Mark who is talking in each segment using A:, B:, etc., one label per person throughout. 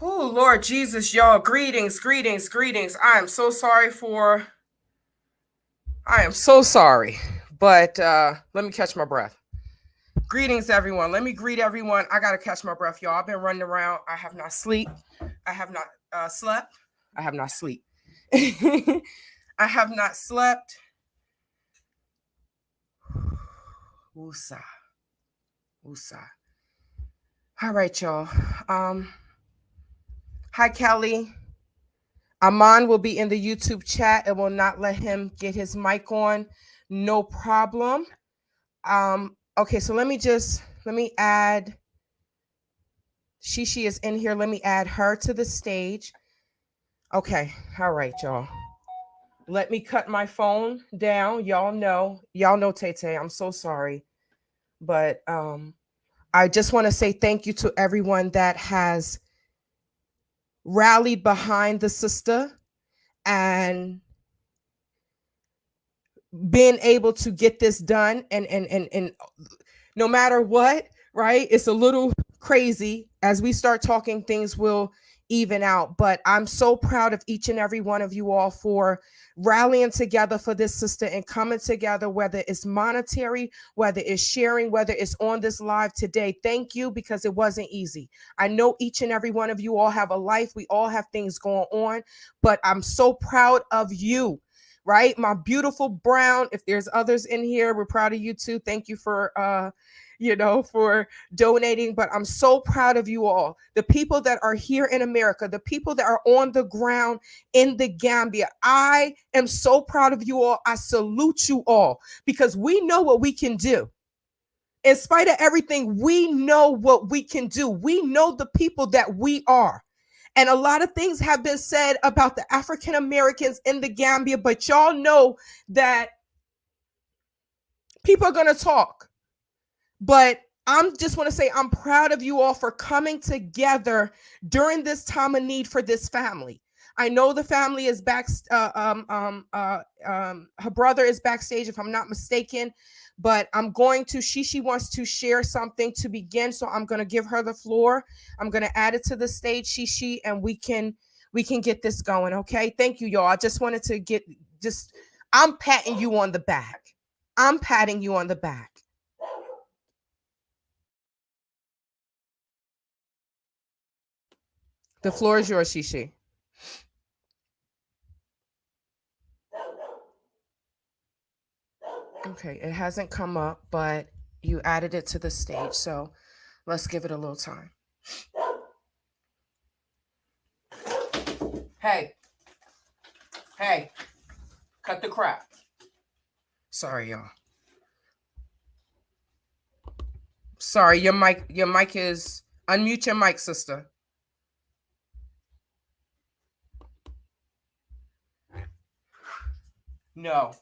A: Oh, Lord Jesus, y'all. Greetings, greetings, greetings. I am so sorry. But let me catch my breath. Greetings, everyone. Let me greet everyone. I got to catch my breath, y'all. I've been running around. I have not sleep. I have not slept. I have not sleep. I have not slept. Woosah. Woosah. All right, y'all. Um, Hi, Kelly. Aman will be in the YouTube chat. It will not let him get his mic on. No problem. Okay, so let me add Shishi is in here. Let me add her to the stage. Okay, all right, y'all. Let me cut my phone down. Y'all know Tay Tay. I'm so sorry. But I just want to say thank you to everyone that has rallied behind the sister and been able to get this done and no matter what, right? It's a little crazy. As we start talking, things will even out. But I'm so proud of each and every one of you all for rallying together for this sister and coming together, whether it's monetary, whether it's sharing, whether it's on this live today. Thank you, because it wasn't easy. I know each and every one of you all have a life. We all have things going on, but I'm so proud of you, right? My beautiful Brown. If there's others in here, we're proud of you too. Thank you for for donating. But I'm so proud of you all. The people that are here in America, the people that are on the ground in the Gambia. I am so proud of you all. I salute you all, because we know what we can do. In spite of everything, we know what we can do. We know the people that we are. And a lot of things have been said about the African Americans in the Gambia, but y'all know that people are going to talk. But I'm just want to say I'm proud of you all for coming together during this time of need for this family. I know the family is back. Her brother is backstage, if I'm not mistaken. But I'm going to. She wants to share something to begin, so I'm going to give her the floor. I'm going to add it to the stage, Shishi, and we can get this going. Okay, thank you, y'all. I just wanted to get just. I'm patting you on the back. I'm patting you on the back. The floor is yours, Shishi. Okay, it hasn't come up, but you added it to the stage, so let's give it a little time. Hey, hey, cut the crap. Sorry, y'all. Sorry, your mic is unmute your mic, sister. No.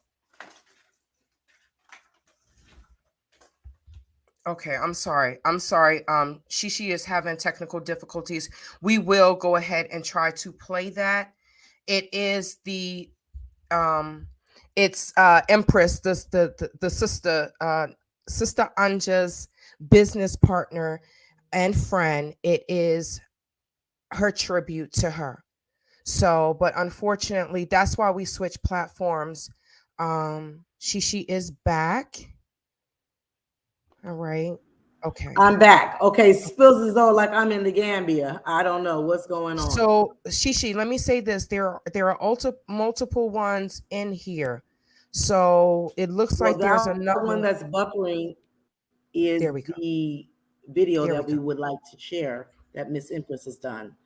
A: Okay, I'm sorry. I'm sorry. Shishi is having technical difficulties. We will go ahead and try to play that. It is the it's Empress, the sister, sister Anja's business partner and friend. It is her tribute to her. So, but unfortunately, that's why we switch platforms. She is back. All right. Okay.
B: I'm back. Okay, spills as though like I'm in the Gambia. I don't know what's going on.
A: So, Shishi, let me say this: there are also multiple ones in here. So it looks
B: Well,
A: like there's
B: that one
A: another.
B: that's buffering is
A: There we go.
B: the video that
A: There
B: we
A: we go.
B: would like to share that Miss Empress has done.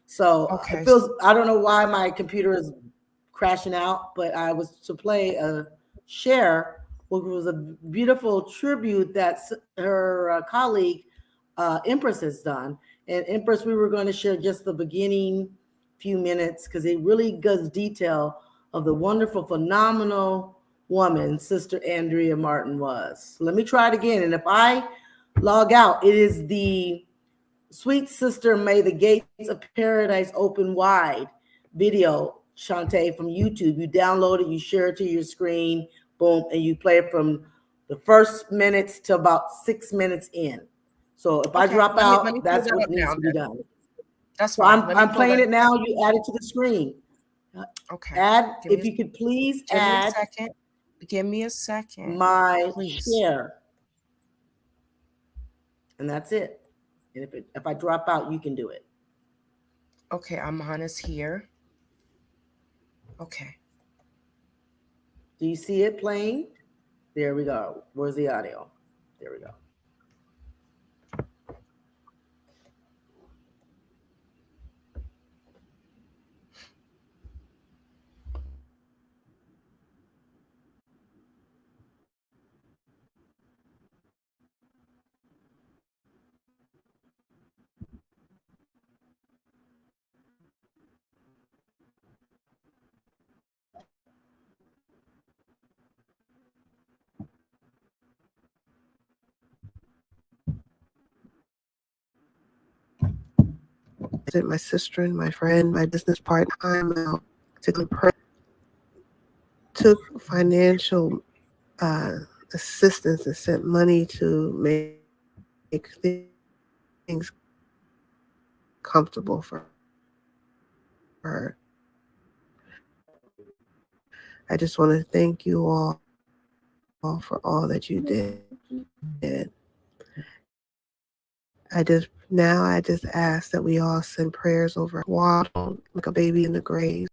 B: So it
A: Okay.
B: feels, I don't know why my computer is crashing out, but I was to play a share, which was a beautiful tribute that her colleague Empress has done. And Empress, we were going to share just the beginning few minutes because it really gives detail of the wonderful, phenomenal woman Sister Andrea Martin was. Let me try it again. And if I log out, it is the Sweet Sister May the Gates of Paradise Open Wide video, Shantae, from YouTube. You download it, you share it to your screen, boom, and you play it from the first minutes to about 6 minutes in. So if I
A: Okay.
B: drop
A: Let me
B: out,
A: pull
B: that's
A: that
B: what
A: up
B: needs
A: now
B: to be
A: then.
B: done.
A: That's
B: So
A: fine. Let me
B: I'm
A: pull
B: playing
A: that.
B: it now. You add it to the screen.
A: Okay.
B: Add,
A: Give me
B: if you could please
A: give me a
B: add
A: second. Give me a second,
B: my
A: please.
B: share, and that's it. And if I drop out, you can do it.
A: Okay, Aman is here. Okay.
B: Do you see it playing? There we go. Where's the audio? There we go.
C: My sister and my friend, my business partner, I'm out to took financial assistance and sent money to make things comfortable for her. I just want to thank you all for all that you did. I just ask that we all send prayers over Waddle like a baby in the grave.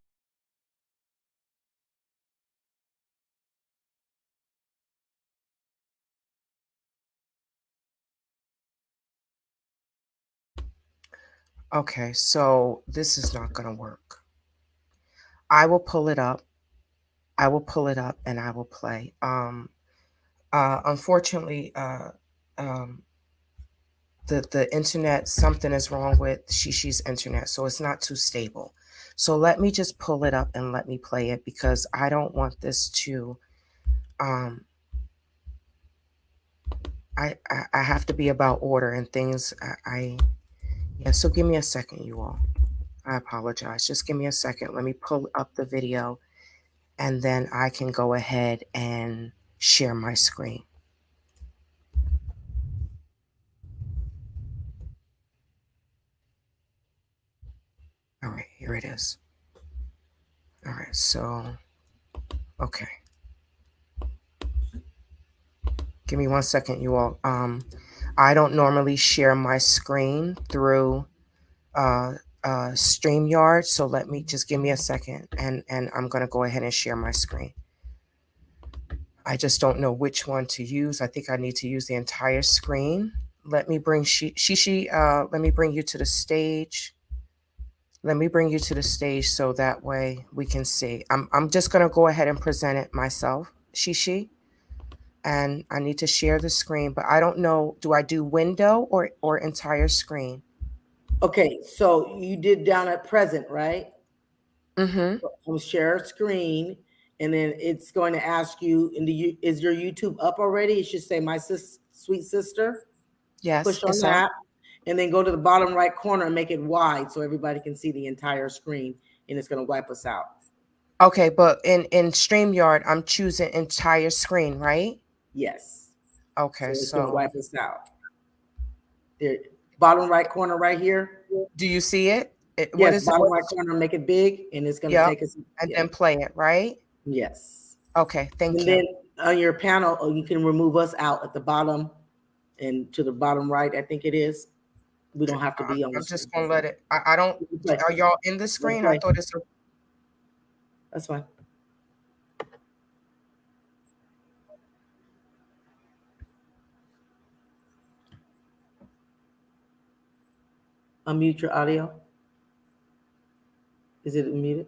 A: Okay, so this is not going to work. I will pull it up. I will pull it up and I will play. Unfortunately, um, the internet, something is wrong with Shishi's internet, so it's not too stable. So let me just pull it up and let me play it because I don't want this to. Um, I have to be about order and things. Yeah. So give me a second, you all. I apologize. Just give me a second. Let me pull up the video, and then I can go ahead and share my screen. All right, here it is. All right, so, okay. Give me 1 second, you all. I don't normally share my screen through uh, StreamYard, so let me just give me a second, and I'm gonna go ahead and share my screen. I just don't know which one to use. I think I need to use the entire screen. Let me bring Shishi. Let me bring you to the stage. Let me bring you to the stage so that way we can see. I'm just gonna go ahead and present it myself, Shishi, and I need to share the screen, but I don't know. Do I do window or entire screen?
B: Okay, so you did down at present, right?
A: Mm-hmm.
B: We'll share screen, and then it's going to ask you, is your YouTube up already? It should say my sweet sister.
A: Yes,
B: Push on
A: it's up.
B: that, and then go to the bottom right corner and make it wide so everybody can see the entire screen, and it's going to wipe us out.
A: Okay, but in StreamYard, I'm choosing entire screen, right?
B: Yes.
A: Okay,
B: So it's going to
A: so
B: wipe us out. There, bottom right corner right here.
A: do you see it? What
B: Yes,
A: is it?
B: bottom
A: What
B: right
A: is,
B: corner, make it big, and it's going to
A: yep,
B: take us.
A: and
B: Yeah.
A: then play it, right?
B: Yes.
A: Okay, thank
B: And
A: you.
B: then on your panel, you can remove us out at the bottom and to the bottom right, I think it is. We don't have to be on the
A: I'm just
B: screen.
A: gonna let it. I don't.
B: Play.
A: Are y'all in the
B: Let's
A: screen? I
B: play.
A: thought it's.
B: That's fine. Unmute your audio. Is it muted?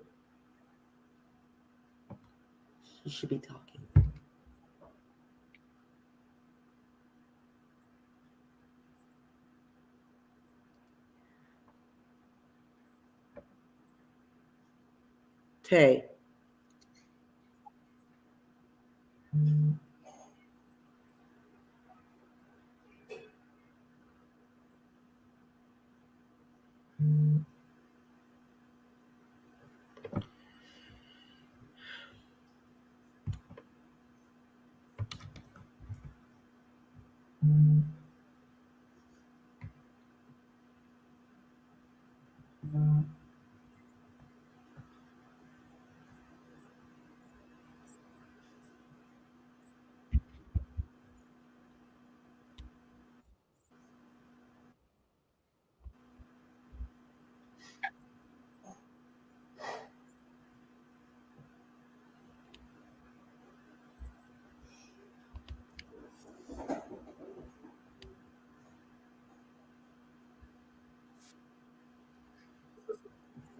B: You should be talking. Tay.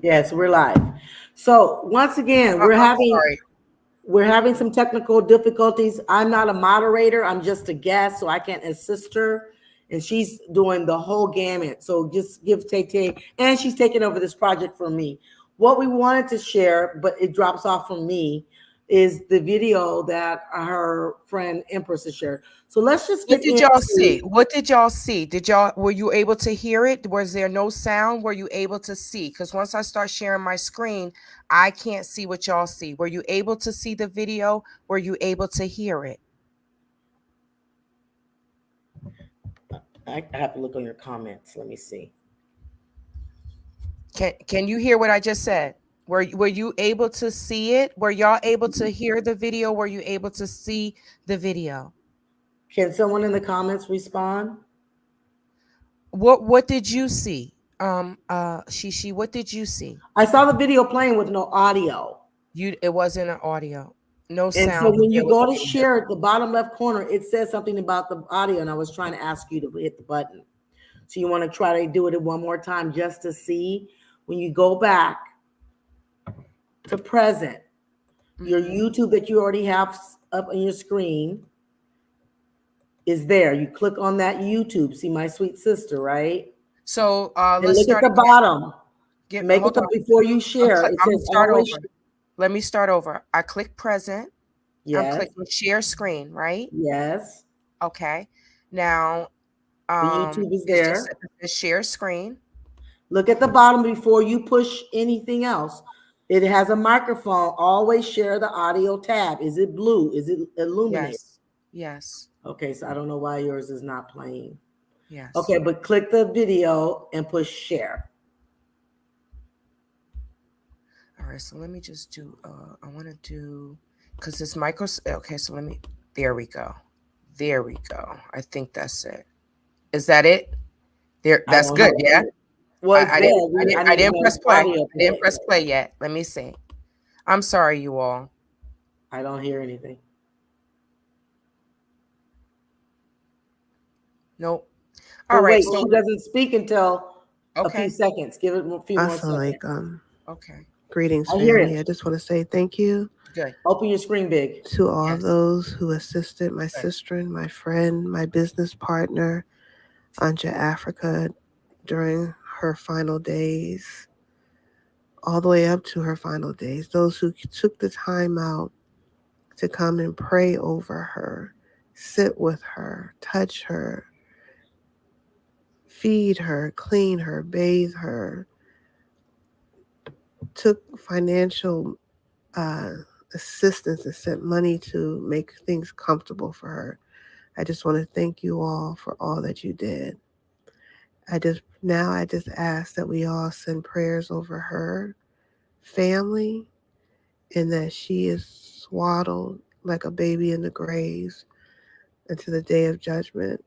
B: Yes, we're live. So once again,
A: I'm sorry.
B: we're having some technical difficulties. I'm not a moderator. I'm just a guest, so I can't assist her. And she's doing the whole gamut. So just give Tay, and she's taking over this project for me. What we wanted to share, but it drops off from me, is the video that her friend Empress has shared. So let's just get
A: What did y'all see? What did y'all see? Were you able to hear it? Was there no sound? Were you able to see? Because once I start sharing my screen, I can't see what y'all see. Were you able to see the video? Were you able to hear it?
B: I have to look on your comments. Let me see.
A: Can you hear what I just said? Were you able to see it? Were y'all able to hear the video? Were you able to see the video?
B: Can someone in the comments respond?
A: What did you see? Shishi, what did you see?
B: I saw the video playing with no audio.
A: It wasn't an audio. No
B: And so
A: sound.
B: when you go to share at the bottom left corner, it says something about the audio, and I was trying to ask you to hit the button. So you want to try to do it one more time just to see. When you go back to present, your YouTube that you already have up on your screen is there. You click on that YouTube. See my sweet sister, right?
A: So
B: And
A: let's
B: look
A: start
B: at the bottom. Make it before you share.
A: I'm gonna start over. Let me start over. I click present.
B: Yes.
A: I'm clicking share screen, right?
B: Yes.
A: Okay. Now
B: The YouTube is
A: it's
B: there.
A: just a share screen.
B: Look at the bottom before you push anything else. It has a microphone. Always share the audio tab. Is it blue? Is it illuminated?
A: Yes. Yes.
B: Okay, so I don't know why yours is not playing.
A: Yes.
B: Okay, but click the video and push share.
A: All right, so let me just do, I want to do, because it's okay, so there we go. There we go. I think that's it. Is that it? There, that's good, yeah?
B: Well,
A: I didn't press play. I didn't press play yet. Let me see. I'm sorry, you all.
B: I don't hear anything.
A: Nope. All right.
B: Wait, she doesn't speak until a few seconds. Give it a few more
C: seconds.
A: Okay.
C: Greetings, family. I just want to say thank you.
A: Good.
B: Open your screen big.
C: To all those who assisted my sister and my friend, my business partner, Anja Afreeca, during her final days, all the way up to her final days. Those who took the time out to come and pray over her, sit with her, touch her, feed her, clean her, bathe her, took financial assistance and sent money to make things comfortable for her. I just want to thank you all for all that you did. I just ask that we all send prayers over her family and that she is swaddled like a baby in the graves until the day of judgment.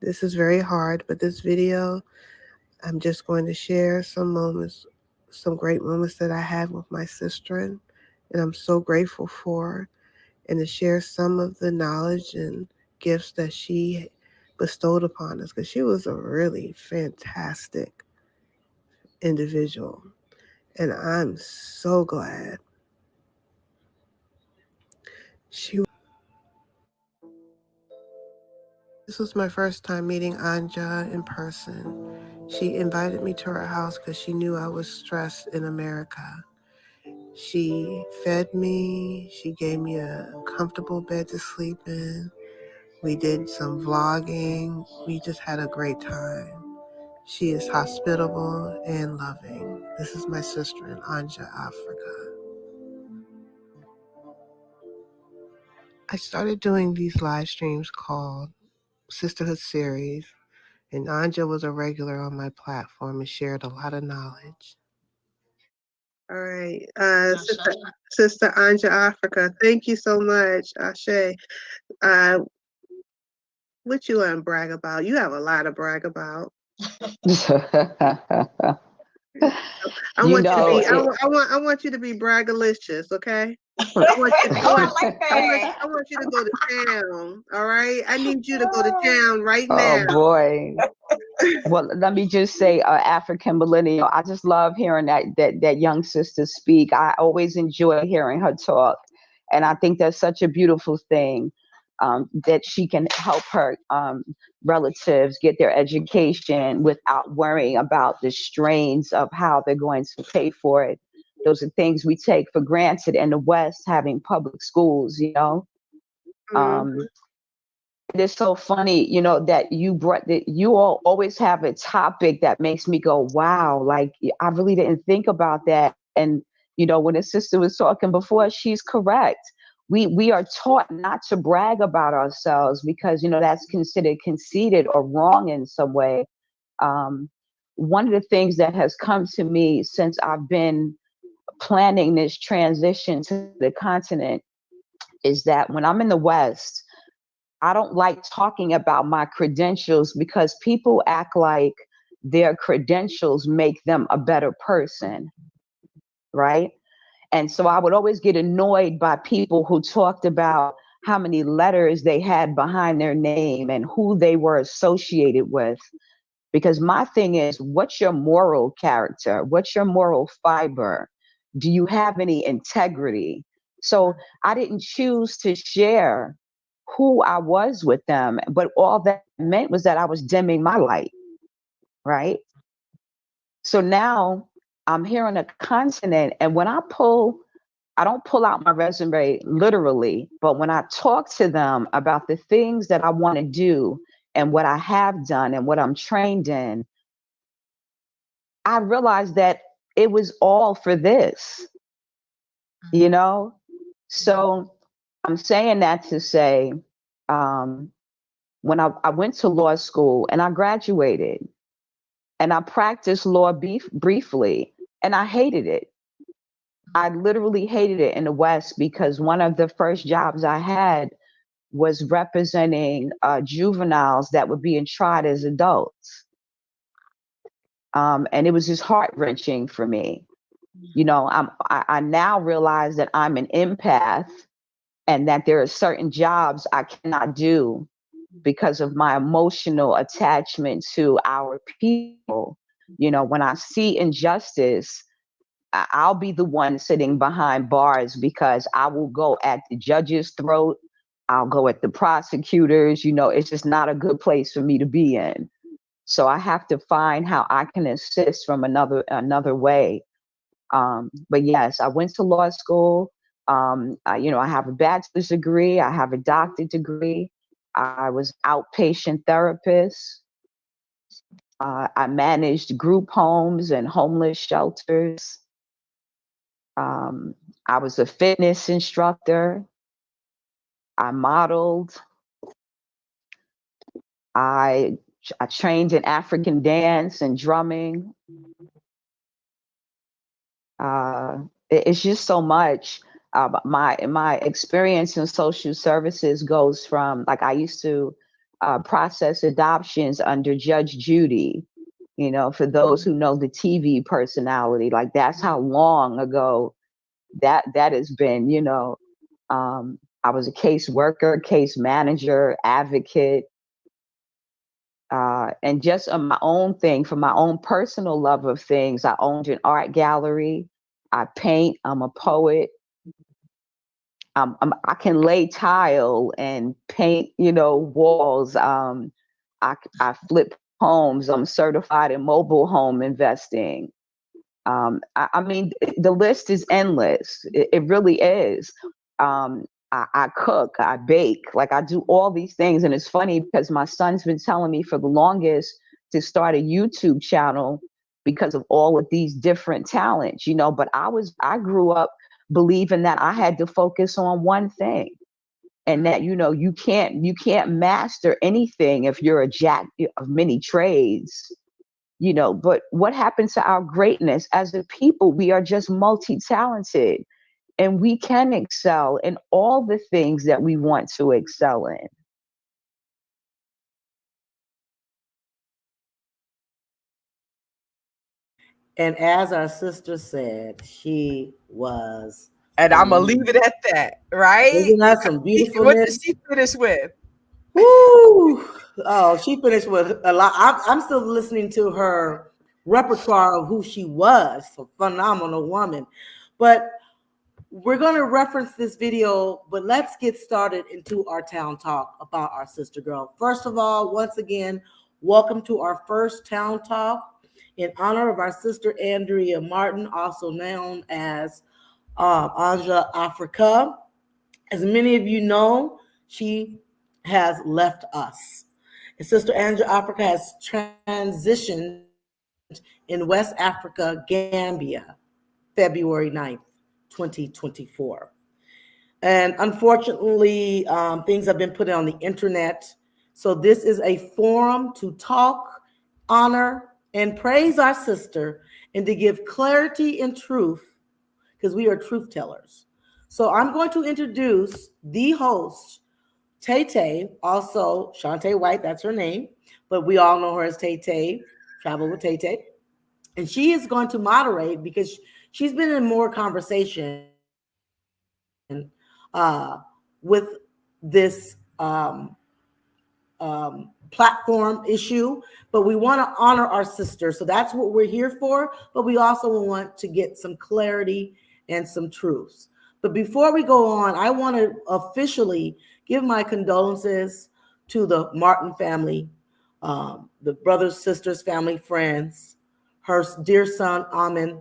C: This is very hard, but this video, I'm just going to share some moments, some great moments that I had with my sister, and I'm so grateful for, and to share some of the knowledge and gifts that she bestowed upon us, because she was a really fantastic individual, and I'm so glad This was my first time meeting Anja in person. She invited me to her house because she knew I was stressed in America. She fed me. She gave me a comfortable bed to sleep in. We did some vlogging. We just had a great time. She is hospitable and loving. This is my sister in Anja Afreeca. I started doing these live streams called Sisterhood Series, and Anja was a regular on my platform and shared a lot of knowledge. All right, Sister Anja Afreeca, thank you so much, Ashe. What you want to brag about? You have a lot to brag about. I want you to be bragalicious, okay? I want you.
D: Oh, I like that.
C: I want you to go to town. All right. I need you to go to town right now.
E: Oh boy. Well, let me just say, African millennial. I just love hearing that young sister speak. I always enjoy hearing her talk, and I think that's such a beautiful thing, that she can help her relatives get their education without worrying about the strains of how they're going to pay for it. Those are things we take for granted in the West, having public schools.
C: Mm-hmm.
E: Um, it is so funny, that you brought that you all always have a topic that makes me go, wow, like I really didn't think about that. And when a sister was talking before, she's correct. We are taught not to brag about ourselves because that's considered conceited or wrong in some way. Um, One of the things that has come to me since I've been planning this transition to the continent is that when I'm in the West, I don't like talking about my credentials because people act like their credentials make them a better person, right? And so I would always get annoyed by people who talked about how many letters they had behind their name and who they were associated with. Because my thing is, what's your moral character? What's your moral fiber? Do you have any integrity? So I didn't choose to share who I was with them, but all that meant was that I was dimming my light, right? So now I'm here on a continent, and when I don't pull out my resume literally, but when I talk to them about the things that I want to do and what I have done and what I'm trained in, I realized that it was all for this, you know? So I'm saying that to say, um, when I went to law school and I graduated and I practiced law briefly and I hated it. I literally hated it in the West because one of the first jobs I had was representing juveniles that were being tried as adults. And it was just heart wrenching for me. I now realize that I'm an empath and that there are certain jobs I cannot do because of my emotional attachment to our people. When I see injustice, I'll be the one sitting behind bars because I will go at the judge's throat. I'll go at the prosecutors. It's just not a good place for me to be in. So I have to find how I can assist from another way. But yes, I went to law school. I have a bachelor's degree. I have a doctorate degree. I was outpatient therapist. I managed group homes and homeless shelters. I was a fitness instructor. I modeled. I I trained in African dance and drumming. Uh, it's just so much. My experience in social services goes from, like, I used to process adoptions under Judge Judy. For those who know the TV personality, like that's how long ago that has been. I was a case worker, case manager, advocate, and just on my own thing, for my own personal love of things. I owned an art gallery. I paint. I'm a poet. I can lay tile and paint, walls. I flip homes. I'm certified in mobile home investing. I mean, the list is endless. It really is. I cook, I bake, like I do all these things. And it's funny because my son's been telling me for the longest to start a YouTube channel because of all of these different talents, but I grew up believing that I had to focus on one thing and that, you can't master anything if you're a jack of many trades. But what happens to our greatness as a people? We are just multi-talented and we can excel in all the things that we want to excel in.
B: And as our sister said, she was
A: And I'm gonna leave it at that, right?
B: Isn't that some
A: What did
B: beautifulness?
A: she finish with?
B: Woo! Oh, she finished with a lot. I'm still listening to her repertoire of who she was. A phenomenal woman. But we're going to reference this video, but let's get started into our town talk about our sister girl. First of all, once again, welcome to our first town talk in honor of our sister Andrea Martin, also known as Anja Afreeca. As many of you know, she has left us. And Sister Anja Afreeca has transitioned in West Africa, Gambia, February 9th, 2024. And unfortunately, things have been put on the internet. So this is a forum to talk, honor, and praise our sister and to give clarity and truth, because we are truth tellers. So I'm going to introduce the host, Tay Tay, also Shantae White, that's her name, but we all know her as Tay Tay, Travel with Tay Tay. And she is going to moderate because she's been in more conversation with this platform issue, but we want to honor our sister. So that's what we're here for. But we also want to get some clarity and some truths. But before we go on, I want to officially give my condolences to the Martin family, the brothers, sisters, family, friends, her dear son, Amin.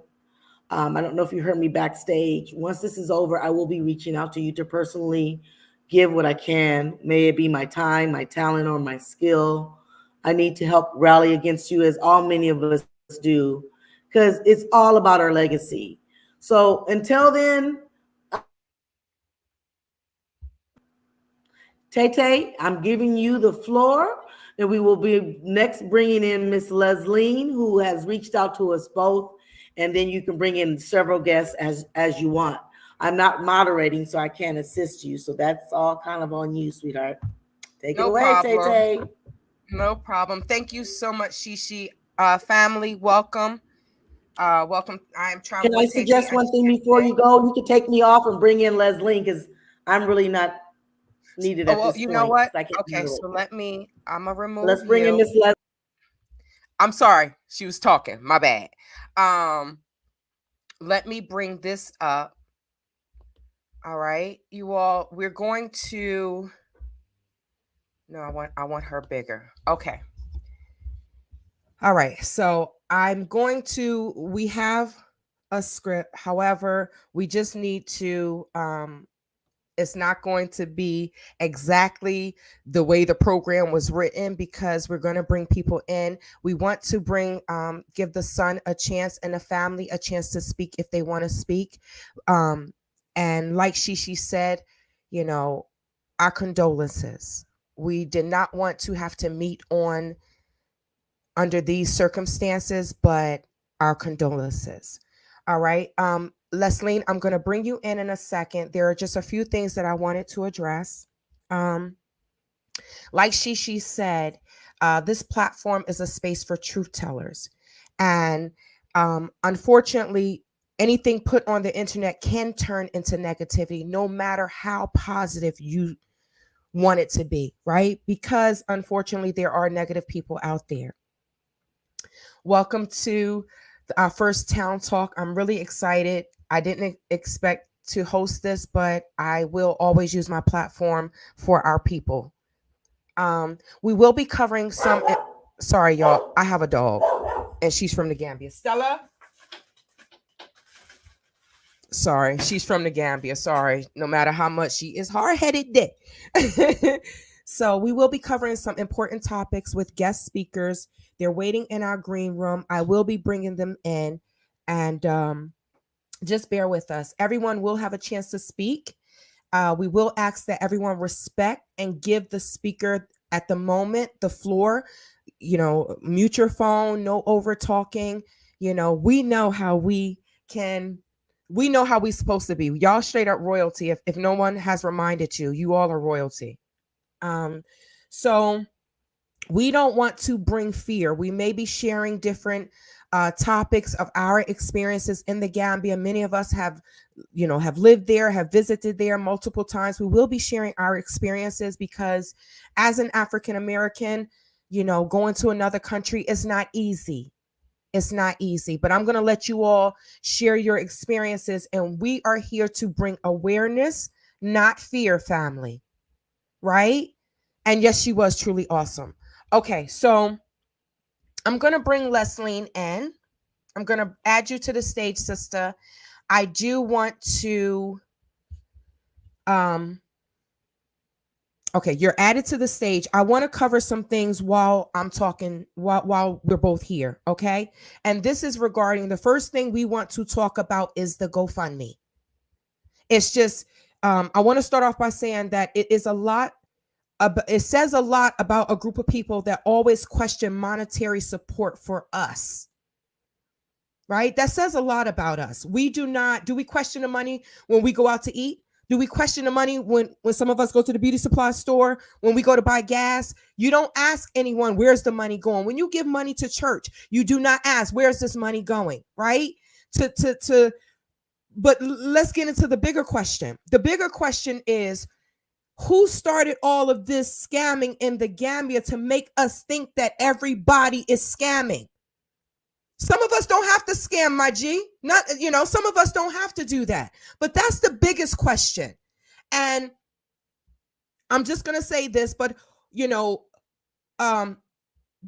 B: I don't know if you heard me backstage. Once this is over, I will be reaching out to you to personally give what I can. May it be my time, my talent, or my skill. I need to help rally against you, as all many of us do, because it's all about our legacy. So until then, Tay Tay, I'm giving you the floor, and we will be next bringing in Miss Leslie, who has reached out to us both, and then you can bring in several guests as you want. I'm not moderating, so I can't assist you. So that's all kind of on you, sweetheart. Take it away, Tay Tay.
A: No problem. Thank you so much, Shishi. Family, welcome. Welcome. I am
B: Can I suggest one thing before you go? You can take me off and bring in Leslie, because I'm really not needed at this point.
A: You know what? Okay, so I'm gonna remove
B: Let's bring in Miss Leslie.
A: I'm sorry, she was talking. My bad. Let me bring this up. All right, you all. We're going to. No, I want her bigger. Okay. All right. So we have a script. However, we just need to. It's not going to be exactly the way the program was written, because we're going to bring people in. We want to give the son a chance and the family a chance to speak if they want to speak. And like she said, our condolences. We did not want to have to meet under these circumstances, but our condolences. All right. Leslie, I'm going to bring you in a second. There are just a few things that I wanted to address. Like she said, this platform is a space for truth tellers. And unfortunately, anything put on the internet can turn into negativity, no matter how positive you want it to be, right? Because unfortunately, there are negative people out there. Welcome to our first town talk. I'm really excited. I didn't expect to host this, but I will always use my platform for our people. We will be covering some. Sorry, y'all. I have a dog, and she's from the Gambia. Stella. Sorry, she's from the Gambia. Sorry, no matter how much she is hard-headed, So we will be covering some important topics with guest speakers. They're waiting in our green room. I will be bringing them in, and just bear with us. Everyone will have a chance to speak. We will ask that everyone respect and give the speaker at the moment the floor. Mute your phone, no over talking. We know how we supposed to be. Y'all straight up royalty. If no one has reminded you, you all are royalty. So we don't want to bring fear. We may be sharing different topics of our experiences in the Gambia. Many of us have have lived there, have visited there multiple times. We will be sharing our experiences because as an African American, going to another country is not easy. It's not easy, but I'm going to let you all share your experiences, and we are here to bring awareness, not fear, family. Right? And yes, she was truly awesome. Okay, so I'm going to bring Leslie in. I'm going to add you to the stage, sister. I do want to okay, you're added to the stage. I want to cover some things while I'm talking, while we're both here, okay? And this is regarding, the first thing we want to talk about is the GoFundMe. It's just I want to start off by saying that it is a lot. It says a lot about a group of people that always question monetary support for us. Right? That says a lot about us. Do we question the money when we go out to eat? Do we question the money when some of us go to the beauty supply store, when we go to buy gas? You don't ask anyone, where's the money going? When you give money to church, you do not ask, where's this money going? Right? But let's get into the bigger question. The bigger question is, who started all of this scamming in the Gambia to make us think that everybody is scamming? Some of us don't have to scam, my G. Some of us don't have to do that. But that's the biggest question. And I'm just going to say this, but,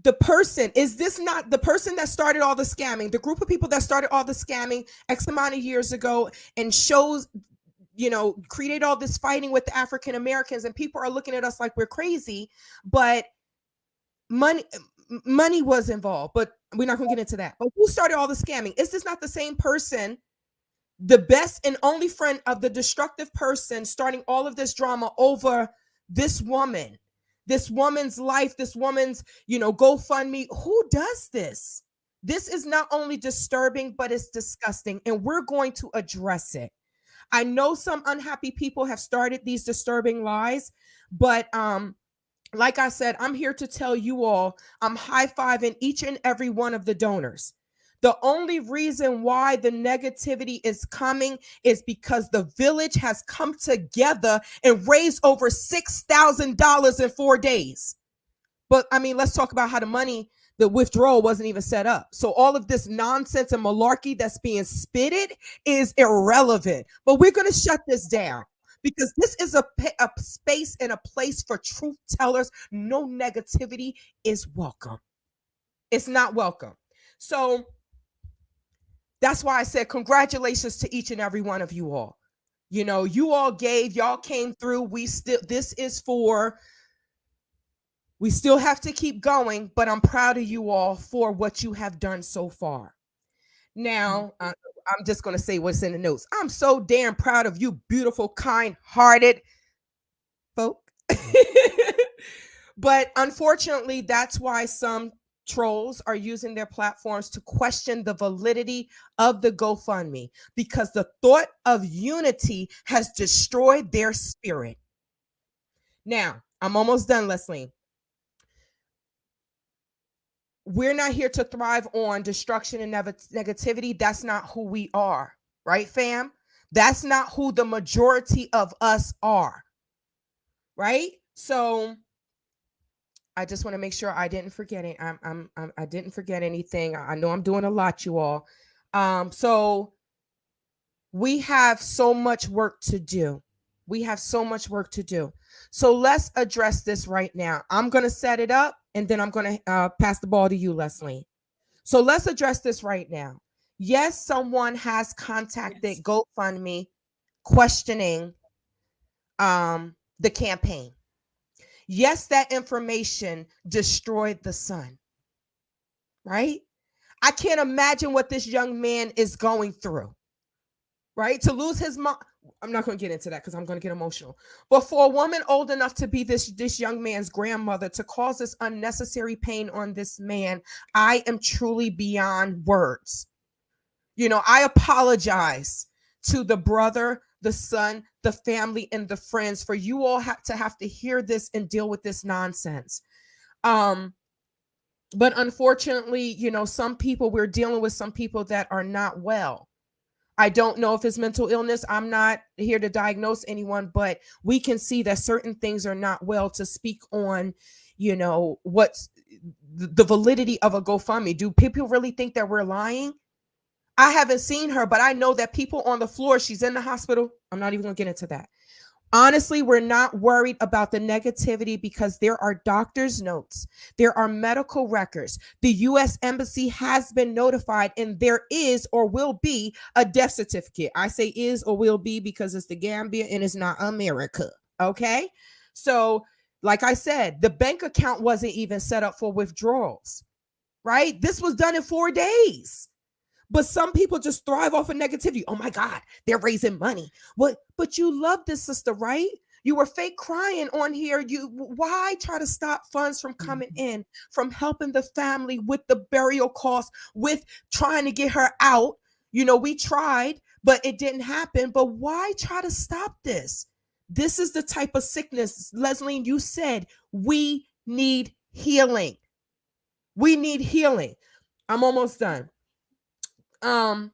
A: the person, is this not the person that started all the scamming, the group of people that started all the scamming X amount of years ago and create all this fighting with the African Americans, and people are looking at us like we're crazy, but money was involved, but we're not going to get into that. But who started all the scamming? Is this not the same person, the best and only friend of the destructive person, starting all of this drama over this woman's life, this woman's, GoFundMe? Who does this? This is not only disturbing, but it's disgusting, and we're going to address it. I know some unhappy people have started these disturbing lies, but like I said, I'm here to tell you all, I'm high-fiving each and every one of the donors. The only reason why the negativity is coming is because the village has come together and raised over $6,000 in 4 days. But I mean, let's talk about how the withdrawal wasn't even set up. So all of this nonsense and malarkey that's being spitted is irrelevant. But we're going to shut this down, because this is a space and a place for truth tellers. No negativity is welcome. It's not welcome. So that's why I said congratulations to each and every one of you all. You all y'all came through. We still have to keep going, but I'm proud of you all for what you have done so far. Now, I'm just going to say what's in the notes. I'm so damn proud of you, beautiful, kind-hearted folk. But unfortunately, that's why some trolls are using their platforms to question the validity of the GoFundMe, because the thought of unity has destroyed their spirit. Now, I'm almost done, Leslie. We're not here to thrive on destruction and negativity. That's not who we are, right, fam? That's not who the majority of us are, right? So I just want to make sure I didn't forget it. I didn't forget anything. I know I'm doing a lot, you all. So we have so much work to do. So let's address this right now. I'm going to set it up, and then I'm going to pass the ball to you, Leslie. So let's address this right now. Yes, someone has contacted GoFundMe questioning the campaign. Yes, that information destroyed the son, right? I can't imagine what this young man is going through, right? To lose his mom. I'm not going to get into that because I'm going to get emotional. But for a woman old enough to be this young man's grandmother, to cause this unnecessary pain on this man, I am truly beyond words. I apologize to the brother, the son, the family, and the friends for you all have to hear this and deal with this nonsense. But unfortunately, we're dealing with some people that are not well. I don't know if it's mental illness. I'm not here to diagnose anyone, but we can see that certain things are not well to speak on, what's the validity of a GoFundMe. Do people really think that we're lying? I haven't seen her, but I know that people on the floor, she's in the hospital. I'm not even going to get into that. Honestly, we're not worried about the negativity because there are doctor's notes. There are medical records. The U.S. Embassy has been notified, and there is or will be a death certificate. I say is or will be because it's the Gambia and it's not America. Okay? So, like I said, the bank account wasn't even set up for withdrawals, right? This was done in 4 days. But some people just thrive off of negativity. Oh my God, they're raising money. What? But you love this sister, right? You were fake crying on here. Why try to stop funds from coming in, from helping the family with the burial costs, with trying to get her out? We tried, but it didn't happen. But why try to stop this? This is the type of sickness, Leslie, you said, we need healing. We need healing. I'm almost done. And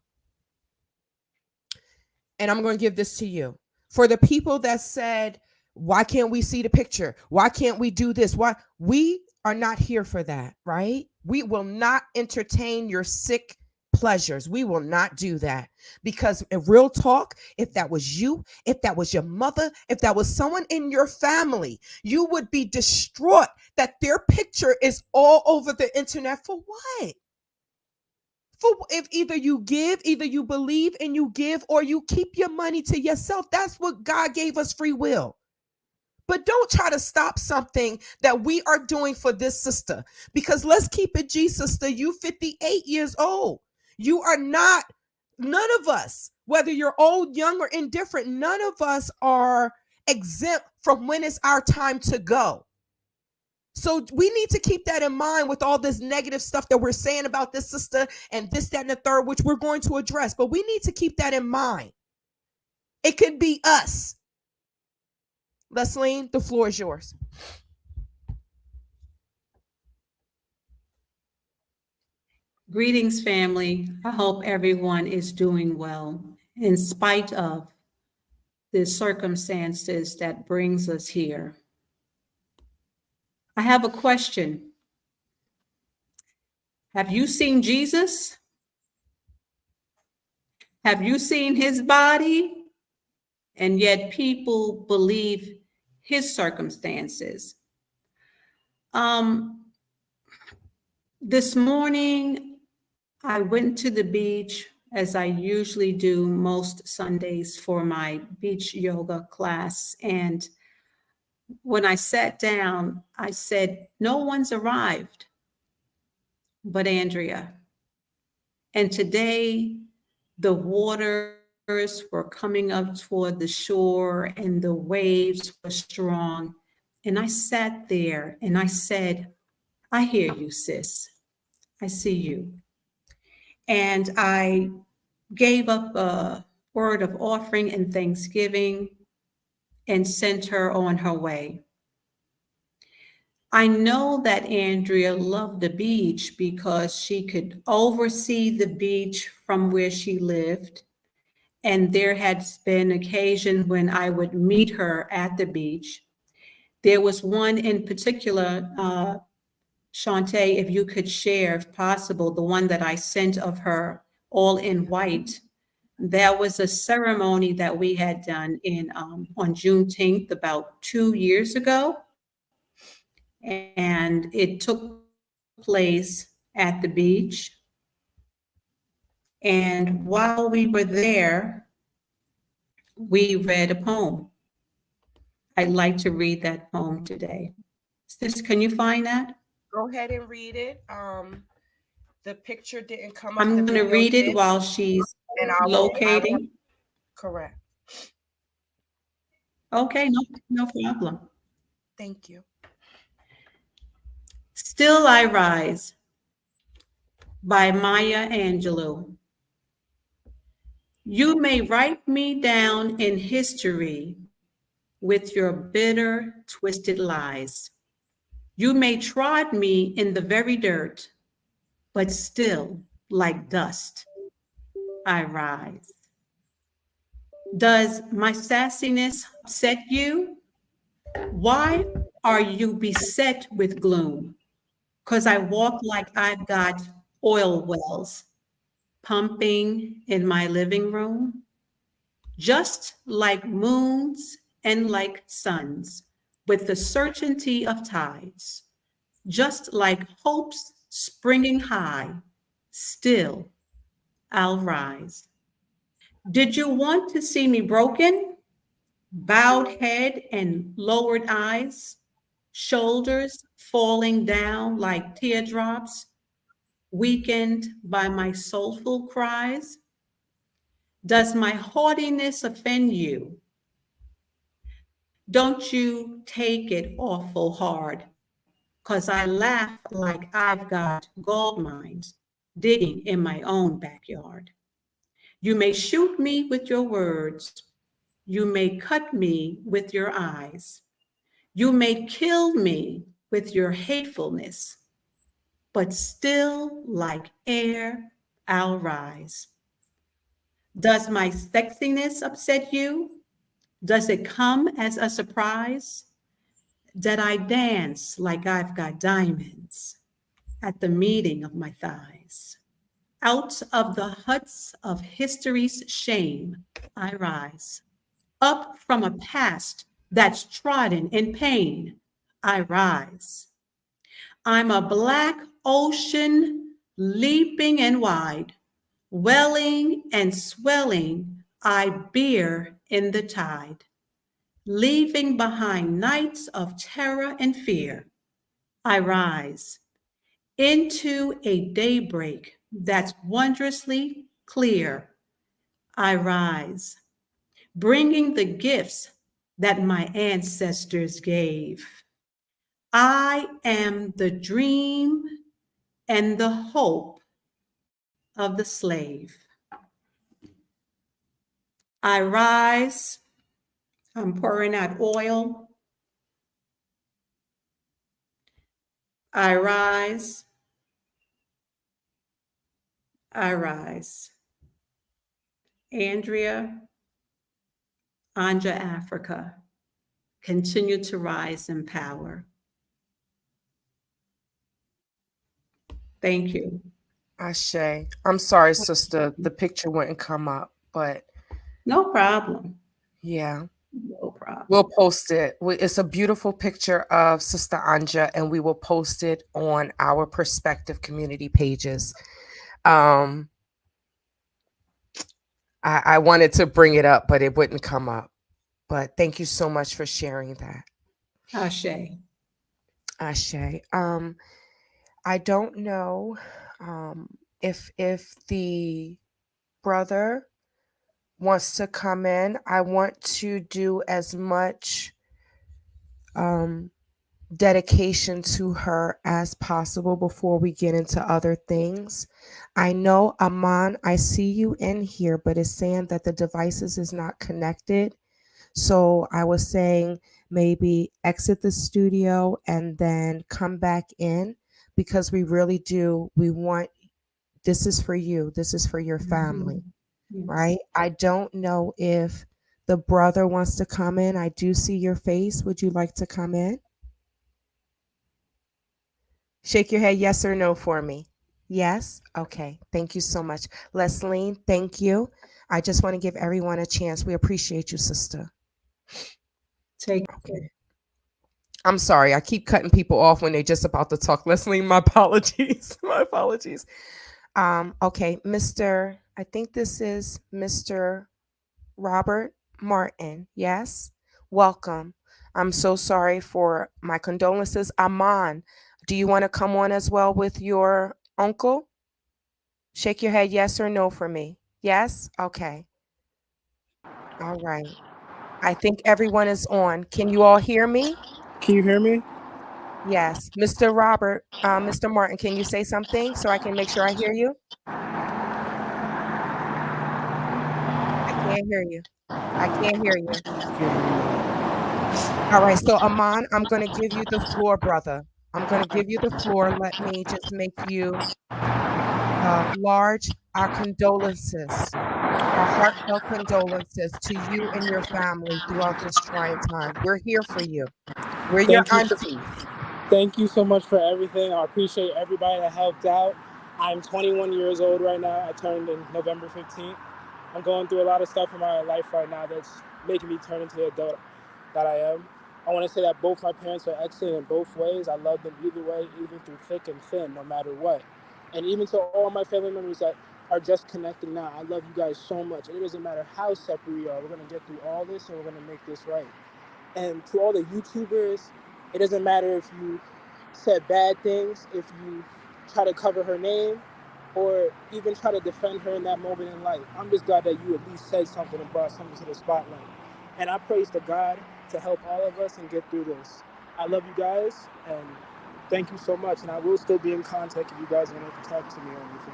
A: I'm going to give this to you. For the people that said, why can't we see the picture? Why can't we do this? Why? We are not here for that, right? We will not entertain your sick pleasures. We will not do that, because in real talk, if that was you, if that was your mother, if that was someone in your family, you would be distraught that their picture is all over the internet. For what? If either you give, either you believe and you give, or you keep your money to yourself. That's what God gave us, free will. But don't try to stop something that we are doing for this sister, because let's keep it G, sister. You 58 years old. You are not, none of us, whether you're old, young, or indifferent, none of us are exempt from when it's our time to go. So we need to keep that in mind with all this negative stuff that we're saying about this sister and this, that, and the third, which we're going to address. But we need to keep that in mind. It could be us. Leslie, the floor is yours.
D: Greetings, family. I hope everyone is doing well in spite of the circumstances that brings us here. I have a question. Have you seen Jesus? Have you seen his body? And yet people believe his circumstances. This morning, I went to the beach, as I usually do most Sundays, for my beach yoga class. And when I sat down, I said, no one's arrived but Andrea. And today, the waters were coming up toward the shore and the waves were strong. And I sat there and I said, I hear you, sis. I see you. And I gave up a word of offering and thanksgiving and sent her on her way. I know that Andrea loved the beach because she could oversee the beach from where she lived. And there had been occasions when I would meet her at the beach. There was one in particular, Shantae, if you could share, if possible, the one that I sent of her all in white. There was a ceremony that we had done on Juneteenth about 2 years ago. And it took place at the beach. And while we were there, we read a poem. I'd like to read that poem today. Sis, can you find that?
A: Go ahead and read it. The picture didn't come up.
D: I'm going to read it while she's locating.
A: Correct.
D: Okay, no problem.
A: Thank you.
D: Still I Rise by Maya Angelou. You may write me down in history with your bitter, twisted lies. You may trod me in the very dirt, but still, like dust, I rise. Does my sassiness upset you? Why are you beset with gloom? Because I walk like I've got oil wells pumping in my living room, just like moons and like suns, with the certainty of tides, just like hopes springing high, still I'll rise. Did you want to see me broken? Bowed head and lowered eyes, shoulders falling down like teardrops, weakened by my soulful cries? Does my haughtiness offend you? Don't you take it awful hard, 'cause I laugh like I've got gold mines digging in my own backyard. You may shoot me with your words. You may cut me with your eyes. You may kill me with your hatefulness, but still, like air, I'll rise. Does my sexiness upset you? Does it come as a surprise that I dance like I've got diamonds at the meeting of my thighs? Out of the huts of history's shame, I rise. Up from a past that's trodden in pain, I rise. I'm a black ocean leaping and wide, welling and swelling, I bear in the tide, leaving behind nights of terror and fear. I rise into a daybreak that's wondrously clear. I rise, bringing the gifts that my ancestors gave. I am the dream and the hope of the slave. I rise, I'm pouring out oil. I rise, I rise. Andrea, Anja Afreeca, continue to rise in power. Thank you.
A: Ashe. I'm sorry, sister. The picture wouldn't come up, but
D: No problem.
A: yeah.
D: No problem.
A: We'll post it. It's a beautiful picture of Sister Anja, and we will post it on our Perspective community pages. I wanted to bring it up, but it wouldn't come up. But thank you so much for sharing that.
D: Ashe.
A: Ashe. I don't know if the brother wants to come in. I want to do as much dedication to her as possible before we get into other things. I know, Aman, I see you in here, but it's saying that the devices is not connected. So I was saying maybe exit the studio and then come back in, because we really do. We want, this is for you. This is for your family,
D: Yes.
A: right? I don't know if the brother wants to come in. I do see your face. Would you like to come in? Shake your head yes or no for me. Yes? Okay. Thank you so much. Leslie, thank you. I just want to give everyone a chance. We appreciate you, sister.
D: Take
A: Okay. I'm sorry. I keep cutting people off when they're just about to talk. Leslie, my apologies. My apologies. Okay, I think this is Mr. Robert Martin. Yes? Welcome. I'm so sorry, for my condolences. Aman, do you want to come on as well with your uncle? Shake your head yes or no for me. Yes? Okay. All right. I think everyone is on. Can you all hear me?
F: Can you hear me?
A: Yes. Mr. Martin, can you say something so I can make sure I hear you? I can't hear you. I can't hear you. All right. So, Aman, I'm going to give you the floor, brother. I'm going to give you the floor. Let me just make you large. Our condolences. Our heartfelt condolences to you and your family throughout this trying time. We're here for you. We're your
F: Thank you.
A: aunties.
F: Thank you so much for everything. I appreciate everybody that helped out. I'm 21 years old right now. I turned in November 15th. I'm going through a lot of stuff in my life right now that's making me turn into the adult that I am. I want to say that both my parents are excellent in both ways. I love them either way, even through thick and thin, no matter what. And even to all my family members that are just connecting now, I love you guys so much. And it doesn't matter how separate we are, we're going to get through all this and we're going to make this right. And to all the YouTubers, it doesn't matter if you said bad things, if you try to cover her name, or even try to defend her in that moment in life. I'm just glad that you at least said something and brought something to the spotlight. And I praise to God to help all of us and get through this. I love you guys, and thank you so much. And I will still be in contact if you guys want to talk to me or anything.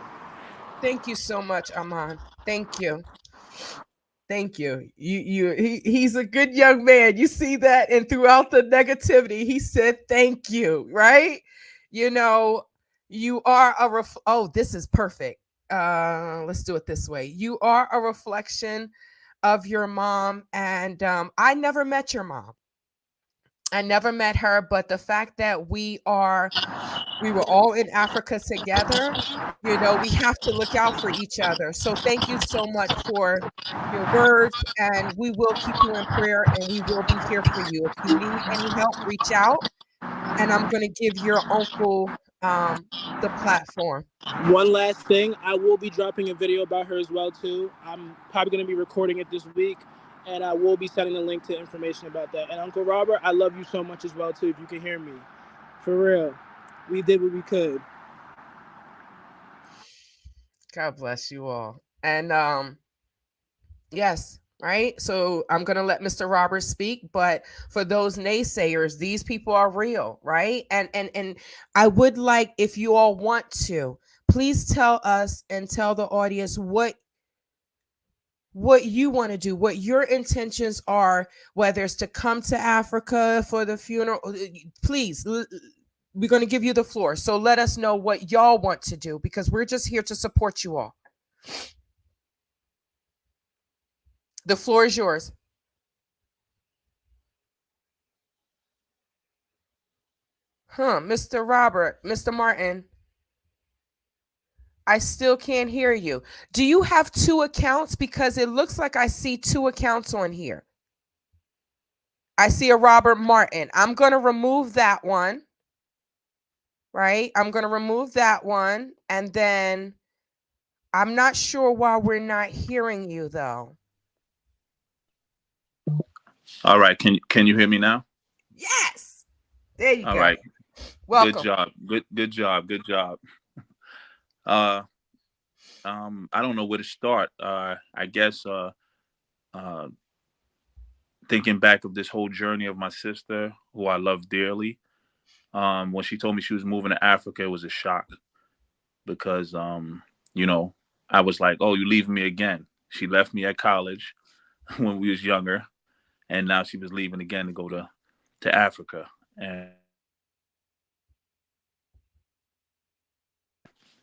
A: Thank you so much, Aman. Thank you. Thank you. He's a good young man. You see that? And throughout the negativity, he said thank you, right? You know, you are oh, this is perfect. Let's do it this way. You are a reflection of your mom, and I never met your mom. I never met her, but the fact that we were all in Africa together, we have to look out for each other. So thank you so much for your words, and we will keep you in prayer, and we will be here for you. If you need any help, reach out, and I'm going to give your uncle the platform.
F: One last thing, I will be dropping a video about her as well too. I'm probably going to be recording it this week, and I will be sending a link to information about that. And Uncle Robert, I love you so much as well too. If you can hear me, for real, we did what we could.
A: God bless you all. And yes, right? So I'm going to let Mr. Roberts speak, but for those naysayers, these people are real, right? And I would like, if you all want to, please tell us and tell the audience what you want to do, what your intentions are, whether it's to come to Africa for the funeral. Please, we're going to give you the floor. So let us know what y'all want to do, because we're just here to support you all. The floor is yours. Mr. Robert, Mr. Martin, I still can't hear you. Do you have two accounts? Because it looks like I see two accounts on here. I see a Robert Martin. I'm going to remove that one. Right? I'm going to remove that one. And then I'm not sure why we're not hearing you, though.
G: All right. Can you hear me now?
A: Yes. There you go.
G: All right.
A: Welcome.
G: Good job. Good job. Good job. I don't know where to start. I guess thinking back of this whole journey of my sister, who I love dearly. When she told me she was moving to Africa, it was a shock because I was like, "Oh, you leaving me again?" She left me at college when we was younger, and now she was leaving again to go to Africa.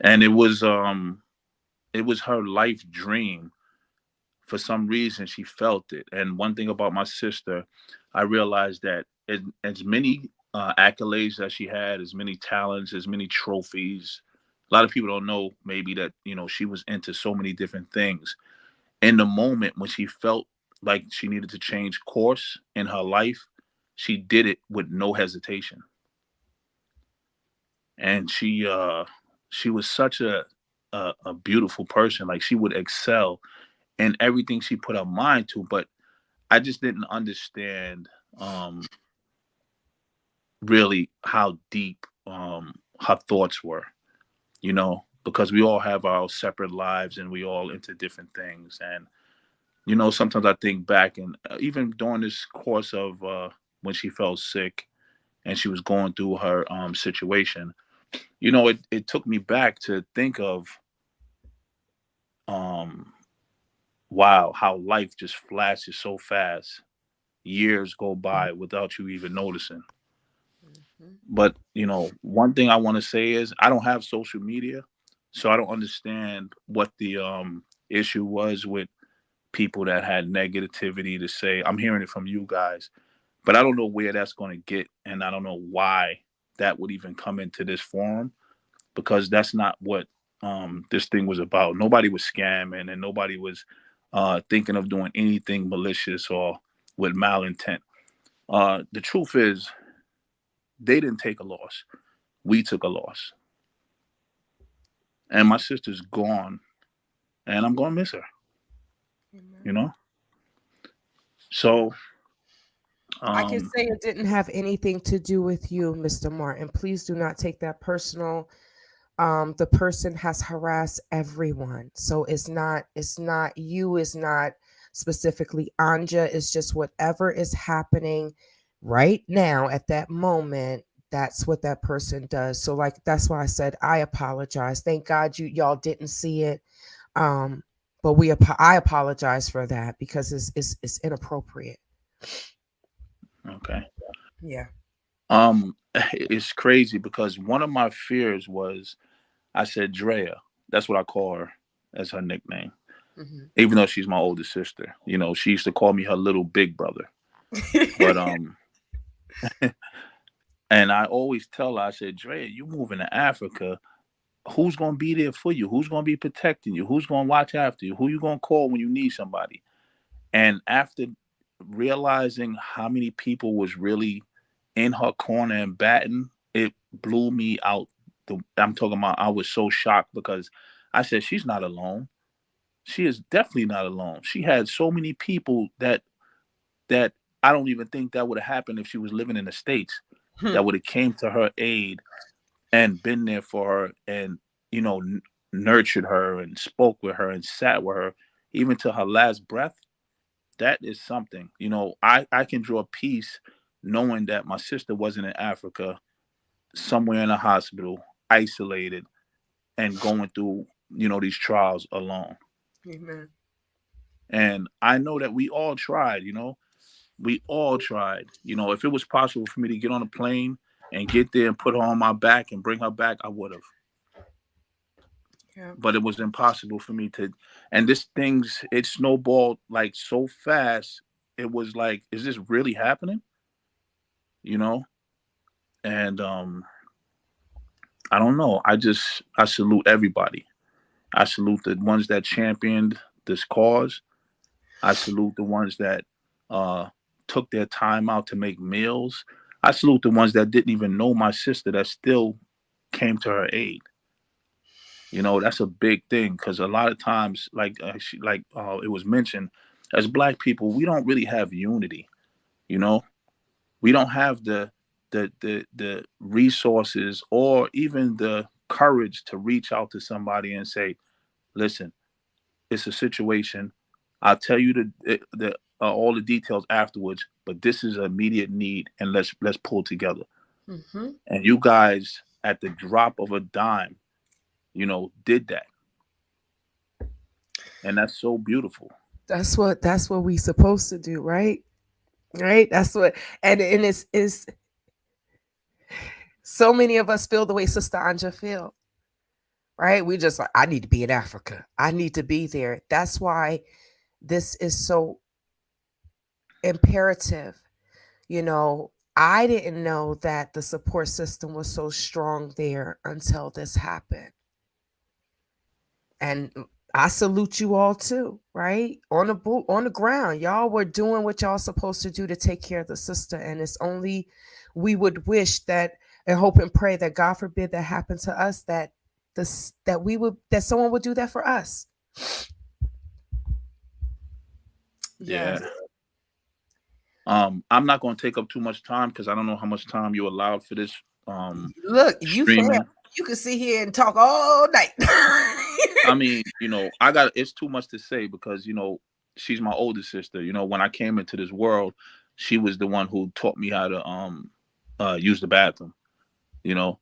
G: And it was her life dream. For some reason, she felt it. And one thing about my sister, I realized that as many accolades that she had, as many talents, as many trophies, a lot of people don't know maybe that, she was into so many different things. In the moment when she felt like she needed to change course in her life, she did it with no hesitation. And she was such a beautiful person. Like, she would excel in everything she put her mind to, but I just didn't understand really how deep her thoughts were, because we all have our separate lives and we all into different things. And sometimes I think back, and even during this course of when she fell sick and she was going through her situation, it took me back to think of wow, how life just flashes so fast. Years go by without you even noticing. Mm-hmm. But, one thing I want to say is I don't have social media, so I don't understand what the issue was with people that had negativity to say. I'm hearing it from you guys, but I don't know where that's going to get, and I don't know why that would even come into this forum, because that's not what this thing was about. Nobody was scamming, and nobody was thinking of doing anything malicious or with malintent. The truth is, they didn't take a loss. We took a loss. And my sister's gone, and I'm going to miss her, you know? So
A: I can say it didn't have anything to do with you, Mr. Martin. Please do not take that personal. The person has harassed everyone. So it's not you, it's not specifically Anja. It's just whatever is happening right now at that moment. That's what that person does. So like, that's why I said, I apologize. Thank God y'all didn't see it. But I apologize for that, because it's inappropriate.
G: okay.
A: Yeah.
G: It's crazy, because one of my fears was, I said Drea. That's what I call her as her nickname. Mm-hmm. Even though she's my older sister. You know, she used to call me her little big brother. But and I always tell her, I said, Drea, you moving to Africa, who's going to be there for you? Who's going to be protecting you? Who's going to watch after you? Who you going to call when you need somebody? And after realizing how many people was really in her corner and batting, it blew me out. I'm talking about, I was so shocked, because I said, she's not alone. She is definitely not alone. She had so many people that I don't even think that would have happened if she was living in the States, that would have came to her aid and been there for her, and, you know, nurtured her and spoke with her and sat with her, even to her last breath. That is something. You know, I can draw peace knowing that my sister wasn't in Africa, somewhere in a hospital, isolated, and going through, you know, these trials alone.
A: Amen.
G: And I know that we all tried, you know, we all tried. You know, if it was possible for me to get on a plane and get there and put her on my back and bring her back, I would have. Yeah. But it was impossible for me to. And it snowballed like so fast. It was like, is this really happening? You know? And I don't know. I salute everybody. I salute the ones that championed this cause. I salute the ones that took their time out to make meals. I salute the ones that didn't even know my sister that still came to her aid. You know, that's a big thing, because a lot of times, like it was mentioned, as Black people, we don't really have unity. You know, we don't have the resources or even the courage to reach out to somebody and say, listen, it's a situation. I'll tell you all the details afterwards, but this is an immediate need, and let's pull together. Mm-hmm. And you guys, at the drop of a dime, you know, did that. And that's so beautiful.
A: That's what we supposed to do, right? Right? That's what, and it's so many of us feel the way Sister Anja feel. Right? We just like, I need to be in Africa. I need to be there. That's why this is so imperative. You know, I didn't know that the support system was so strong there until this happened. And I salute you all too, right? On the ground, y'all were doing what y'all supposed to do to take care of the sister. And it's only, we would wish that and hope and pray that, God forbid, that happened to us, that someone would do that for us.
G: Yeah. I'm not going to take up too much time, because I don't know how much time you allowed for this.
A: Look, you can sit here and talk all night.
G: I mean, you know, it's too much to say, because, you know, she's my older sister. You know, when I came into this world, she was the one who taught me how to use the bathroom. You know,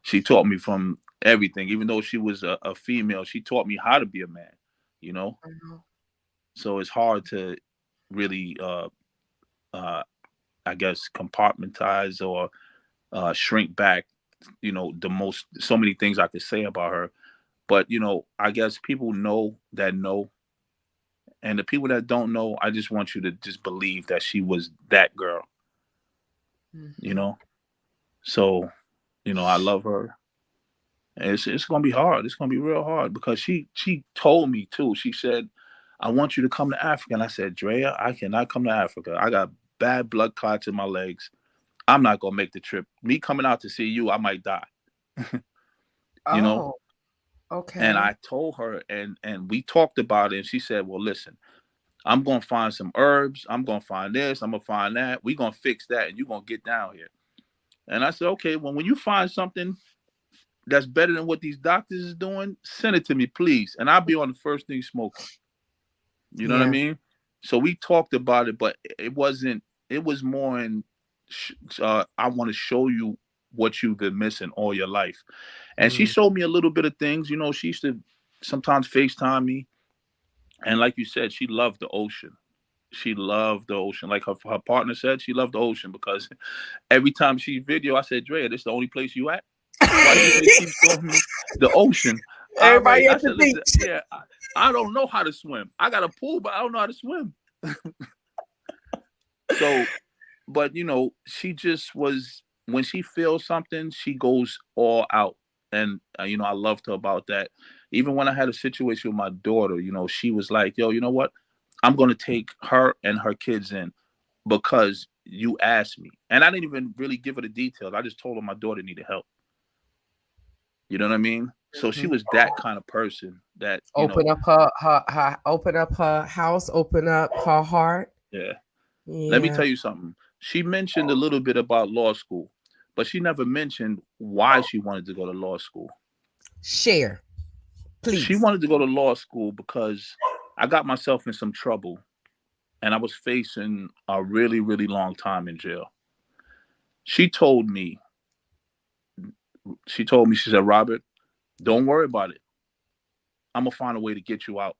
G: she taught me from everything. Even though she was a female, she taught me how to be a man, you know. Mm-hmm. So it's hard to really I guess compartmentize or shrink back, you know, so many things I could say about her. But, you know, I guess people know, And the people that don't know, I just want you to just believe that she was that girl, you know? So, you know, I love her. And it's going to be hard. It's going to be real hard because she told me too. She said, I want you to come to Africa. And I said, Drea, I cannot come to Africa. I got bad blood clots in my legs. I'm not going to make the trip. Me coming out to see you, I might die. You know?
A: Okay.
G: And I told her, and we talked about it. And she said, well, listen, I'm going to find some herbs. I'm going to find this. I'm going to find that. We're going to fix that. And you're going to get down here. And I said, okay, well, when you find something that's better than what these doctors is doing, send it to me, please. And I'll be on the first thing smoking. You know what I mean? So we talked about it, but it was more in, I want to show you what you've been missing all your life. And she showed me a little bit of things. You know, she used to sometimes FaceTime me. And like you said, she loved the ocean. She loved the ocean. Like her partner said, she loved the ocean because every time she video, I said, Drea, this is the only place you at? Why you keep showing me the ocean?
A: Everybody
G: I
A: at
G: said,
A: the
G: listen,
A: beach.
G: yeah, I don't know how to swim. I got a pool, but I don't know how to swim. So, but you know, she just was, when she feels something, she goes all out. And, you know, I loved her about that. Even when I had a situation with my daughter, you know, she was like, yo, you know what? I'm going to take her and her kids in because you asked me. And I didn't even really give her the details. I just told her my daughter needed help. You know what I mean? So she was that kind of person that, you
A: Open
G: know,
A: up her open up her house, open up her heart.
G: yeah.
A: Yeah.
G: Let me tell you something. She mentioned a little bit about law school, but she never mentioned why she wanted to go to law school.
A: Share, please.
G: She wanted to go to law school because I got myself in some trouble and I was facing a really, really long time in jail. She told me, she said, Robert, don't worry about it. I'm going to find a way to get you out.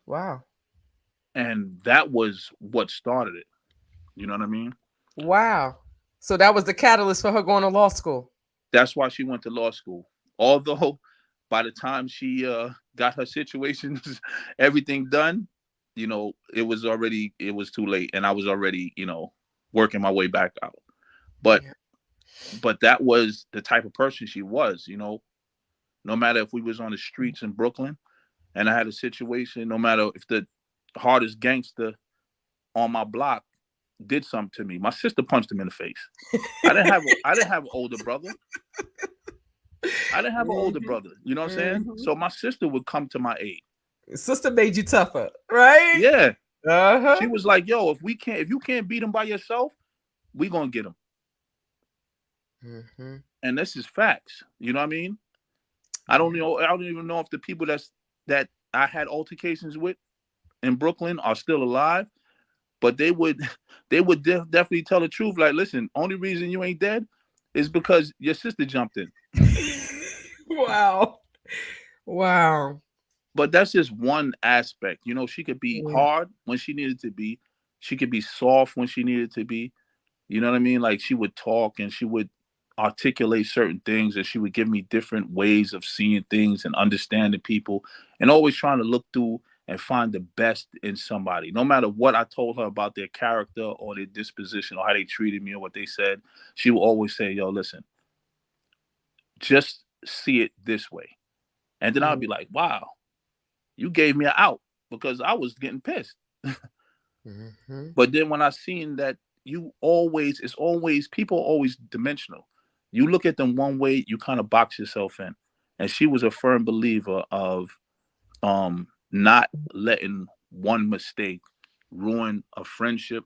A: Wow.
G: And that was what started it. You know what I mean?
A: Wow. So that was the catalyst for her going to law school.
G: That's why she went to law school. Although by the time she got her situations, everything done, you know, it was too late. And I was already, you know, working my way back out. But that was the type of person she was, you know. No matter if we was on the streets in Brooklyn and I had a situation, no matter if the hardest gangster on my block did something to me, my sister punched him in the face. I didn't have an older brother. I didn't have an older brother. You know what I'm saying? So my sister would come to my aid.
A: Sister made you tougher, right?
G: Yeah.
A: Uh-huh.
G: She was like, yo, if you can't beat him by yourself, we gonna get him. And this is facts. You know what I mean? I don't even know if the people that I had altercations with in Brooklyn are still alive, but they would definitely tell the truth. Like, listen, only reason you ain't dead is because your sister jumped in.
A: Wow.
G: But that's just one aspect. You know, she could be hard when she needed to be. She could be soft when she needed to be. You know what I mean? Like, she would talk and she would articulate certain things, and she would give me different ways of seeing things and understanding people, and always trying to look through and find the best in somebody. No matter what I told her about their character or their disposition or how they treated me or what they said, she would always say, yo, listen, just see it this way. And then I'd be like, wow, you gave me an out, because I was getting pissed. But then when I seen that people are always dimensional. You look at them one way, you kind of box yourself in. And she was a firm believer of not letting one mistake ruin a friendship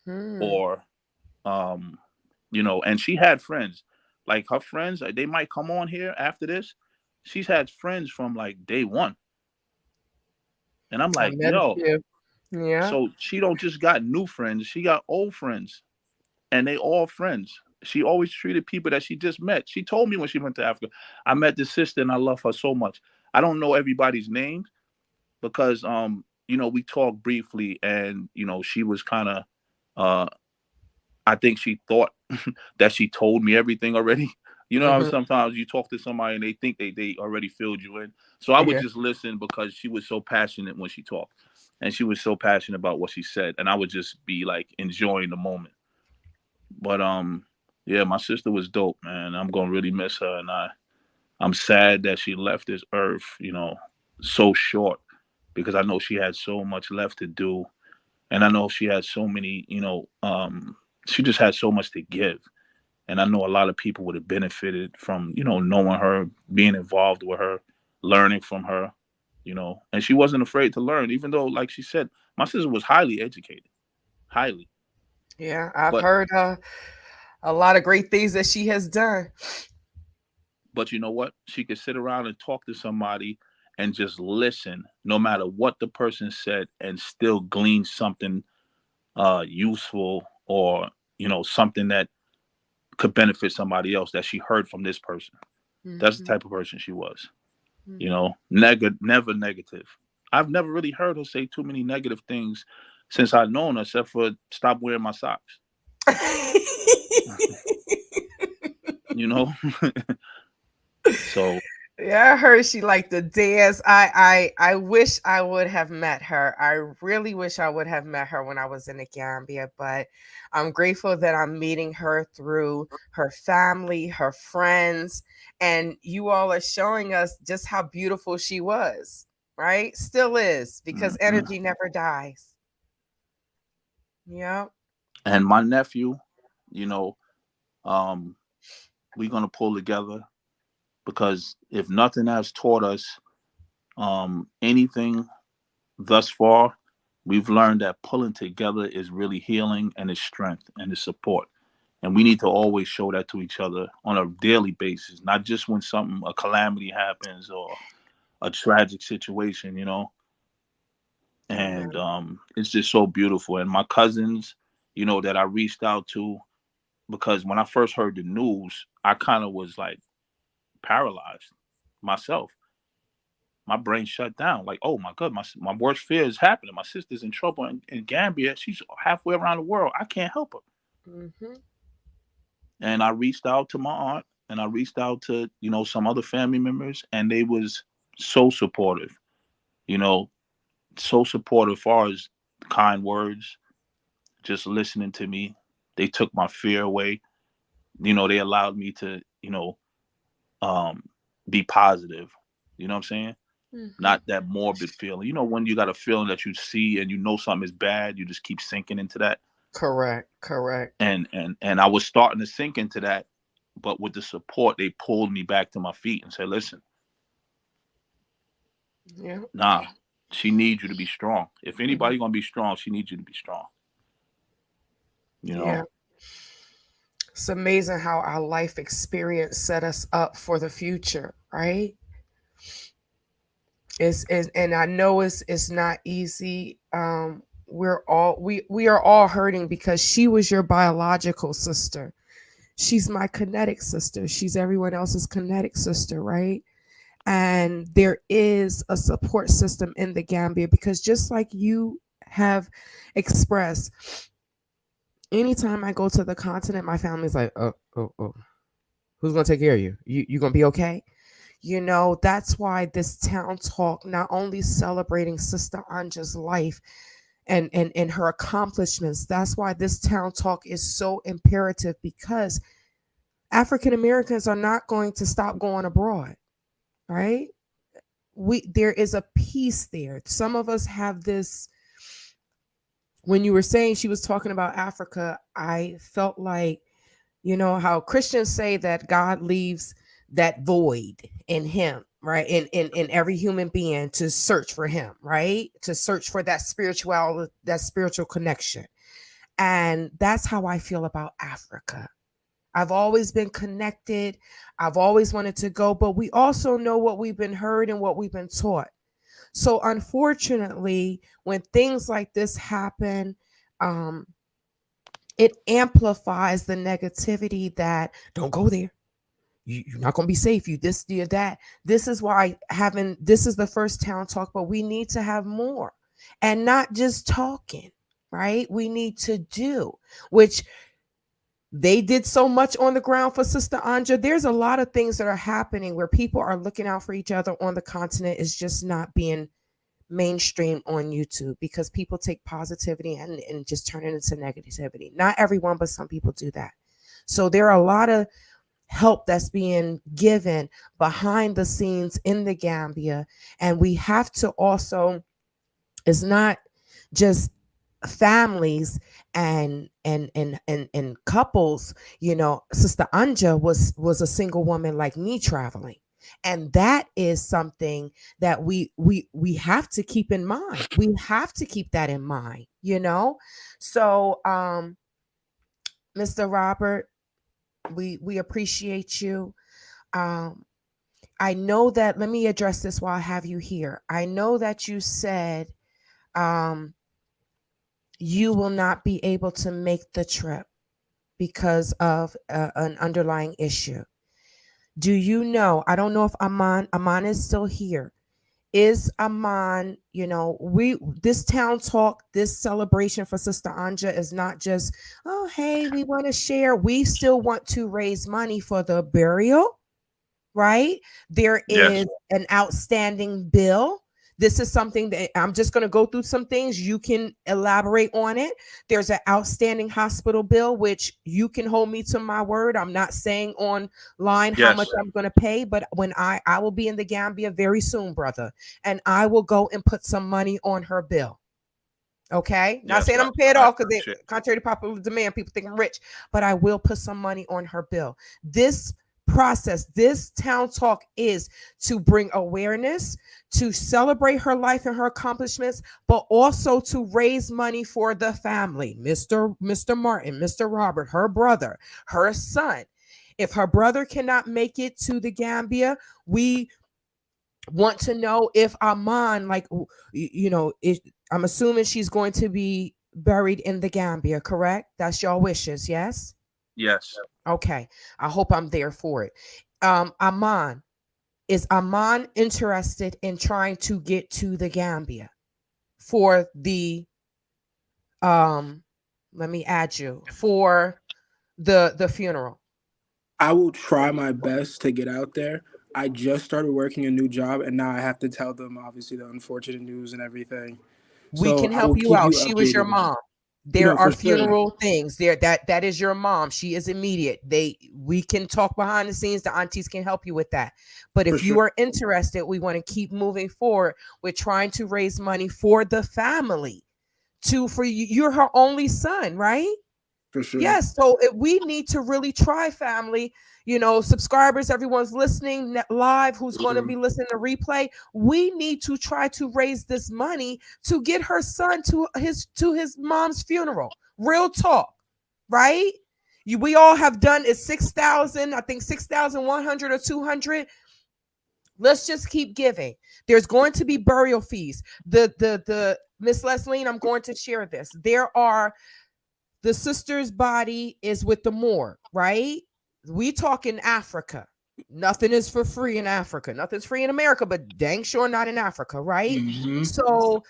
G: or you know. And she had friends, like her friends, they might come on here after this. She's had friends from like day one. And I'm like, yo, so she don't just got new friends, she got old friends, and they all friends. She always treated people that she just met. She told me when she went to Africa, I met this sister and I love her so much. I don't know everybody's names because you know, we talked briefly, and you know, she was kind of I think she thought that she told me everything already, You know how sometimes you talk to somebody and they think they already filled you in. So I would just listen because she was so passionate when she talked. And she was so passionate about what she said. And I would just be like enjoying the moment. But yeah, my sister was dope, man. I'm gonna really miss her, and I'm sad that she left this earth, you know, so short, because I know she had so much left to do. And I know she had so many, you know, she just had so much to give. And I know a lot of people would have benefited from, you know, knowing her, being involved with her, learning from her, you know. And she wasn't afraid to learn, even though, like she said, my sister was highly educated, highly.
A: Yeah, I've heard a lot of great things that she has done.
G: But you know what? She could sit around and talk to somebody and just listen, no matter what the person said, and still glean something useful, or, you know, something that could benefit somebody else that she heard from this person. That's the type of person she was. You know, never negative. I've never really heard her say too many negative things since I've known her, except for stop wearing my socks. You know? So
A: yeah, I heard she liked to dance. I wish I would have met her. I really wish I would have met her when I was in the Gambia, but I'm grateful that I'm meeting her through her family, her friends, and you all are showing us just how beautiful she was, right? Still is, because energy never dies. Yeah.
G: And my nephew, you know, we're gonna pull together, because if nothing has taught us anything thus far, we've learned that pulling together is really healing, and it's strength and it's support. And we need to always show that to each other on a daily basis, not just when a calamity happens or a tragic situation, you know. And it's just so beautiful. And my cousins, you know, that I reached out to, because when I first heard the news, I kind of was like paralyzed myself. My brain shut down. Like, oh my God, my worst fear is happening. My sister's in trouble in Gambia. She's halfway around the world. I can't help her. And I reached out to my aunt, and I reached out to, you know, some other family members, and they was so supportive, you know, so supportive as far as kind words, just listening to me. They took my fear away. You know, they allowed me to, you know, be positive. You know what I'm saying? Not that morbid feeling. You know, when you got a feeling that you see and you know something is bad, you just keep sinking into that.
A: Correct.
G: And I was starting to sink into that, but with the support, they pulled me back to my feet and said, listen, nah, she needs you to be strong. If anybody gonna be strong, she needs you to be strong. You know?
A: Yeah. It's amazing how our life experience set us up for the future, right? And I know it's not easy. We are all hurting, because she was your biological sister. She's my kinetic sister. She's everyone else's kinetic sister, right? And there is a support system in the Gambia, because just like you have expressed, anytime I go to the continent, my family's like, oh, who's gonna take care of you? You gonna be okay? You know, that's why this town talk, not only celebrating Sister Anja's life and her accomplishments, that's why this town talk is so imperative, because African Americans are not going to stop going abroad, right? There is a piece there. Some of us have this. When you were saying she was talking about Africa, I felt like, you know, how Christians say that God leaves that void in him, right? In every human being, to search for him, right? To search for that spiritual connection. And that's how I feel about Africa. I've always been connected. I've always wanted to go, but we also know what we've been heard and what we've been taught. So unfortunately, when things like this happen, it amplifies the negativity that don't go there. You're not going to be safe. You this, you that. This is why this is the first town talk, but we need to have more, and not just talking, right? We need to do, which They did so much on the ground for Sister Anja. There's a lot of things that are happening where people are looking out for each other on the continent. It's just not being mainstream on YouTube because people take positivity and just turn it into negativity. Not everyone, but some people do that. So there are a lot of help that's being given behind the scenes in the Gambia. And we have to also, it's not just families and couples. You know, Sister Anja was a single woman like me traveling, and that is something that we have to keep in mind. We have to keep that in mind, you know. So Mr. Robert, we appreciate you. I know that, let me address this while I have you here. I know that you said you will not be able to make the trip because of an underlying issue. Do you know? I don't know if Aman is still here. Is Aman, you know, this town talk, this celebration for Sister Anja is not just, oh, hey, we want to share. We still want to raise money for the burial, right? There is an outstanding bill. This is something that I'm just going to go through some things. You can elaborate on it. There's an outstanding hospital bill, which you can hold me to my word. I'm not saying online how much I'm going to pay, but when I will be in the Gambia very soon, brother, and I will go and put some money on her bill. Okay. Not saying I'm gonna pay it off because contrary to popular demand, people think I'm rich, but I will put some money on her bill. This process, this town talk is to bring awareness, to celebrate her life and her accomplishments, but also to raise money for the family. Mr. Martin, Mr. Robert, her brother, her son. If her brother cannot make it to the Gambia, we want to know if Aman, like, you know, I'm assuming she's going to be buried in the Gambia, correct? That's your wishes, yes?
G: Yes.
A: Okay. I hope I'm there for it. Aman, is Aman interested in trying to get to the Gambia for the let me add you, for the funeral?
F: I will try my best to get out there. I just started working a new job, and now I have to tell them, obviously, the unfortunate news and everything.
A: We
F: So
A: can
F: I will
A: help you
F: keep
A: out.
F: you
A: She was your
F: updated.
A: mom. There
F: No,
A: are
F: for sure.
A: funeral things there. That is your mom. She is immediate. We can talk behind the scenes. The aunties can help you with that. But if
F: For
A: you
F: sure.
A: are interested, we want to keep moving forward. We're trying to raise money for the family. For you, you're her only son, right?
F: For sure.
A: Yes. So we need to really try, family. You know, subscribers, everyone's listening live, who's going to be listening to replay. We need to try to raise this money to get her son to his mom's funeral. Real talk, right? We all have done is 6,000, I think 6,100 or 200. Let's just keep giving. There's going to be burial fees. The Miss Leslie, I'm going to share this. The sister's body is with the morgue, right? We talk in Africa. Nothing is for free in Africa. Nothing's free in America, but dang sure not in Africa, right?
F: Mm-hmm.
A: So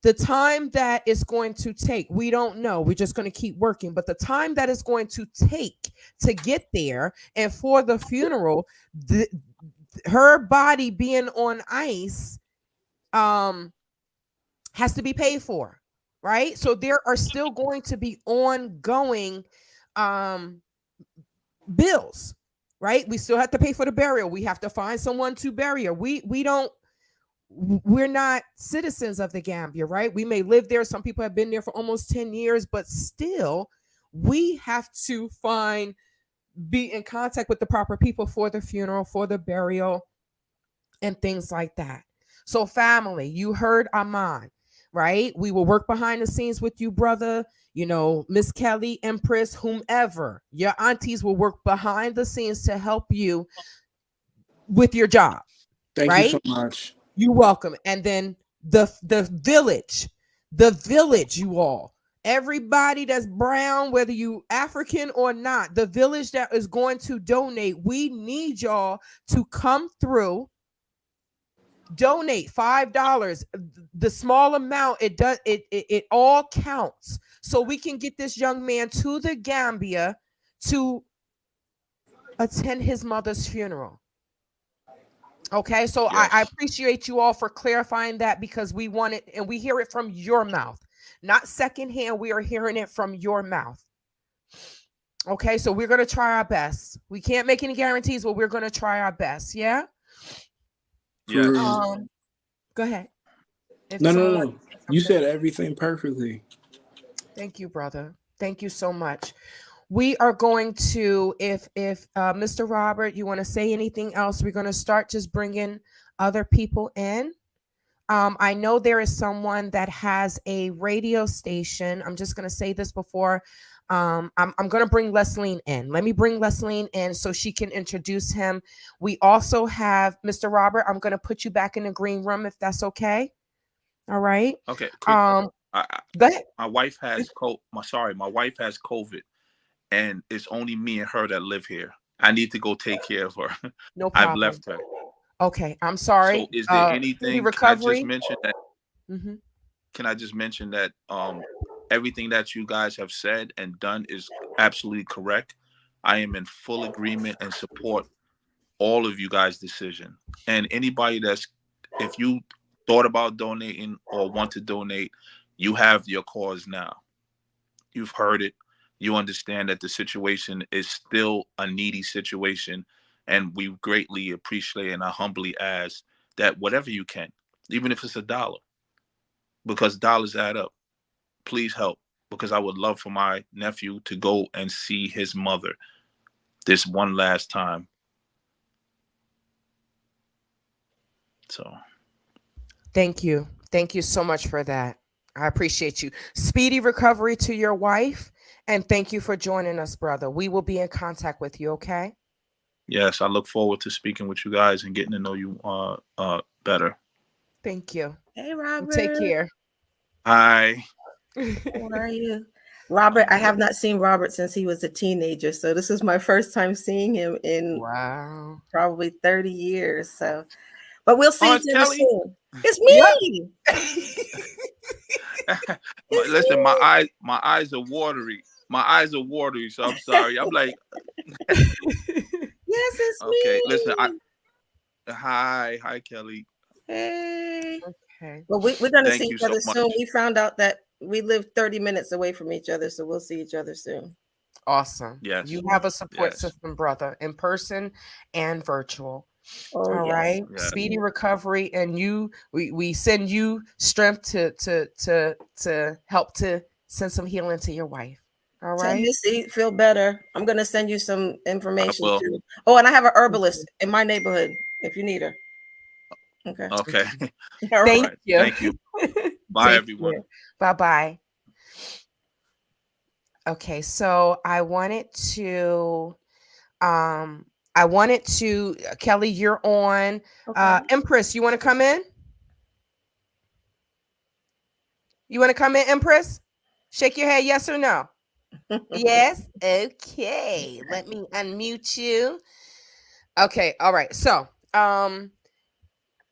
A: the time that it's going to take, we don't know. We're just going to keep working. But the time that it's going to take to get there and for the funeral, her body being on ice has to be paid for, right? So there are still going to be ongoing bills, right? We still have to pay for the burial. We have to find someone to bury her. We're not citizens of the Gambia, right? We may live there. Some people have been there for almost 10 years, but still we have to be in contact with the proper people for the funeral, for the burial, and things like that. So family, you heard Aman, right? We will work behind the scenes with you, brother. You know, Miss Kelly, Empress, whomever, your aunties will work behind the scenes to help you with your job.
F: Thank
A: right?
F: you so much.
A: You're welcome. And then the village, you all, everybody that's brown, whether you African or not, the village that is going to donate, we need y'all to come through. Donate $5. The small amount, it all counts. So we can get this young man to the Gambia to attend his mother's funeral. Okay, so I
G: Yes.
A: appreciate you all for clarifying that, because we want it and we hear it from your mouth, not secondhand. We are hearing it from your mouth. Okay, so we're going to try our best. We can't make any guarantees, but we're going to try our best. Yeah.
G: Yes.
A: Go ahead. If
F: No,
A: someone
F: no,
A: wants
F: no.
A: to say
F: You
A: something.
F: said everything perfectly.
A: Thank you, brother. Thank you so much. We are going to, if Mr. Robert, you want to say anything else, we're going to start just bringing other people in. I know there is someone that has a radio station. I'm just going to say this before. I'm going to bring Leslie in. Let me bring Leslie in so she can introduce him. We also have Mr. Robert. I'm going to put you back in the green room if that's okay. All right.
G: Okay. Quick.
A: Go ahead.
G: My wife has my wife has COVID, and it's only me and her that live here. I need to go take care of her.
A: No
G: I've
A: problem.
G: left her.
A: Okay, I'm sorry.
G: So is there
A: Speedy
G: anything?
A: recovery.
G: Can I just mention that everything that you guys have said and done is absolutely correct. I am in full agreement and support all of you guys' decision. And anybody if you thought about donating or want to donate, you have your cause now. You've heard it. You understand that the situation is still a needy situation. And we greatly appreciate and I humbly ask that whatever you can, even if it's $1, because dollars add up, please help. Because I would love for my nephew to go and see his mother this one last time. So.
A: Thank you. Thank you so much for that. I appreciate you. Speedy recovery to your wife. And thank you for joining us, brother. We will be in contact with you, okay?
G: Yes, I look forward to speaking with you guys and getting to know you better.
A: Thank you.
B: Hey, Robert.
A: Take care.
G: Hi.
B: How are you? Robert, I have not seen Robert since he was a teenager. So this is my first time seeing him in
A: Wow.
B: probably 30 years. So, but we'll see
G: Aunt
B: each other
G: Kelly?
B: soon. It's me.
G: Listen, my eyes are watery. My eyes are watery, so I'm sorry. I'm like,
B: Yes, it's
G: okay.
B: me.
G: Listen, hi, Kelly.
B: Hey.
A: Okay.
B: Well, we're going to
G: Thank
B: see
G: you
B: each other
G: so
B: soon.
G: much.
B: We found out that we live 30 minutes away from each other, so we'll see each other soon.
A: Awesome.
G: Yes.
A: You have a support
G: Yes.
A: system, brother, in person and virtual.
B: Oh,
A: All
B: yes.
A: right.
G: Yes.
A: Speedy recovery, and we send you strength to help to send some healing to your wife. All
B: Tell
A: right.
B: Missy, feel better. I'm going to send you some information
G: will.
B: too. Oh, and I have an herbalist in my neighborhood if you need her. Okay.
G: Okay.
B: All
A: Thank
B: right.
A: you.
G: Thank you. Bye,
A: Take
G: everyone.
A: care. Bye-bye. Okay, so I wanted to Kelly, you're on.
B: Okay.
A: Empress, you want to come in? You want to come in, Empress? Shake your head, yes or no? Yes. Okay. Let me unmute you. Okay, all right. So,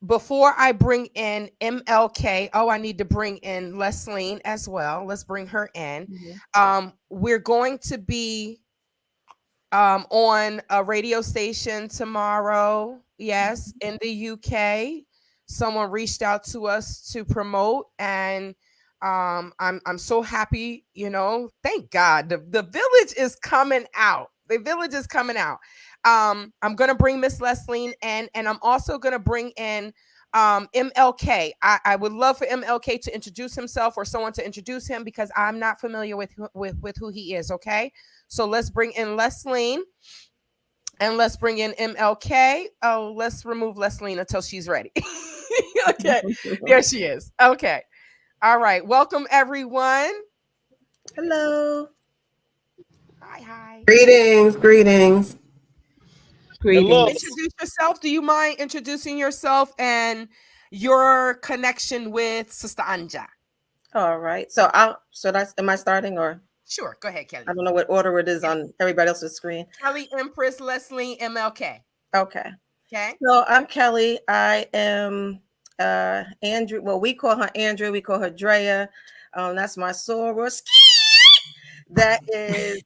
A: before I bring in MLK, I need to bring in Leslie as well. Let's bring her in. We're going to be on a radio station tomorrow. Yes, in the UK. Someone reached out to us to promote, and I'm so happy. Thank God the village is coming out. The village is coming out. I'm gonna bring Miss Leslie in, and I'm also gonna bring in MLK. I would love for MLK to introduce himself, or someone to introduce him, because I'm not familiar with who he is. Okay, so let's bring in Leslie, and let's bring in MLK. Oh, let's remove Leslie until she's ready. Okay, there she is. Okay, all right. Welcome, everyone.
B: Hello.
A: Hi.
C: Greetings.
D: Greetings.
A: Introduce yourself. Do you mind introducing yourself and your connection with Sister Anja?
B: All right. So am I starting, or?
A: Sure. Go ahead, Kelly.
B: I don't know what order it is on everybody else's screen.
A: Kelly, Empress, Leslie, MLK.
B: Okay.
A: Okay.
B: So I'm Kelly. I am Andrew. Well, we call her Andrew. We call her Drea. That's my soror.
H: That is,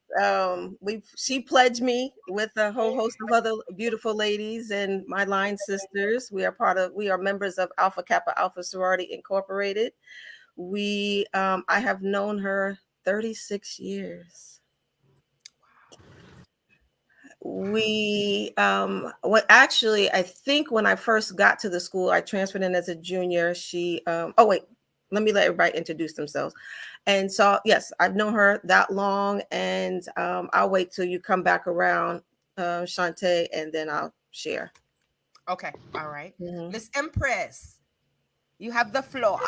H: she pledged me with a whole host of other beautiful ladies and my line sisters. We are members of Alpha Kappa Alpha Sorority Incorporated. I have known her 36 years. Actually, I think when I first got to the school, I transferred in as a junior. Oh wait, let me let everybody introduce themselves. And so, yes, I've known her that long, and I'll wait till you come back around, Shantae, and then I'll share.
A: Okay, all right. Miss Empress, you have the floor.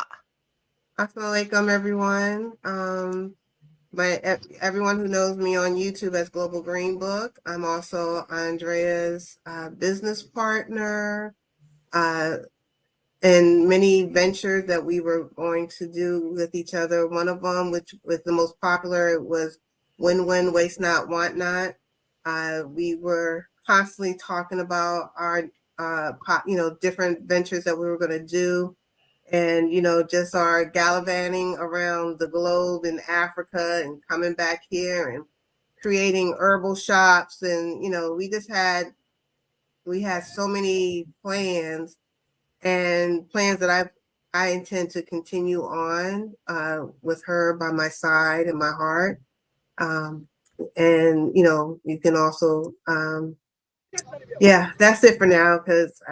C: Assalamu alaikum, everyone. But everyone who knows me on YouTube as Global Green Book, I'm also Andrea's business partner in many ventures that we were going to do with each other. One of them, which was the most popular, was Win-Win, Waste Not, Want Not. We were constantly talking about our, different ventures that we were going to do. And, just our gallivanting around the globe in Africa and coming back here and creating herbal shops. And, we had so many plans and plans that I intend to continue on with her by my side and my heart. And, you can also, that's it for now because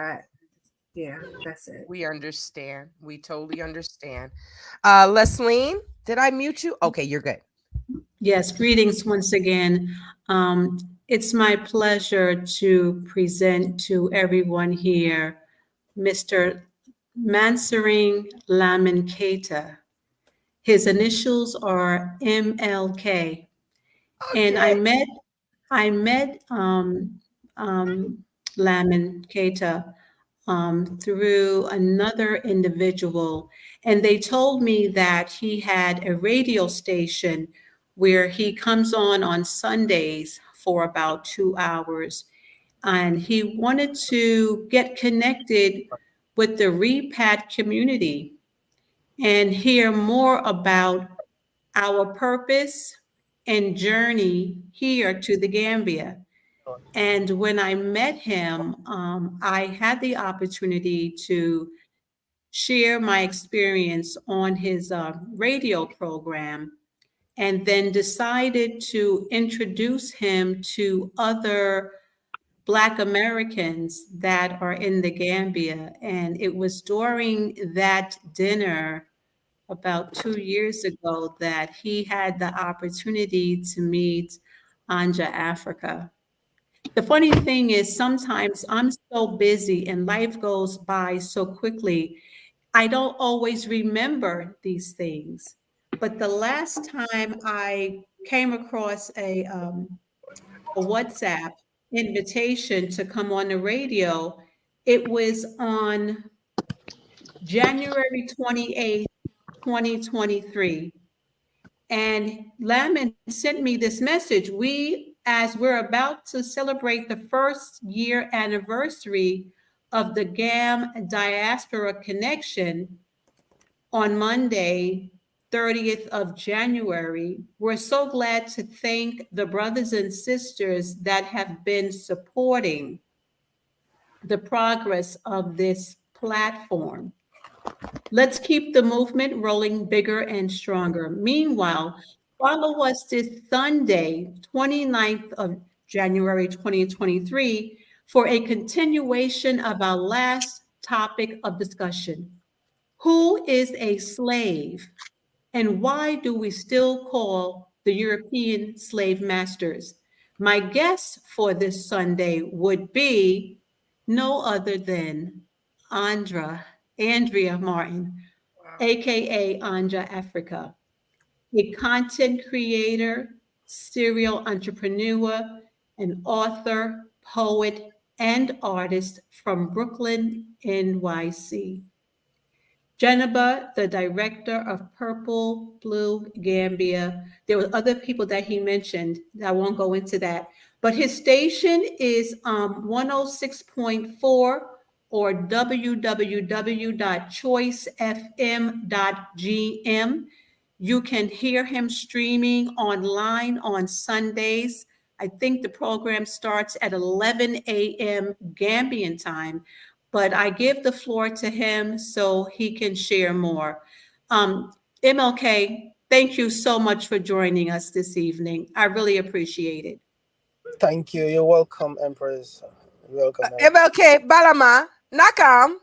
C: that's it.
A: We understand. We totally understand. Leslie, did I mute you? Okay, you're good.
D: Yes, greetings once again. It's my pleasure to present to everyone here Mr. Mansoring Lamin Keita. His initials are MLK. Okay. And I met Lamin Keita through another individual, and they told me that he had a radio station where he comes on Sundays for about 2 hours, and he wanted to get connected with the repat community and hear more about our purpose and journey here to the Gambia. And when I met him, I had the opportunity to share my experience on his radio program, and then decided to introduce him to other Black Americans that are in the Gambia. And it was during that dinner about 2 years ago that he had the opportunity to meet Anja Afreeca. The funny thing is, sometimes I'm so busy and life goes by so quickly, I don't always remember these things. But the last time I came across a WhatsApp invitation to come on the radio, it was on January 28th, 2023. And Lamin sent me this message. As we're about to celebrate the first year anniversary of the GAM Diaspora Connection on Monday, 30th of January, we're so glad to thank the brothers and sisters that have been supporting the progress of this platform. Let's keep the movement rolling bigger and stronger. Meanwhile, follow us this Sunday, 29th of January 2023, for a continuation of our last topic of discussion. Who is a slave, and why do we still call the European slave masters? My guest for this Sunday would be no other than Andrea Martin, aka Anja Afreeca, a content creator, serial entrepreneur, an author, poet, and artist from Brooklyn, NYC. Jennifer, the director of Purple Blue Gambia. There were other people that he mentioned. I won't go into that. But his station is 106.4 or www.choicefm.gm. You can hear him streaming online on Sundays. I think the program starts at 11 a.m. Gambian time, but I give the floor to him so he can share more. Um, MLK, thank you so much for joining us this evening. I really appreciate it.
I: Thank you. You're welcome, Empress. You're welcome.
A: MLK Balama Nakam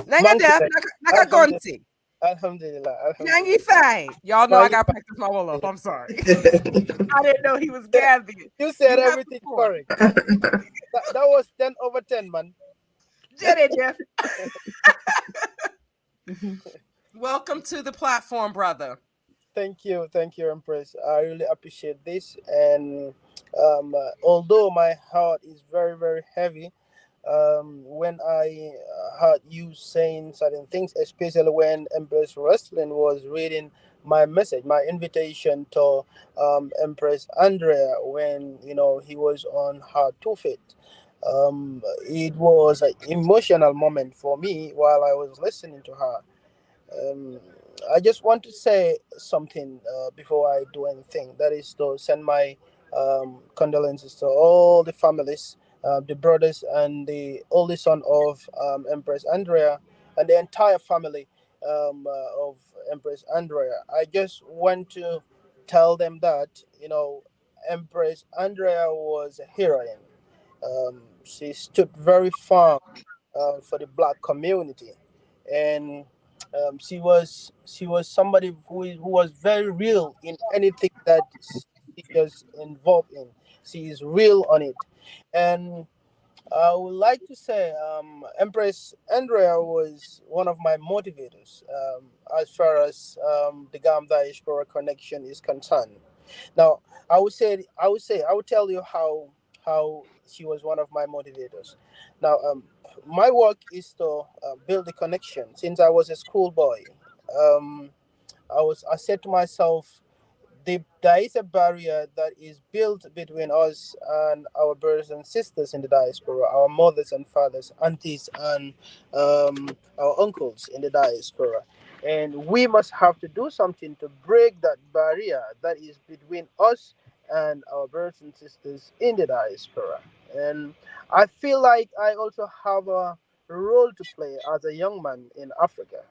A: Nanga Def
I: Monkey.
A: Naka
I: Alhamdulillah.
A: Gonti
I: Alhamdulillah.
A: Yangi
I: Alhamdulillah.
A: Fang. Y'all know I
I: Nangi
A: got to practice my Wolof. I'm sorry. I didn't know he was Gambian.
I: You said
A: You have the
I: everything
A: floor.
I: correct. That was 10 over 10, man.
A: Did it, Jeff? Welcome to the platform, brother.
I: Thank you, Empress. I really appreciate this. And although my heart is very, very heavy, when I heard you saying certain things, especially when Empress Wrestling was reading my message, my invitation to Empress Andrea when he was on her two feet. It was an emotional moment for me while I was listening to her. um, I just want to say something before I do anything. That is to send my condolences to all the families, the brothers, and the only son of Empress Andrea, and the entire family of Empress Andrea. I just want to tell them that Empress Andrea was a heroine. She stood very firm for the black community, and she was somebody who was very real in anything that she is involved in. She is real on it, and I would like to say Empress Andrea was one of my motivators as far as the Gambia Diaspora connection is concerned. Now, I would tell you how she was one of my motivators. Now, my work is to build a connection. Since I was a schoolboy, um, I said to myself, there is a barrier that is built between us and our brothers and sisters in the diaspora, our mothers and fathers, aunties and our uncles in the diaspora. And we must have to do something to break that barrier that is between us and our brothers and sisters in the diaspora. And I feel like I also have a role to play as a young man in Africa.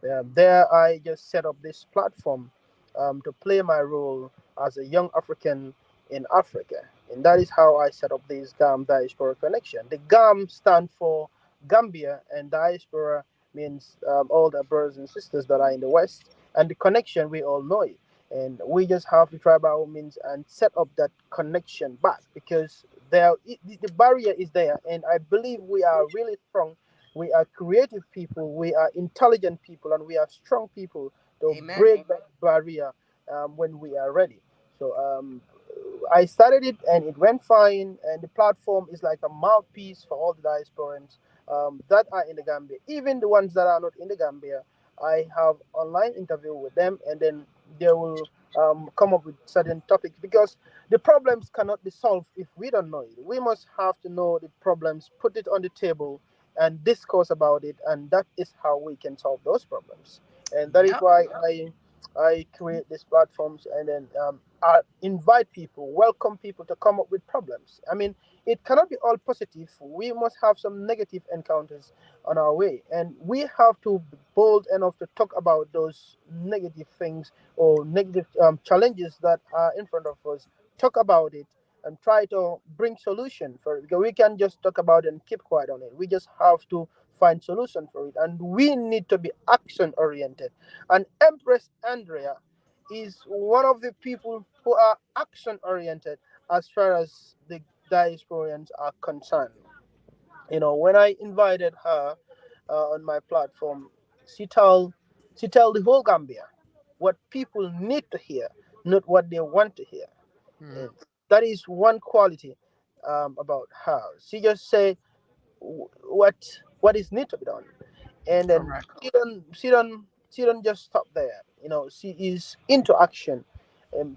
I: There, I just set up this platform to play my role as a young African in Africa. And that is how I set up this GAM Diaspora Connection. The GAM stand for Gambia, and diaspora means all the brothers and sisters that are in the West. And the connection, we all know it. And we just have to try by all means and set up that connection back, because the barrier is there. And I believe we are really strong, we are creative people, we are intelligent people, and we are strong people to
A: Amen.
I: break that barrier when we are ready. So I started it and it went fine. And the platform is like a mouthpiece for all the diasporans that are in the Gambia, even the ones that are not in the Gambia. I have online interview with them, and then they will come up with certain topics, because the problems cannot be solved if we don't know it. We must have to know the problems, put it on the table, and discourse about it, and that is how we can solve those problems. And that is
A: Yep.
I: why I create these platforms, and then I invite people, welcome people to come up with problems. I mean, it cannot be all positive. We must have some negative encounters on our way, and we have to be bold enough to talk about those negative things or negative challenges that are in front of us. Talk about it and try to bring solution for it, because we can just talk about it and keep quiet on it. We just have to find solution for it, and we need to be action oriented. And Empress Andrea is one of the people who are action oriented as far as the diasporans are concerned. When I invited her on my platform, she tell she tell the whole Gambia what people need to hear, not what they want to hear.
A: Mhm.
I: And that is one quality about her. She just say what is need to be done, and then
A: Correct.
I: she don't just stop there. She is into action.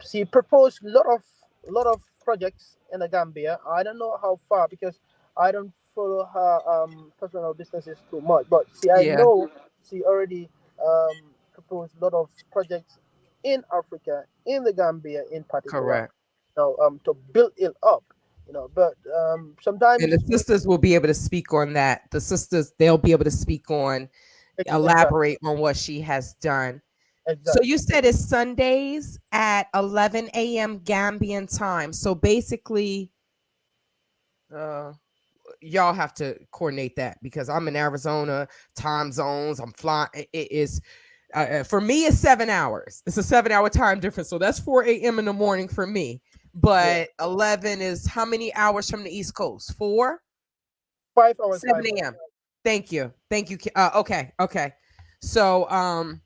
I: She proposed a lot of projects in the Gambia. I don't know how far, because I don't follow her personal businesses too much, but see, I
A: Yeah.
I: know she already proposed a lot of projects in Africa, in the Gambia in particular,
A: Correct.
I: to build it up, but
A: And
I: sometimes
A: the sisters will be able to speak on that. The sisters, they'll be able to speak on,
I: exactly,
A: elaborate on what she has done. So
I: exactly.
A: you said it's Sundays at 11 a.m. Gambian time. So basically, y'all have to coordinate that because I'm in Arizona, time zones. I'm flying. It is for me, it's 7 hours. It's a 7 hour time difference. So that's 4 a.m. in the morning for me. But 11 is how many hours from the East Coast? 4?
I: 5 hours
A: 7
I: time.
A: a.m. Thank you. Thank you. Okay. Okay. So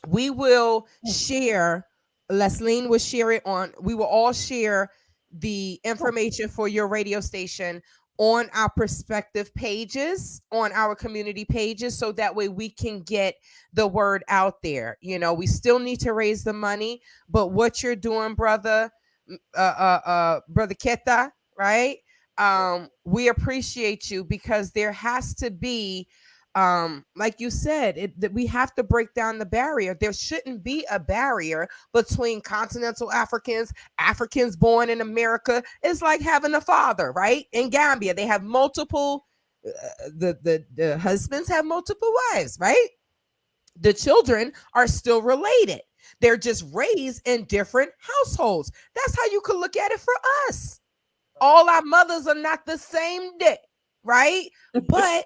A: we will share, Lesline will share it on, we will all share the information for your radio station on our prospective pages, on our community pages, so that way we can get the word out there. We still need to raise the money, but what you're doing, brother, brother Keta, right? We appreciate you because there has to be, like you said, that we have to break down the barrier. There shouldn't be a barrier between continental Africans born in America. It's like having a father, right? In Gambia, they have multiple, the husbands have multiple wives, right? The children are still related. They're just raised in different households. That's how you could look at it for us. All our mothers are not the same day, right? But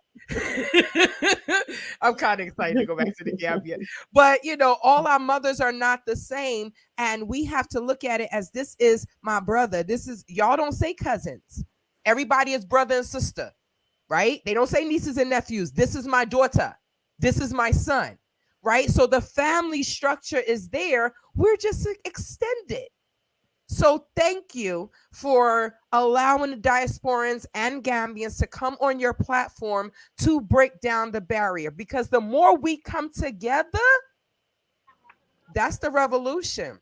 A: I'm kind of excited to go back to the Gambia. But all our mothers are not the same, and we have to look at it as, this is my brother. This is, y'all don't say cousins. Everybody is brother and sister, right? They don't say nieces and nephews. This is my daughter. This is my son, right? So the family structure is there. We're just extended. So thank you for allowing the diasporans and Gambians to come on your platform to break down the barrier, because the more we come together, that's the revolution.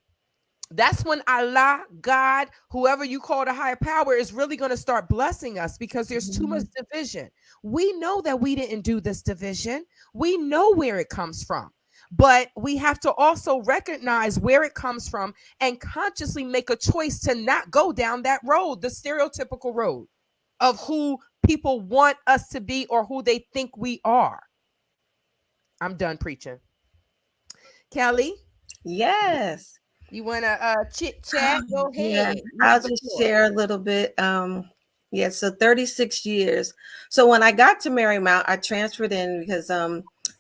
A: That's when Allah, God, whoever you call the higher power, is really going to start blessing us, because there's too much division. We know that we didn't do this division. We know where it comes from. But we have to also recognize where it comes from and consciously make a choice to not go down that road, the stereotypical road of who people want us to be or who they think we are. I'm done preaching. Kelly?
H: Yes.
A: You want to chit chat? Go
H: Yeah,
A: ahead.
H: I'll just share a little bit. Yeah, so 36 years. So when I got to Marymount, I transferred in because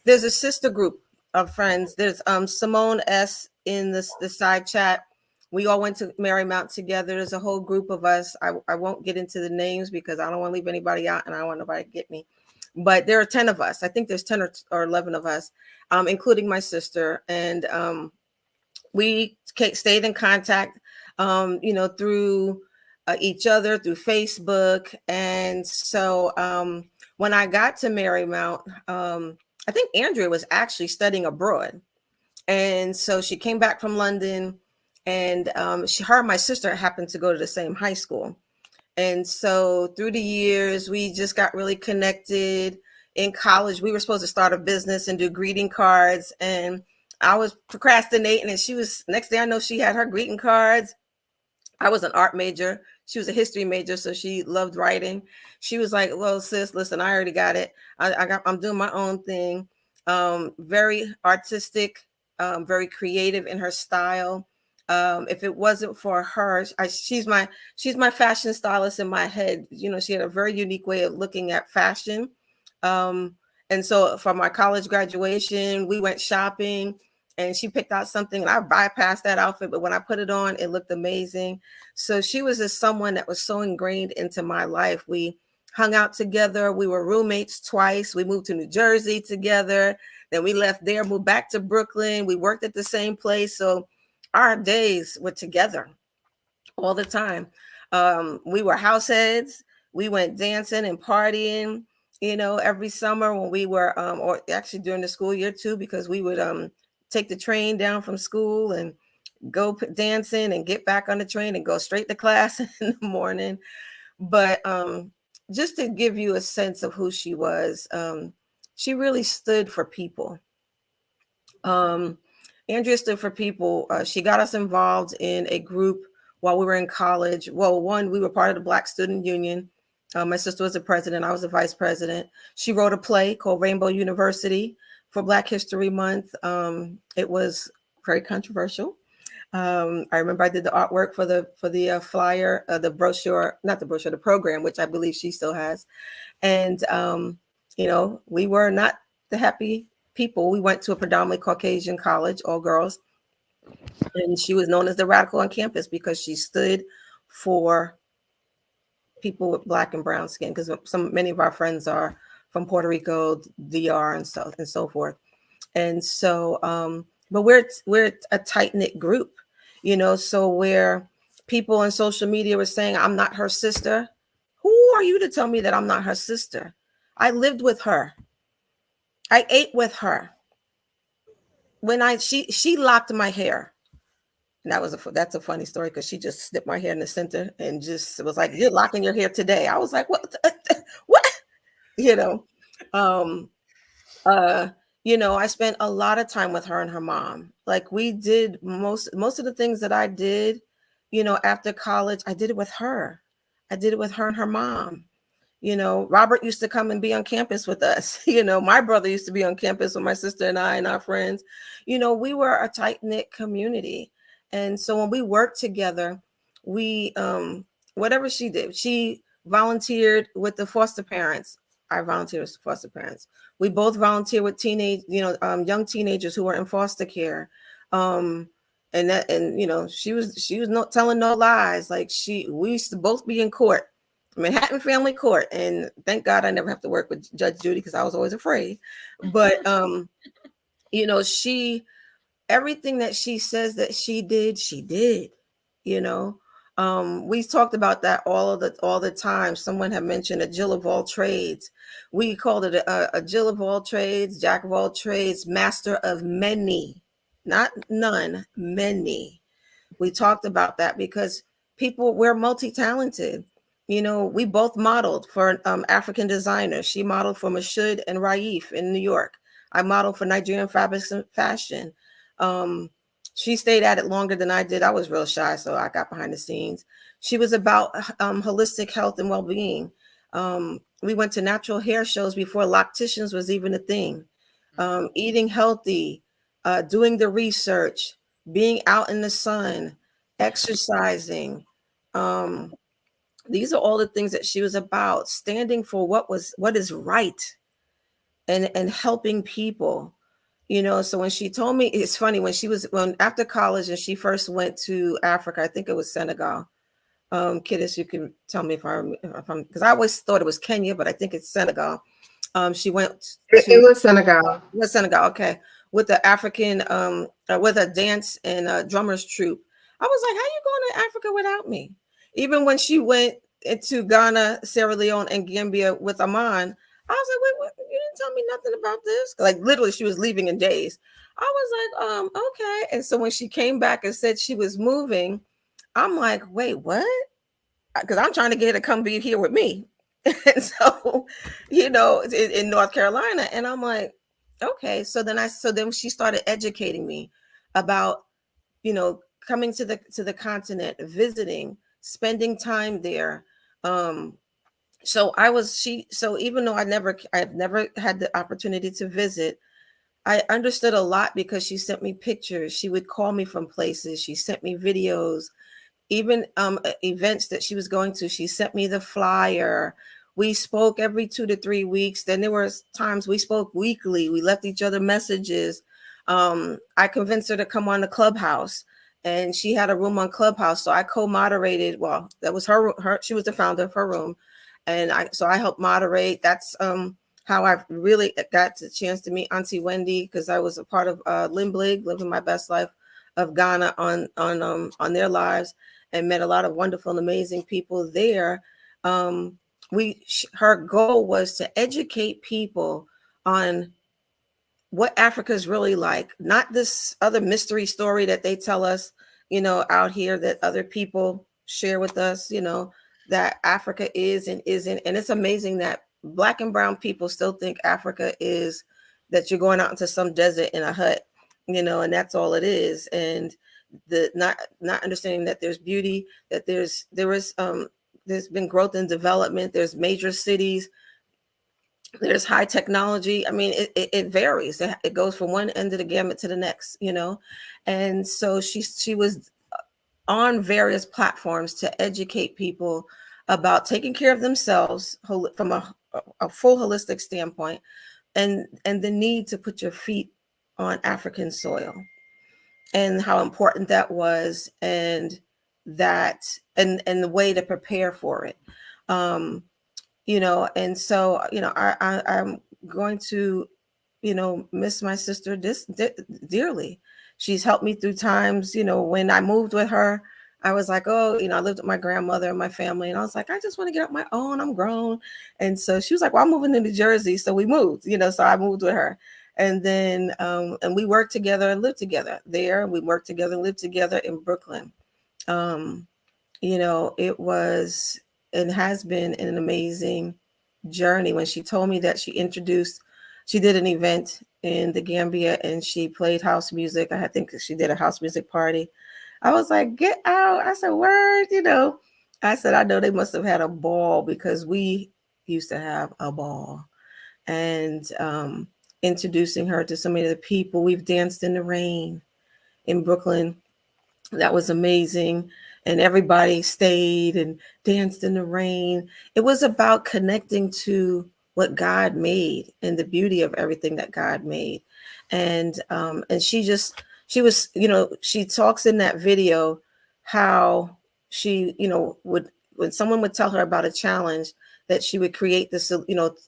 H: there's a sister group of friends. There's Simone S in the side chat. We all went to Marymount together. There's a whole group of us. I won't get into the names because I don't want to leave anybody out and I don't want nobody to get me. But there are 10 of us. I think there's 10 or 11 of us, including my sister. And we stayed in contact, through each other, through Facebook. And so when I got to Marymount, I think Andrea was actually studying abroad. And so she came back from London, and her and my sister happened to go to the same high school. And so through the years, we just got really connected. In college, we were supposed to start a business and do greeting cards. And I was procrastinating, and she was, next thing I know, she had her greeting cards. I was an art major. She was a history major, so she loved writing. She was like, well, sis, listen, I already got it. I'm doing my own thing. Very artistic, very creative in her style. If it wasn't for her, she's my fashion stylist in my head. She had a very unique way of looking at fashion. And so for my college graduation, we went shopping, and she picked out something, and I bypassed that outfit, but when I put it on, it looked amazing. So she was just someone that was so ingrained into my life. We hung out together. We were roommates twice. We moved to New Jersey together. Then we left there, moved back to Brooklyn. We worked at the same place. So our days were together all the time. We were house heads. We went dancing and partying, every summer when we were, or actually during the school year too, because we would take the train down from school and go dancing and get back on the train and go straight to class in the morning. But just to give you a sense of who she was, she really stood for people. Andrea stood for people. She got us involved in a group while we were in college. Well, one, we were part of the Black Student Union. My sister was the president. I was the vice president. She wrote a play called Rainbow University for Black History Month. It was very controversial. I remember I did the artwork for the flyer, the brochure, not the brochure, the program, which I believe she still has. And we were not the happy people. We went to a predominantly Caucasian college, all girls, and she was known as the radical on campus because she stood for people with Black and brown skin, because many of our friends are from Puerto Rico, DR, and so forth. And so, but we're a tight-knit group, so where people on social media were saying, I'm not her sister. Who are you to tell me that I'm not her sister? I lived with her. I ate with her. When she locked my hair. And that's a funny story, because she just snipped my hair in the center and just was like, you're locking your hair today. I was like, what? What? I spent a lot of time with her and her mom. Like, we did most of the things that I did, after college, I did it with her. I did it with her and her mom. Robert used to come and be on campus with us. My brother used to be on campus with my sister and I and our friends. We were a tight-knit community. And so when we worked together, we, whatever she did, she volunteered with the foster parents. I volunteered with foster parents. We both volunteered with young teenagers who were in foster care. She was not telling no lies. Like, we used to both be in court, Manhattan Family Court, and thank God I never have to work with Judge Judy, because I was always afraid. But everything that she says that she did. We talked about that all the time. Someone had mentioned a Jill of all trades. We called it a Jill of all trades, Jack of all trades, master of many, not none, many. We talked about that because we're multi-talented. We both modeled for African designers. She modeled for Mashoud and Raif in New York. I modeled for Nigerian fabrics and fashion. She stayed at it longer than I did. I was real shy, so I got behind the scenes. She was about holistic health and well-being. We went to natural hair shows before locticians was even a thing. Eating healthy, doing the research, being out in the sun, exercising. These are all the things that she was about, standing for what is right, and helping people. So when she told me, it's funny, when after college and she first went to Africa, I think it was Senegal. Kiddes, you can tell me if I'm, because I always thought it was Kenya, but I think it's Senegal. She went
A: It was Senegal.
H: It was Senegal, okay, with the African, with a dance and drummers troupe. I was like, how you going to Africa without me? Even when she went into Ghana, Sierra Leone, and Gambia with Aman, I was like, wait, you didn't tell me nothing about this. Like, literally, she was leaving in days. I was like, okay. And so when she came back and said she was moving, I'm like, wait, what? Because I'm trying to get her to come be here with me. And so, in North Carolina. And I'm like, okay. So then she started educating me about, coming to the continent, visiting, spending time there. So even though I've never had the opportunity to visit, I understood a lot because she sent me pictures. She would call me from places. She sent me videos, even events that she was going to. She sent me the flyer. We spoke every 2 to 3 weeks. Then there were times we spoke weekly. We left each other messages. I convinced her to come on the Clubhouse, and she had a room on Clubhouse. So I co-moderated. Well, that was her. She was the founder of her room. And I helped moderate. That's how I really got the chance to meet Auntie Wendy, because I was a part of Limblig, Living My Best Life of Ghana on their lives, and met a lot of wonderful and amazing people there. Her goal was to educate people on what Africa is really like, not this other mystery story that they tell us, out here, that other people share with us, that Africa is and isn't. And it's amazing that Black and brown people still think Africa is that you're going out into some desert in a hut, and that's all it is. And the not understanding that there's beauty, that there's been growth and development, there's major cities, there's high technology. I mean, it varies. It goes from one end of the gamut to the next, and so she was on various platforms to educate people about taking care of themselves from a full holistic standpoint, and the need to put your feet on African soil, and how important that was, and the way to prepare for it. And so, I'm going to, miss my sister dearly. She's helped me through times, when I moved with her, I was like, oh, I lived with my grandmother and my family. And I was like, I just want to get up my own. I'm grown. And so she was like, well, I'm moving to New Jersey. So we moved, so I moved with her. And then, and we worked together and lived together there. We worked together and lived together in Brooklyn. It was and has been an amazing journey. When she told me that she did an event in the Gambia and she played house music. I think she did a house music party. I was like, get out. I said, word, I said, I know they must have had a ball, because we used to have a ball. And introducing her to so many of the people. We've danced in the rain in Brooklyn. That was amazing. And everybody stayed and danced in the rain. It was about connecting to what God made and the beauty of everything that God made. And she was, she talks in that video how she, when someone would tell her about a challenge, that she would create this,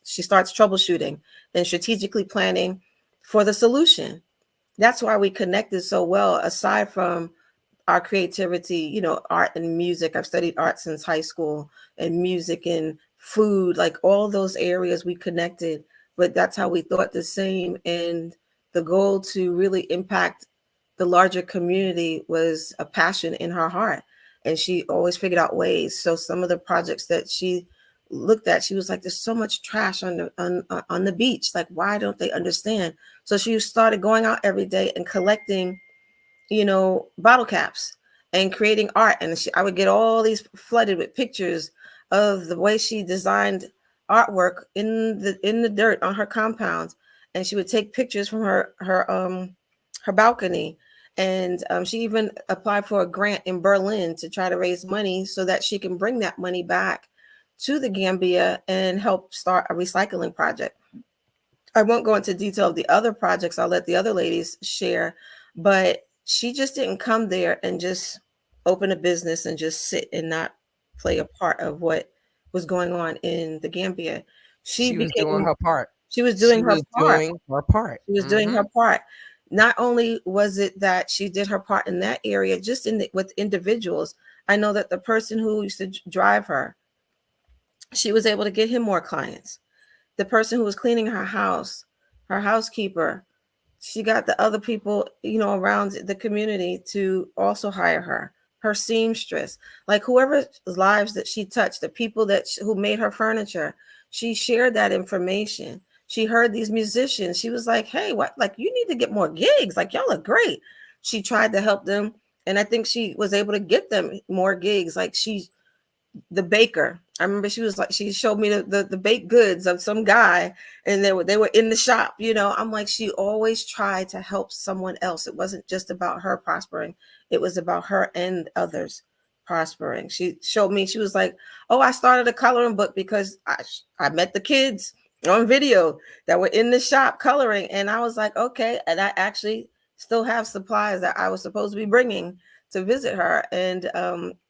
H: she starts troubleshooting and strategically planning for the solution. That's why we connected so well, aside from our creativity, art and music. I've studied art since high school, and music and food, like all those areas we connected, but that's how we thought the same. And the goal to really impact the larger community was a passion in her heart. And she always figured out ways. So some of the projects that she looked at, she was like, there's so much trash on the beach. Like, why don't they understand? So she started going out every day and collecting bottle caps and creating art. And I would get all these flooded with pictures of the way she designed artwork in the dirt on her compound. And she would take pictures from her balcony. And she even applied for a grant in Berlin to try to raise money so that she can bring that money back to the Gambia and help start a recycling project. I won't go into detail of the other projects. I'll let the other ladies share, but she just didn't come there and just open a business and just sit and not play a part of what was going on in the Gambia.
A: She was doing her part.
H: She was doing her part. She was doing her part. Not only was it that she did her part in that area, just with individuals. I know that the person who used to drive her, she was able to get him more clients. The person who was cleaning her house, her housekeeper, she got the other people, around the community to also hire her. Her seamstress, like whoever's lives that she touched, the people who made her furniture, she shared that information. She heard these musicians. She was like, hey, what? Like, you need to get more gigs. Like, y'all are great. She tried to help them. And I think she was able to get them more gigs. Like the baker. I remember she showed me the baked goods of some guy, and they were in the shop. I'm like, she always tried to help someone else. It wasn't just about her prospering. It was about her and others prospering. She showed me, she was like, oh, I started a coloring book because I met the kids on video that were in the shop coloring. And I was like, okay. And I actually still have supplies that I was supposed to be bringing to visit her. And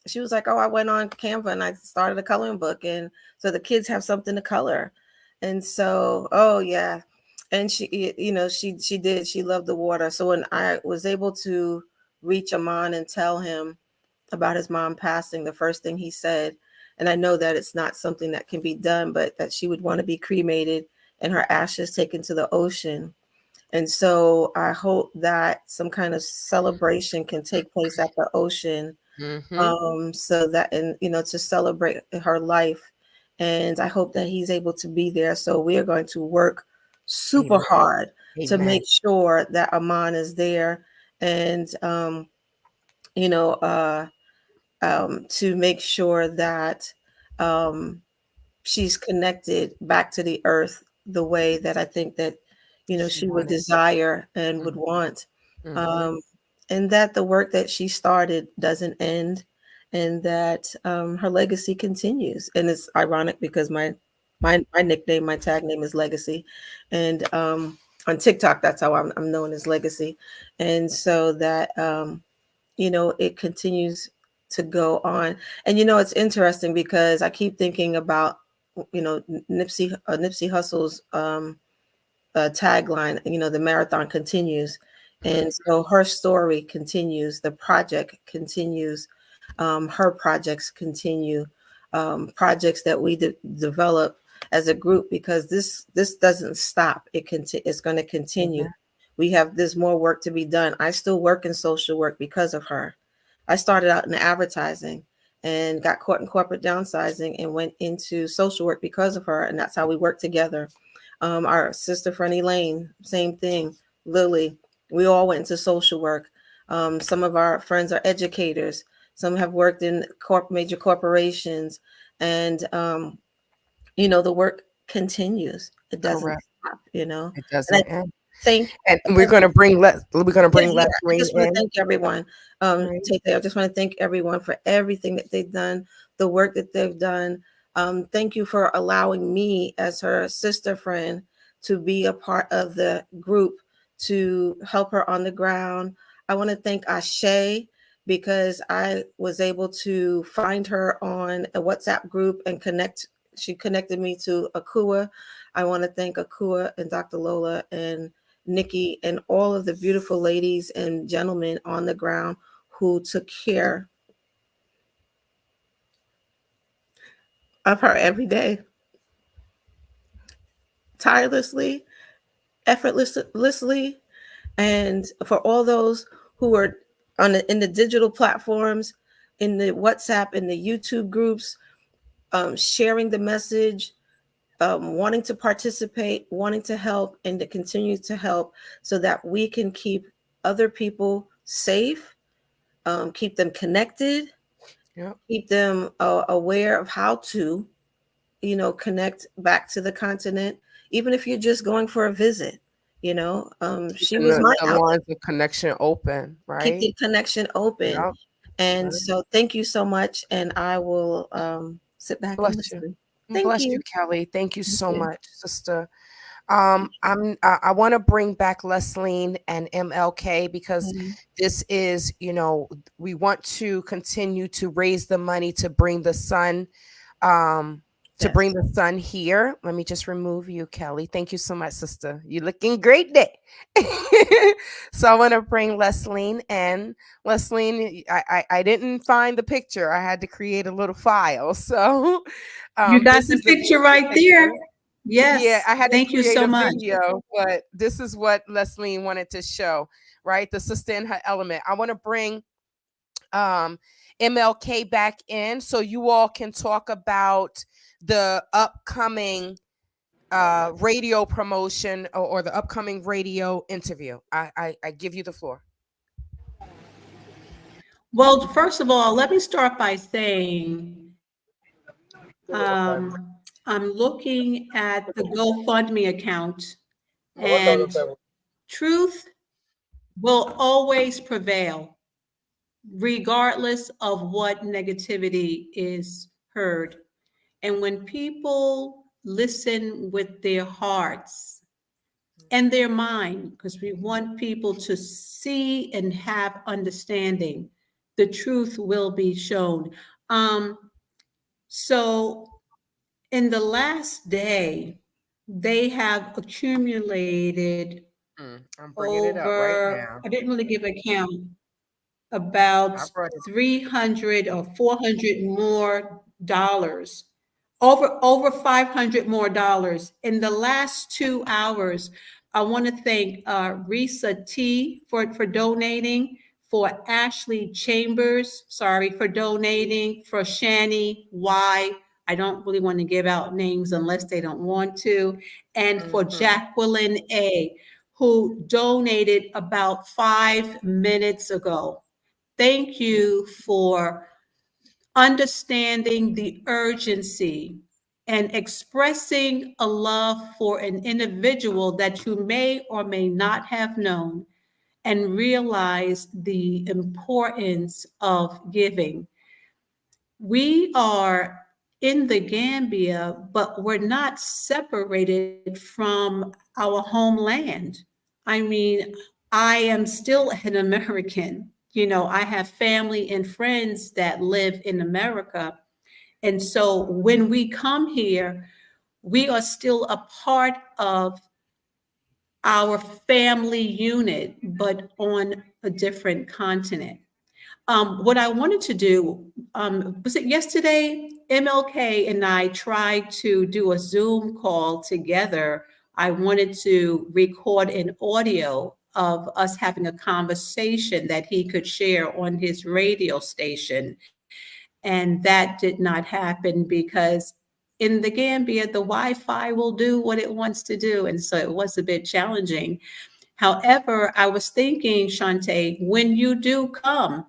H: she was like, oh, I went on Canva and I started a coloring book. And so the kids have something to color. And so, oh yeah. And she did, she loved the water. So when I was able to reach Aman and tell him about his mom passing, the first thing he said, and I know that it's not something that can be done, but that she would want to be cremated and her ashes taken to the ocean. And so I hope that some kind of celebration can take place at the ocean, so that, and to celebrate her life. And I hope that he's able to be there. So we are going to work super
A: Amen.
H: hard to
A: Amen.
H: make sure that Aman is there, and you know, to make sure that she's connected back to the earth the way that I think that, you know, she would
A: wanted.
H: desire and would want.
A: Mhm.
H: And that the work that she started doesn't end, and that her legacy continues. And it's ironic because my nickname, my tag name is Legacy, and on TikTok that's how I'm known as Legacy, and so that you know, it continues to go on. And you know, it's interesting because I keep thinking about, you know, Nipsey Hussle's tagline, you know, the marathon continues. And so her story continues, the project continues, her projects continue, projects that we develop as a group, because this doesn't stop. It's going to continue. There's more work to be done. I still work in social work because of her. I started out in advertising and got caught in corporate downsizing and went into social work because of her. And that's how we work together. Our sister friend Elaine, same thing. Lily, we all went into social work. Some of our friends are educators. Some have worked in major corporations, and you know, the work continues. It doesn't stop. You know,
A: It
H: and I
A: doesn't end.
H: think
A: And we're gonna bring
H: yeah, yeah, I
A: Leslie
H: just want to
A: in.
H: thank everyone.
A: Right.
H: I just want to thank everyone for everything that they've done, the work that they've done. Thank you for allowing me, as her sister friend, to be a part of the group to help her on the ground. I want to thank Ashe, because I was able to find her on a WhatsApp group and connect. She connected me to Akua. I want to thank Akua and Dr. Lola and Nikki and all of the beautiful ladies and gentlemen on the ground who took care of her every day, tirelessly, effortlessly, and for all those who are in the digital platforms, in the WhatsApp, in the YouTube groups, sharing the message, wanting to participate, wanting to help, and to continue to help, so that we can keep other people safe, keep them connected, keep them aware of how to, you know, connect back to the continent, even if you're just going for a visit. You know, she
A: Keeping
H: was my
A: the
H: outlet.
A: lines of connection open,
H: Keep the
A: right?
H: connection open.
A: Yep.
H: And
A: Right.
H: so thank you so much. And I will sit back and
A: Bless you.
H: listen. Thank
A: Bless you,
H: you.
A: Kelly. Thank you
H: Thank
A: so
H: you.
A: much, sister. I want to bring back Leslie and MLK, because
H: Mhm.
A: this is, you know, we want to continue to raise the money to bring the sun, here. Let me just remove you, Kelly. Thank you so much, sister. You're looking great there. So I want to bring Leslie in. Leslie, I didn't find the picture. I had to create a little file. So
D: You got
A: this
D: the
A: is the
D: picture right there.
A: picture. Yeah,
D: Yes.
A: I had to
D: Thank you
A: create
D: so
A: a
D: much.
A: video, but this is what Leslie wanted to show, right? The sister in her element. I want to bring MLK back in so you all can talk about the upcoming radio promotion, or the upcoming radio interview. I give you the floor.
D: Well, first of all, let me start by saying I'm looking at the GoFundMe account, and truth will always prevail, regardless of what negativity is heard. And when people listen with their hearts and their mind, because we want people to see and have understanding, the truth will be shown. So in the last day, they have accumulated
A: I'm bringing it up right
D: over,
A: now.
D: I didn't really give a count,
A: I
D: about
A: brought it.
D: 300 or 400 more dollars, over 500 more dollars in the last 2 hours. I want to thank Risa T for donating, for Ashley Chambers, sorry, for donating, for Shani Y I don't really want to give out names unless they don't want to. And for Jacqueline A., who donated about 5 minutes ago. Thank you for understanding the urgency and expressing a love for an individual that you may or may not have known, and realize the importance of giving. We are in the Gambia, but we're not separated from our homeland. I mean, I am still an American. You know, I have family and friends that live in America. And so when we come here, we are still a part of our family unit, but on a different continent. What I wanted to do, was it yesterday? MLK and I tried to do a Zoom call together. I wanted to record an audio of us having a conversation that he could share on his radio station. And that did not happen because in the Gambia, the Wi-Fi will do what it wants to do. And so it was a bit challenging. However, I was thinking, Shante, when you do come,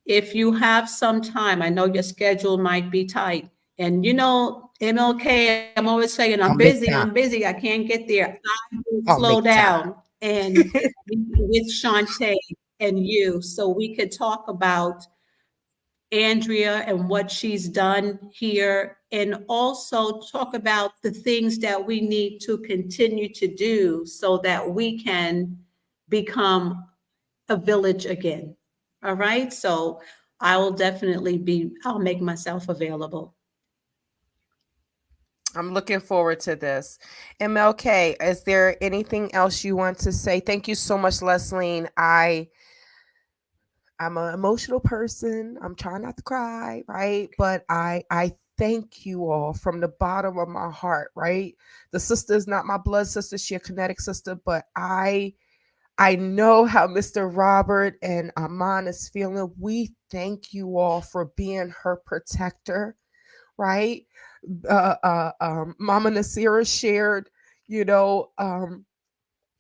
D: if you have some time, I know your schedule might be tight. And you know, MLK, I'm always saying, I'm busy, I can't get there. I will slow down and with Shante and you, so we could talk about Andrea and what she's done here, and also talk about the things that we need to continue to do so that we can become a village again. All right. So I will definitely I'll make myself available.
A: I'm looking forward to this. MLK, is there anything else you want to say? Thank you so much, Leslie. I'm an emotional person. I'm trying not to cry, right? But I thank you all from the bottom of my heart, right? The sister is not my blood sister, she's a kinetic sister, but I know how Mr. Robert and Aman is feeling. We thank you all for being her protector, right? Mama Nasira shared, you know,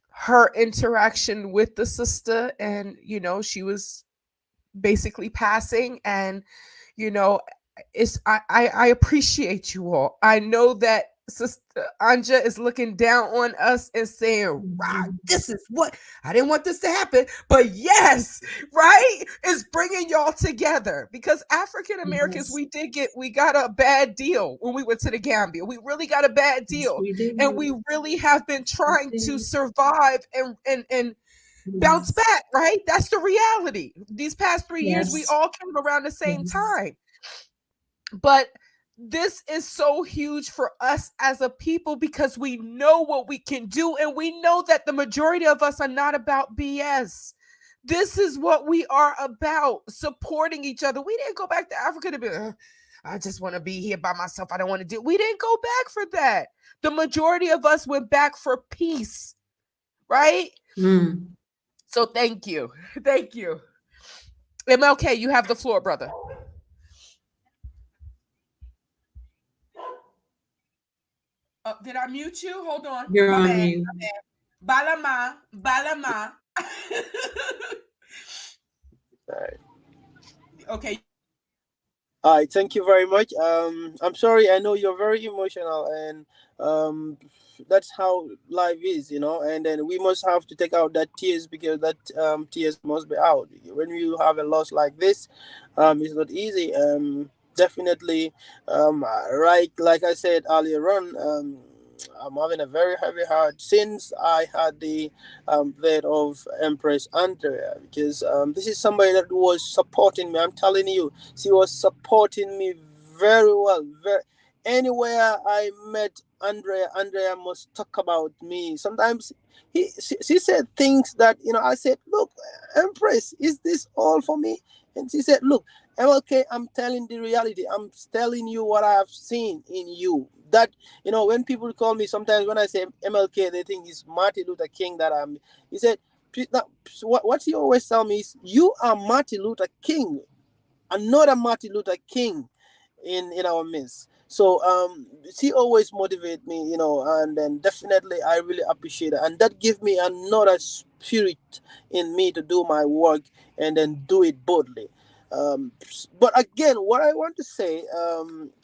A: her interaction with the sister, and you know, she was basically passing, and you know, I appreciate you all. I know that Sister Anja is looking down on us and saying, wow, this is what I didn't want this to happen, but yes, right, it's bringing y'all together, because African Americans, we got a bad deal when we went to the Gambia. We really got a bad deal, and we really have been trying to survive and bounce back, right? That's the reality. These past 3 years, we all came around the same time. But this is so huge for us as a people, because we know what we can do, and we know that the majority of us are not about BS. This is what we are about, supporting each other. We didn't go back to Africa to be, I just want to be here by myself. I don't want to do. We didn't go back for that. The majority of us went back for peace, right? So thank you. Thank you. MLK, you have the floor, brother. Did I mute you? Hold on.
D: You're on mute.
A: Balama.
I: Right.
A: Okay.
I: All right, thank you very much. I'm sorry, I know you're very emotional, and that's how life is, you know. And then we must have to take out that tears, because that tears must be out when you have a loss like this. It's not easy. Definitely, right, like I said earlier on, I'm having a very heavy heart since I had the death of Empress Andrea, because this is somebody that was supporting me. I'm telling you, she was supporting me very well. Anywhere I met Andrea must talk about me. Sometimes she said things that, you know, I said, look, Empress, is this all for me? And she said, look, MLK, I'm telling the reality. I'm telling you what I have seen in you. That, you know, when people call me, sometimes when I say MLK, they think it's Martin Luther King that I'm. He said, what he always tell me is, you are Martin Luther King, another Martin Luther King. in our midst. So she always motivate me, and then definitely I really appreciate it, and that give me another spirit in me to do my work and then do it boldly. But again, what I want to say,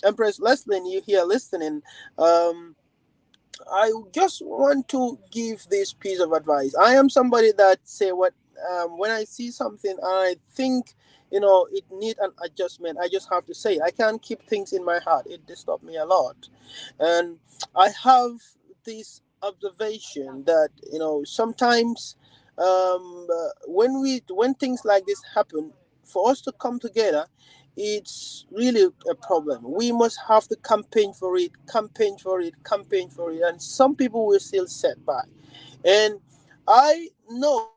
I: Empress Leslie, you here listening, um, I just want to give this piece of advice. I am somebody that say what, when I see something and I think it need an adjustment, I just have to say it. I can't keep things in my heart. It disturbs me a lot, and I have this observation that sometimes when things like this happen, for us to come together, it's really a problem. We must have to campaign for it, campaign for it, campaign for it, and some people will still set back. And I know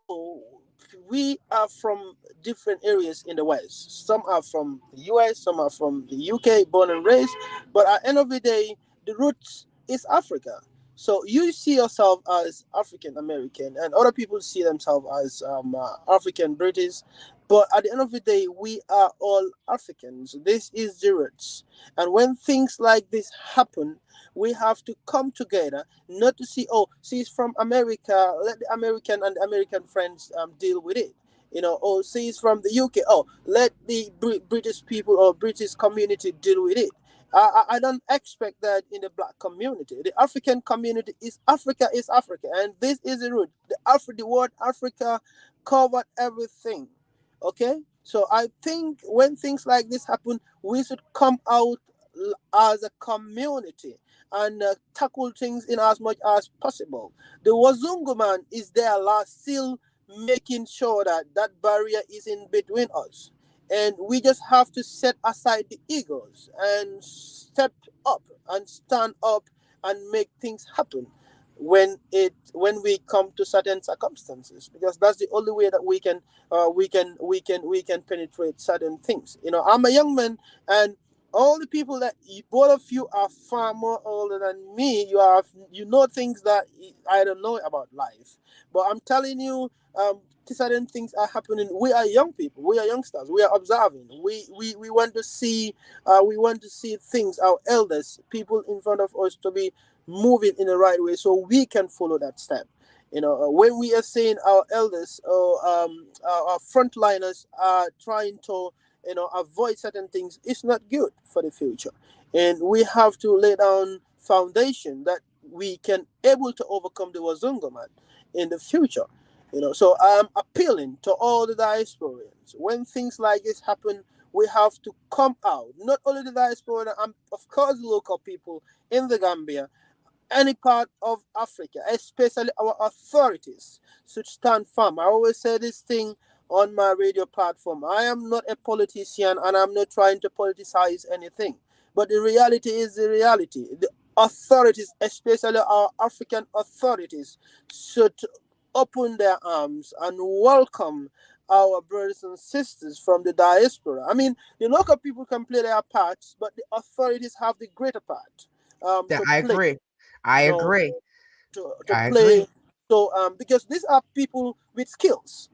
I: we are from different areas in the West. Some are from the US, some are from the UK, born and raised. But at the end of the day, the roots is Africa. So you see yourself as African American, and other people see themselves as African British. But at the end of the day, we are all Africans. This is the roots. And when things like this happen, we have to come together, not to see, oh, she's from America, let the American and the American friends deal with it. Oh, she's from the UK, oh, let the British people or British community deal with it. I don't expect that in the black community. The African community is Africa, and this is the root. The word Africa covered everything. Okay, so I think when things like this happen, we should come out as a community and tackle things in as much as possible. The Wazungu man is there last, still making sure that that barrier is in between us, and we just have to set aside the egos and step up and stand up and make things happen when we come to certain circumstances, because that's the only way that we can penetrate certain things. I'm a young man, and all the people that both of you are far more older than me. You know things that I don't know about life, but I'm telling you, certain things are happening. We are young people, we are youngsters, we are observing, we want to see things, our elders, people in front of us, to be moving in the right way so we can follow that step. When we are saying our elders or our frontliners are trying to avoid certain things, it's not good for the future, and we have to lay down foundation that we can able to overcome the Wazunga man in the future. So I'm appealing to all the diasporans. When things like this happen, we have to come out. Not only the diaspora, and of course the local people in the Gambia, any part of Africa, especially our authorities, should stand firm. I always say this thing on my radio platform. I am not a politician, and I'm not trying to politicize anything. But the reality is the reality. The authorities, especially our African authorities, should open their arms and welcome our brothers and sisters from the diaspora. I mean, the local people can play their parts, but the authorities have the greater part
A: Yeah,
I: to
A: I
I: play.
A: agree. I
I: You know,
A: agree.
I: to
A: I
I: play.
A: agree.
I: So because these are people with skills,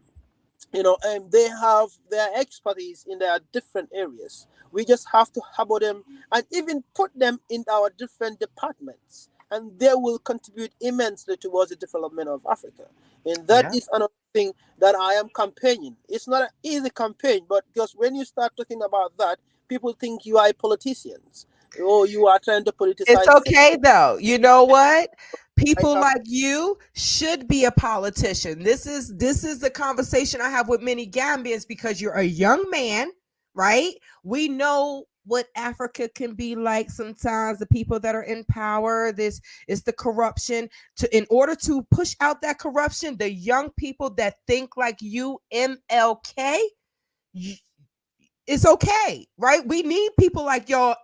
I: and they have their expertise in their different areas. We just have to harbor them and even put them in our different departments, and they will contribute immensely towards the development of Africa. And that
A: Yeah.
I: is another thing that I am campaigning. It's not an easy campaign, but because when you start talking about that, people think you are politicians. Oh, you are trying to
A: It's
I: politicize things.
A: okay though. You know what?
I: I
A: People
I: have,
A: like you should be a politician. This is the conversation I have with many Gambians, because you're a young man, right? We know what Africa can be like sometimes. The people that are in power, this is the corruption. In order to push out that corruption, the young people that think like you, MLK, it's okay, right? We need people like y'all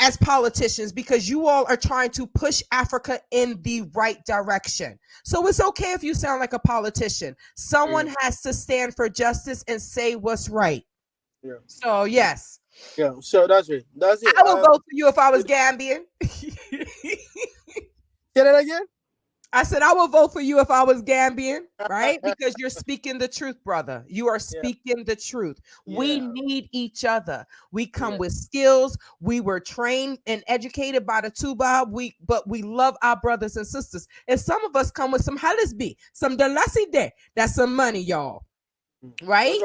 A: as politicians, because you all are trying to push Africa in the right direction. So it's okay if you sound like a politician. Someone has to stand for justice and say what's right.
I: yeah,
A: So yes,
I: yeah. So that's it. That's it.
A: I will vote for you if I was Gambian.
I: Say that again.
A: I said, I will vote for you if I was Gambian, right? Because you're speaking the truth, brother. You are speaking the truth. We need each other. We come with skills. We were trained and educated by the Tuba. But we love our brothers and sisters. And some of us come with some halisbi, some dalasi de. That's some money, y'all. Right?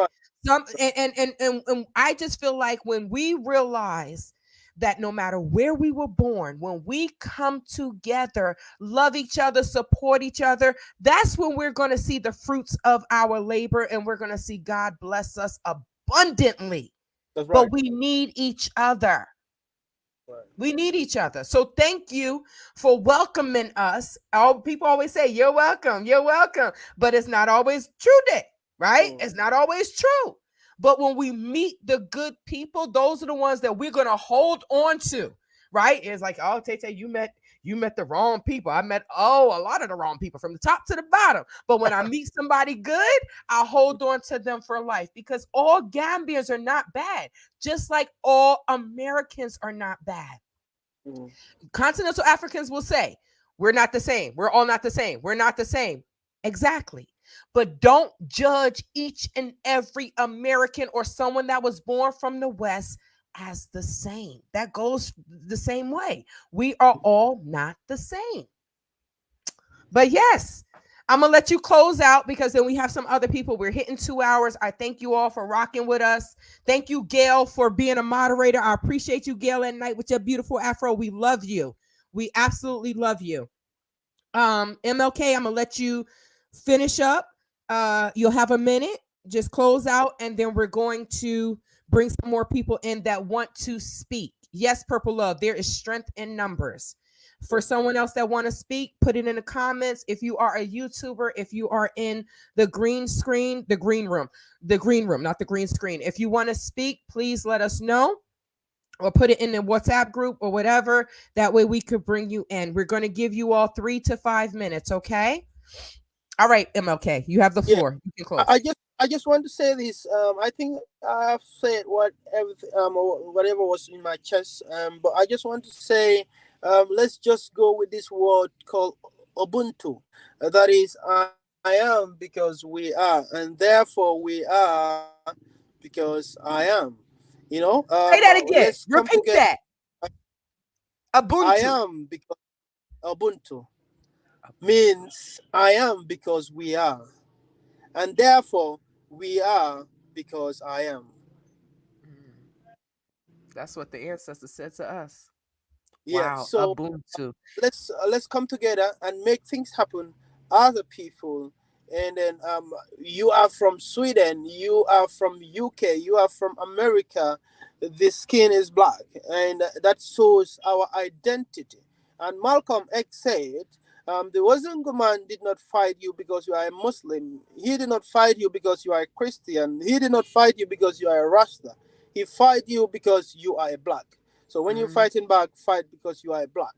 A: Some and I just feel like when we realize that no matter where we were born, when we come together, love each other, support each other, that's when we're going to see the fruits of our labor, and we're going to see God bless us abundantly.
I: That's right.
A: But we need each other. We need each other. So thank you for welcoming us. People always say, you're welcome, but it's not always true, right? It's not always true. But when we meet the good people, those are the ones that we're going to hold on to, right? It's like, oh, Tay, you met the wrong people. I met, a lot of the wrong people from the top to the bottom. But when I meet somebody good, I hold on to them for life, because all Gambians are not bad, just like all Americans are not bad. Continental Africans will say, we're not the same. We're all not the same. We're not the same. Exactly. But don't judge each and every American or someone that was born from the West as the same. That goes the same way. We are all not the same. But yes, I'm going to let you close out, because then we have some other people. We're hitting 2 hours. I thank you all for rocking with us. Thank you, Gail, for being a moderator. I appreciate you, Gail, at night with your beautiful afro. We love you. We absolutely love you. MLK, I'm going to let you finish up. You'll have a minute. Just close out, and then we're going to bring some more people in that want to speak. Yes, Purple Love, there is strength in numbers. For someone else that want to speak, put it in the comments. If you are a YouTuber, if you are in the green room, not the green screen. If you want to speak, please let us know, or put it in the WhatsApp group or whatever. That way we could bring you in. We're going to give you all 3 to 5 minutes. Okay. All right, MLK, you have the floor. You can close.
I: I just want to say this. I think I have said whatever was in my chest. But I just want to say, let's just go with this word called Ubuntu. That is, I am because we are, and therefore we are because I am.
A: Say that again. Repeat that. Ubuntu.
I: I am because Ubuntu means I am because we are, and therefore we are because I am.
A: That's what the ancestors said to us.
I: Yeah.
A: Wow.
I: So
A: Ubuntu.
I: let's come together and make things happen as a people. And then you are from Sweden, you are from UK, you are from America. The skin is black, and that shows our identity. And Malcolm X said, the Wazungu man did not fight you because you are a Muslim. He did not fight you because you are a Christian. He did not fight you because you are a Rasta. He fight you because you are a black. So when you're fighting back, fight because you are a black.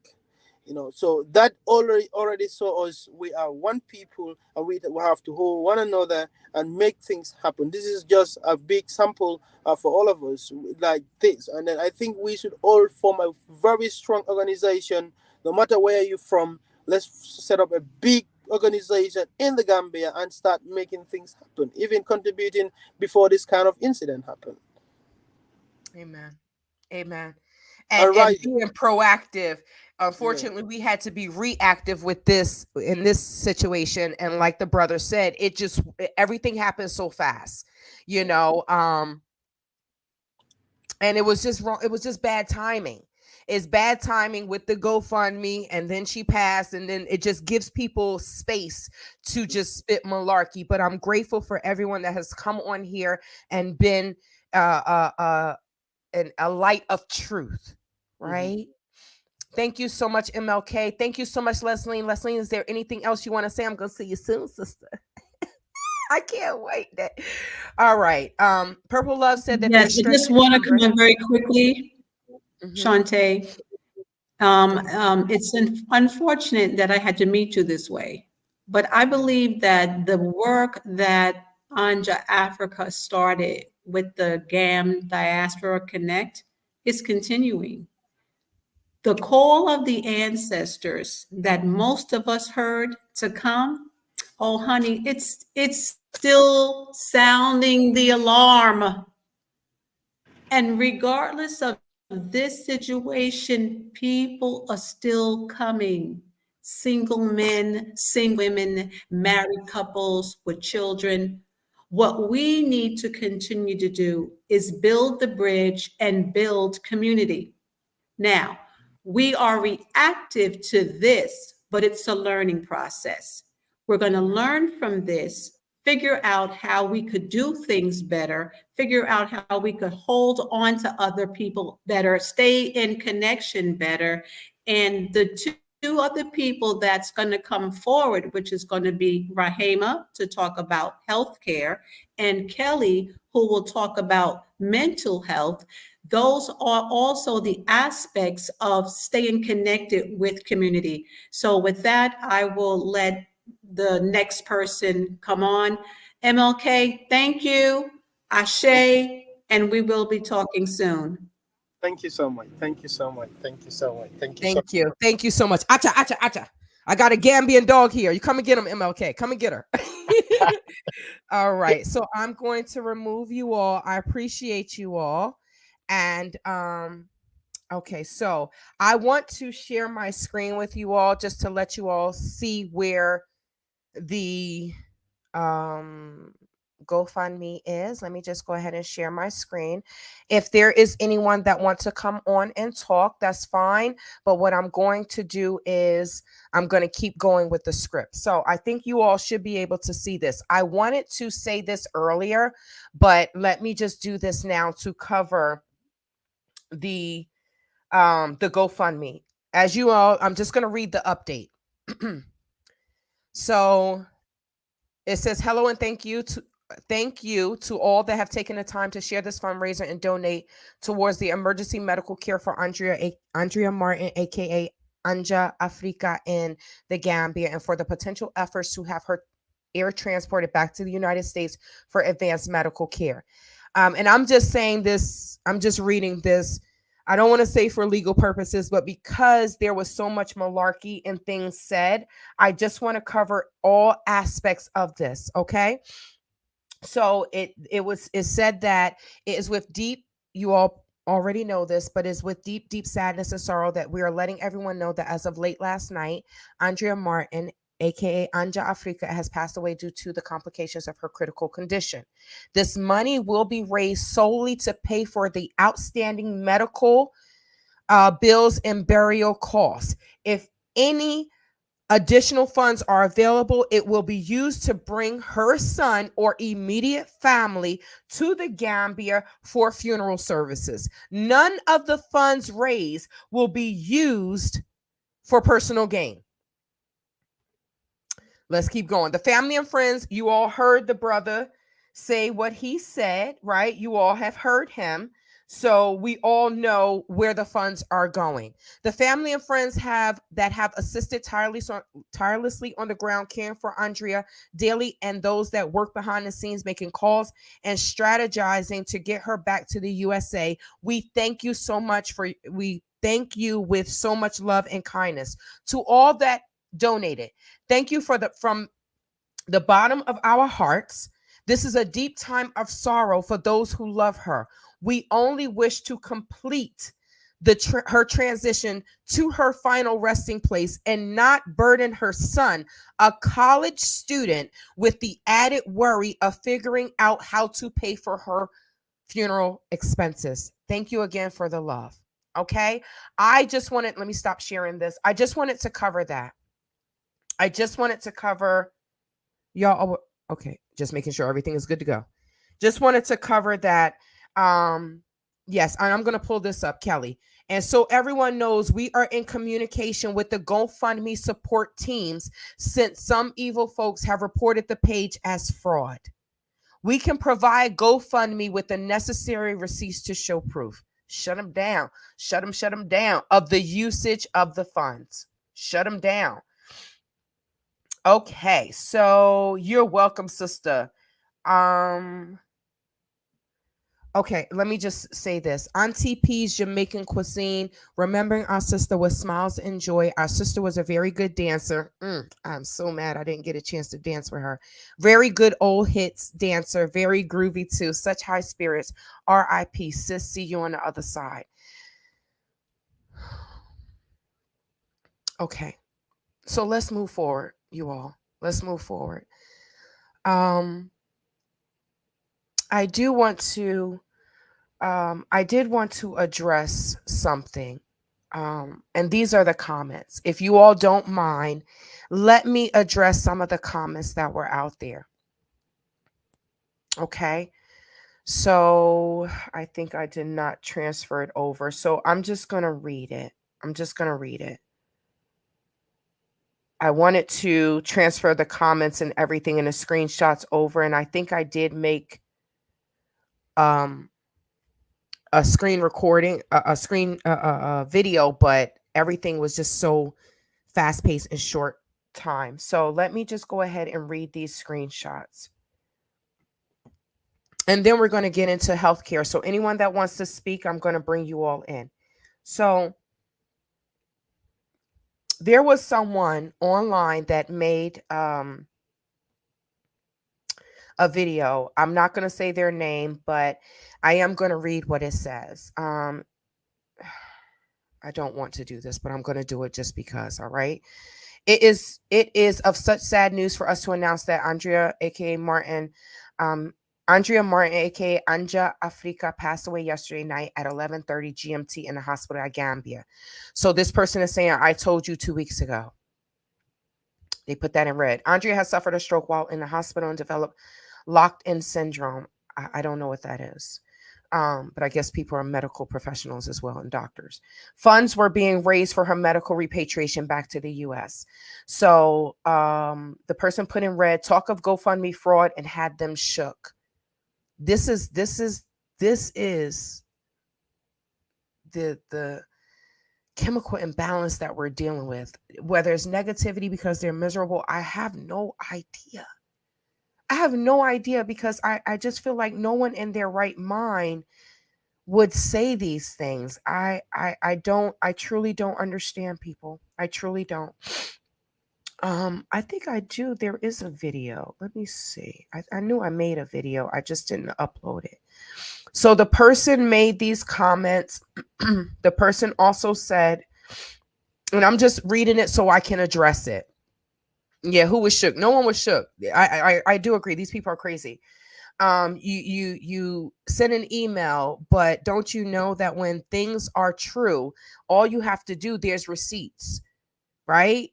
I: So that already saw us. We are one people, and we have to hold one another and make things happen. This is just a big sample for all of us like this. And then I think we should all form a very strong organization, no matter where you're from. Let's set up a big organization in the Gambia and start making things happen, even contributing before this kind of incident happened.
A: Amen. And being proactive. Unfortunately, we had to be reactive with this in this situation. And like the brother said, everything happened so fast, and it was just wrong. It was just bad timing. It's bad timing with the GoFundMe, and then she passed, and then it just gives people space to just spit malarkey. But I'm grateful for everyone that has come on here and been a light of truth, right? Thank you so much, MLK. Thank you so much, Leslie. Leslie, is there anything else you want to say? I'm going to see you soon, sister. I can't wait. All right. Purple Love said that.
D: Yes, I just want to come in very quickly, Shantae. It's unfortunate that I had to meet you this way, but I believe that the work that Anja Afreeca started with the GAM Diaspora Connect is continuing. The call of the ancestors that most of us heard to come, oh honey, it's still sounding the alarm. And regardless of this situation, people are still coming. Single men, single women, married couples with children. What we need to continue to do is build the bridge and build community. Now, we are reactive to this, but it's a learning process. We're going to learn from this, figure out how we could do things better, figure out how we could hold on to other people better, stay in connection better. And the two other people that's going to come forward, which is going to be Rahima to talk about healthcare, and Kelly, who will talk about mental health. Those are also the aspects of staying connected with community. So with that, I will let the next person come on. MLK, thank you. Ashe, and we will be talking soon.
I: Thank you so much. Thank you so much. Thank you so much. Thank you so
A: Thank you. Thank you so much. Acha, acha, acha. I got a Gambian dog here. You come and get him, MLK. Come and get her. All right. So I'm going to remove you all. I appreciate you all. And okay, so I want to share my screen with you all just to let you all see where the GoFundMe is. Let me just go ahead and share my screen. If there is anyone that wants to come on and talk, that's fine. But what I'm going to do is I'm going to keep going with the script. So I think you all should be able to see this. I wanted to say this earlier, but let me just do this now to cover the GoFundMe. As you all, I'm just going to read the update. So it says, hello and thank you to all that have taken the time to share this fundraiser and donate towards the emergency medical care for Andrea Martin, aka Anja Afreeca, in the Gambia, and for the potential efforts to have her air transported back to the United States for advanced medical care. And I'm just saying this, I'm just reading this. I don't want to say for legal purposes, but because there was so much malarkey and things said, I just want to cover all aspects of this. Okay. So it said that it is with deep, you all already know this, but it's with deep, deep sadness and sorrow that we are letting everyone know that as of late last night, Andrea Martin, aka Anja Afreeca, has passed away due to the complications of her critical condition. This money will be raised solely to pay for the outstanding medical bills and burial costs. If any additional funds are available, it will be used to bring her son or immediate family to the Gambia for funeral services. None of the funds raised will be used for personal gain. Let's keep going. The family and friends, you all heard the brother say what he said, right? You all have heard him. So we all know where the funds are going. The family and friends have assisted tirelessly on the ground, caring for Andrea daily, and those that work behind the scenes, making calls and strategizing to get her back to the USA. We thank you so much we thank you with so much love and kindness to all that donated. Thank you from the bottom of our hearts. This is a deep time of sorrow for those who love her. We only wish to complete her transition to her final resting place and not burden her son, a college student, with the added worry of figuring out how to pay for her funeral expenses. Thank you again for the love. Okay. Let me stop sharing this. I just wanted to cover that. I just wanted to cover y'all. Okay. Just making sure everything is good to go. Just wanted to cover that. Yes, and I'm going to pull this up, Kelly. And so everyone knows we are in communication with the GoFundMe support teams since some evil folks have reported the page as fraud. We can provide GoFundMe with the necessary receipts to show proof. Shut them down. Shut them down of the usage of the funds. Shut them down. Okay, so you're welcome, sister. Okay, let me just say this. Auntie P's Jamaican cuisine, remembering our sister with smiles and joy. Our sister was a very good dancer. I'm so mad I didn't get a chance to dance with her. Very good old hits dancer, very groovy too. Such high spirits. R.I.P. Sis, see you on the other side. Okay, so let's move forward, you all. Let's move forward. I do want to I did want to address something. And these are the comments. If you all don't mind, let me address some of the comments that were out there. Okay. So I think I did not transfer it over. So I'm just going to read it. I wanted to transfer the comments and everything and the screenshots over. And I think I did make a screen recording, a screen video, but everything was just so fast paced and short time. So let me just go ahead and read these screenshots. And then we're going to get into healthcare. So anyone that wants to speak, I'm going to bring you all in. So there was someone online that made a video. I'm not going to say their name, but I am going to read what it says. I don't want to do this, but I'm going to do it just because. All right. It is of such sad news for us to announce that Andrea, aka Martin, aka Anja Afreeca, passed away yesterday night at 11:30 GMT in the hospital at Gambia. So this person is saying, I told you 2 weeks ago. They put that in red. Andrea has suffered a stroke while in the hospital and developed locked-in syndrome. I don't know what that is. But I guess people are medical professionals as well and doctors. Funds were being raised for her medical repatriation back to the U.S. So the person put in red, talk of GoFundMe fraud and had them shook. This is the chemical imbalance that we're dealing with. Whether it's negativity because they're miserable, I have no idea. I have no idea because I just feel like no one in their right mind would say these things. I truly don't understand people. I truly don't. I think I do. There is a video. Let me see. I knew I made a video. I just didn't upload it. So the person made these comments. The person also said, and I'm just reading it so I can address it. Yeah, who was shook? No one was shook. I do agree. These people are crazy. You send an email, but don't you know that when things are true, all you have to do, there's receipts, right?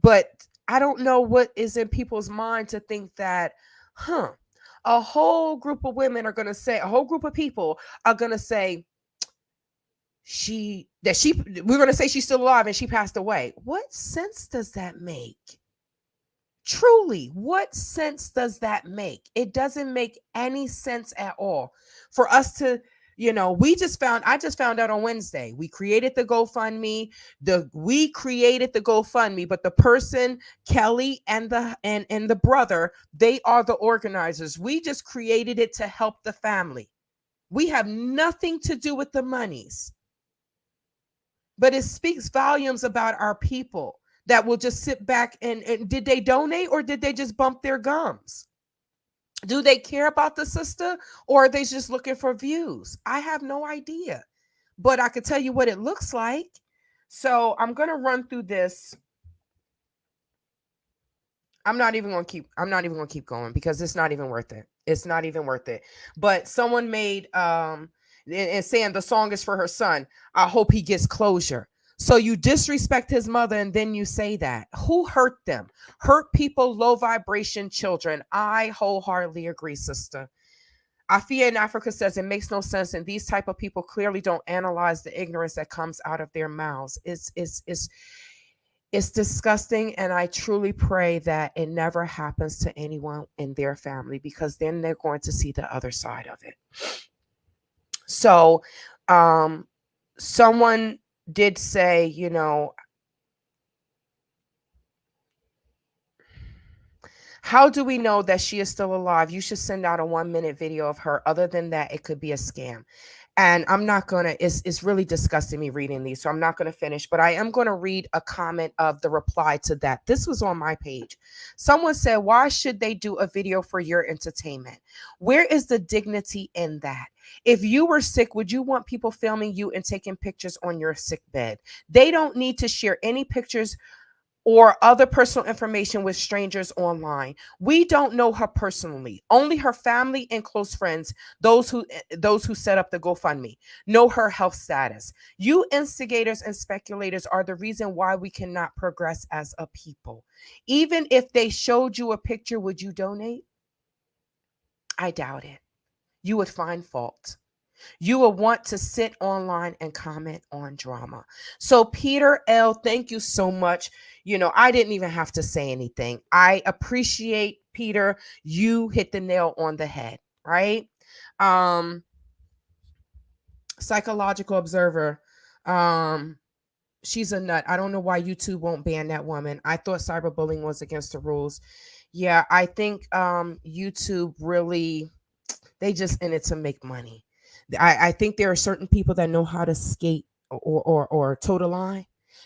A: But I don't know what is in people's mind to think that, a whole group of women are going to say, a whole group of people are going to say, we're going to say she's still alive and she passed away. What sense does that make? Truly, what sense does that make? It doesn't make any sense at all for us to, I just found out on Wednesday, we created the GoFundMe, but the person, Kelly and the brother, they are the organizers. We just created it to help the family. We have nothing to do with the monies, but it speaks volumes about our people that will just sit back and did they donate or did they just bump their gums? Do they care about the sister or are they just looking for views? I have no idea, but I could tell you what it looks like. So I'm going to run through this. I'm not even going to keep going because it's not even worth it. It's not even worth it. But someone made, and saying the song is for her son. I hope he gets closure. So you disrespect his mother and then you say that. Who hurt them? Hurt people, low vibration children. I wholeheartedly agree, sister. Afia in Africa says it makes no sense, and these type of people clearly don't analyze the ignorance that comes out of their mouths. It's disgusting, and I truly pray that it never happens to anyone in their family because then they're going to see the other side of it. So, someone did say, How do we know that she is still alive? You should send out a 1-minute video of her. Other than that, it could be a scam. And I'm not gonna, it's really disgusting me reading these, so I'm not gonna finish, but I am gonna read a comment of the reply to that. This was on my page. Someone said, why should they do a video for your entertainment? Where is the dignity in that? If you were sick, would you want people filming you and taking pictures on your sick bed? They don't need to share any pictures or other personal information with strangers online. We don't know her personally. Only her family and close friends, those who set up the GoFundMe, know her health status. You instigators and speculators are the reason why we cannot progress as a people. Even if they showed you a picture, would you donate? I doubt it. You would find fault. You will want to sit online and comment on drama. So Peter L, thank you so much. I didn't even have to say anything. I appreciate, Peter, you hit the nail on the head, right? Psychological observer. She's a nut. I don't know why YouTube won't ban that woman. I thought cyberbullying was against the rules. Yeah, I think YouTube really, they just in it to make money. I think there are certain people that know how to skate or toe the line.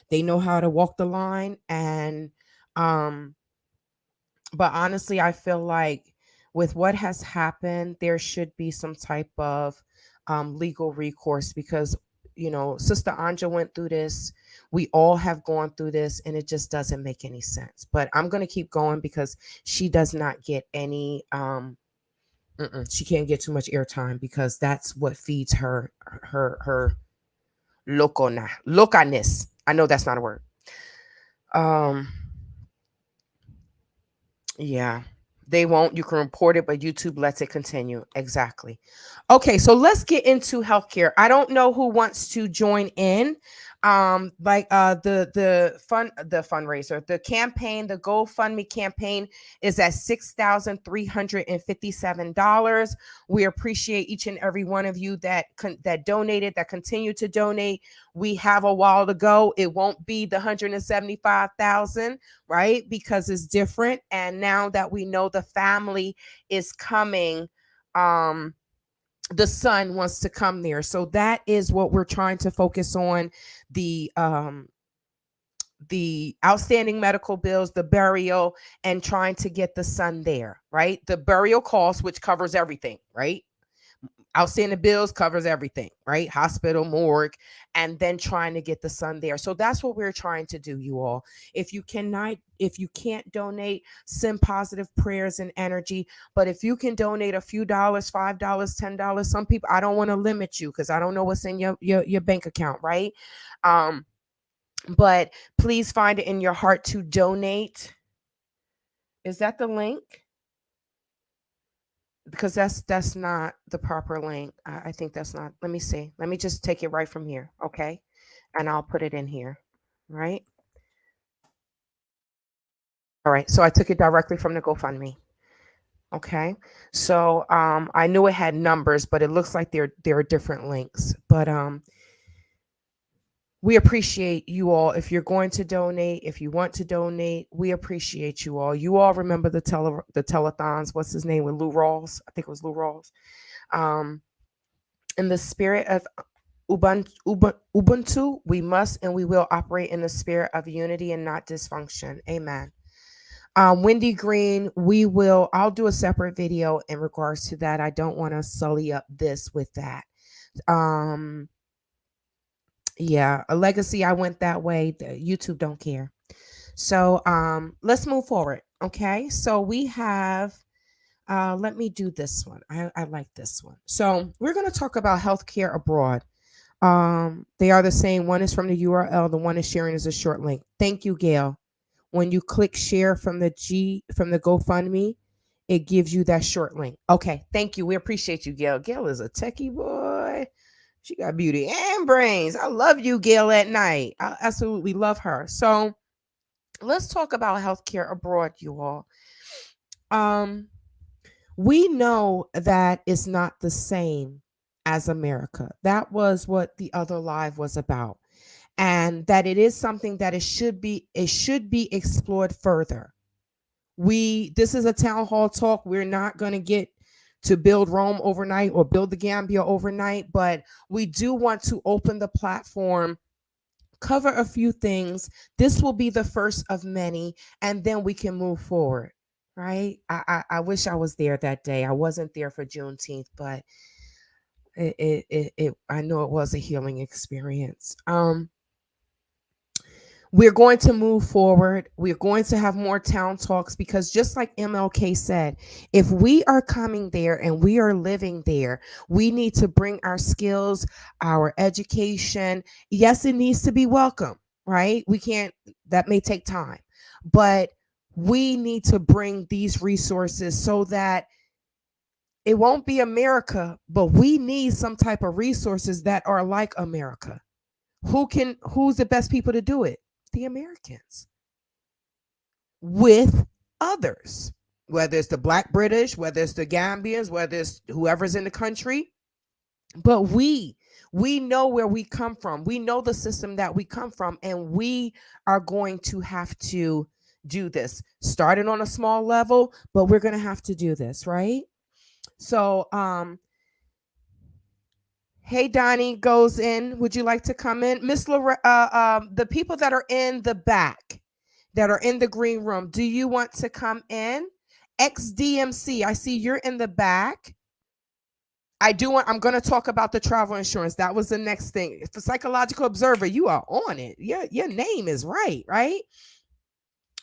A: They know how to walk the line. And but honestly, I feel like with what has happened, there should be some type of legal recourse, because Sister Anja went through this. We all have gone through this, and it just doesn't make any sense. But I'm gonna keep going because she does not get any she can't get too much airtime, because that's what feeds her locaness. I know that's not a word. Yeah, they won't. You can report it, but YouTube lets it continue. Exactly. Okay, so let's get into healthcare. I don't know who wants to join in. The fundraiser, the campaign, the GoFundMe campaign is at $6,357. We appreciate each and every one of you that donated, that continue to donate. We have a while to go. It won't be the 175,000, right? Because it's different. And now that we know the family is coming, the son wants to come there. So that is what we're trying to focus on. The outstanding medical bills, the burial, and trying to get the son there, right? The burial cost, which covers everything, right? Outstanding bills covers everything, right? Hospital, morgue, and then trying to get the son there. So that's what we're trying to do, you all. If you can't donate, send positive prayers and energy. But if you can donate a few dollars, $5, $10, some people, I don't want to limit you because I don't know what's in your bank account, right? But please find it in your heart to donate. Is that the link? Because that's not the proper link. I think that's not. Let me see. Let me just take it right from here, okay? And I'll put it in here, right? All right. So I took it directly from the GoFundMe. Okay. So I knew it had numbers, but it looks like there are different links. But we appreciate you all. If you're going to donate, if you want to donate, we appreciate you all. You all remember the telethons. What's his name with Lou Rawls? I think it was Lou Rawls. In the spirit of Ubuntu, we must and we will operate in the spirit of unity and not dysfunction. Amen. Wendy Green, I'll do a separate video in regards to that. I don't want to sully up this with that. Yeah, a legacy. I went that way. YouTube don't care. So let's move forward. Okay. So we have, let me do this one. I like this one. So we're going to talk about healthcare abroad. They are the same. One is from the URL. The one is sharing is a short link. Thank you, Gail. When you click share from the GoFundMe, it gives you that short link. Okay. Thank you. We appreciate you, Gail. Gail is a techie boy. She got beauty and brains. I love you, Gail, at night. I absolutely love her. So let's talk about healthcare abroad, you all. We know that it's not the same as America. That was what the other live was about. And that it is something that it should be explored further. This is a town hall talk. We're not going to get to build Rome overnight or build the Gambia overnight, but we do want to open the platform, cover a few things. This will be the first of many, and then we can move forward. Right? I wish I was there that day. I wasn't there for Juneteenth, but I know it was a healing experience. We're going to move forward. We're going to have more town talks, because just like MLK said, if we are coming there and we are living there, we need to bring our skills, our education. Yes, it needs to be welcome, right? That may take time, but we need to bring these resources so that it won't be America, but we need some type of resources that are like America. Who's the best people to do it? The Americans, with others, whether it's the Black British, whether it's the Gambians, whether it's whoever's in the country. But we know where we come from. We know the system that we come from, and we are going to have to do this, starting on a small level, but we're going to have to do this, right? So, hey, Donnie goes in. Would you like to come in? Miss the people that are in the back, that are in the green room, do you want to come in? XDMC, I see you're in the back. I'm going to talk about the travel insurance. That was the next thing. For Psychological Observer, you are on it. Your name is right?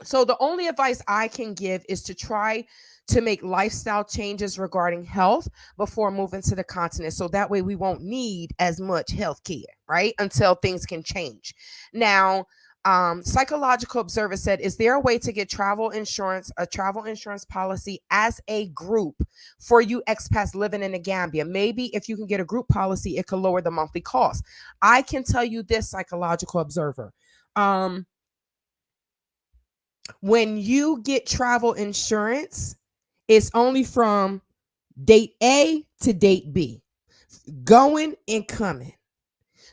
A: So the only advice I can give is to try to make lifestyle changes regarding health before moving to the continent. So that way we won't need as much health care, right? Until things can change. Now, Psychological Observer said, is there a way to get a travel insurance policy as a group for you expats living in the Gambia? Maybe if you can get a group policy, it could lower the monthly cost. I can tell you this, Psychological Observer. When you get travel insurance, it's only from date A to date B, going and coming.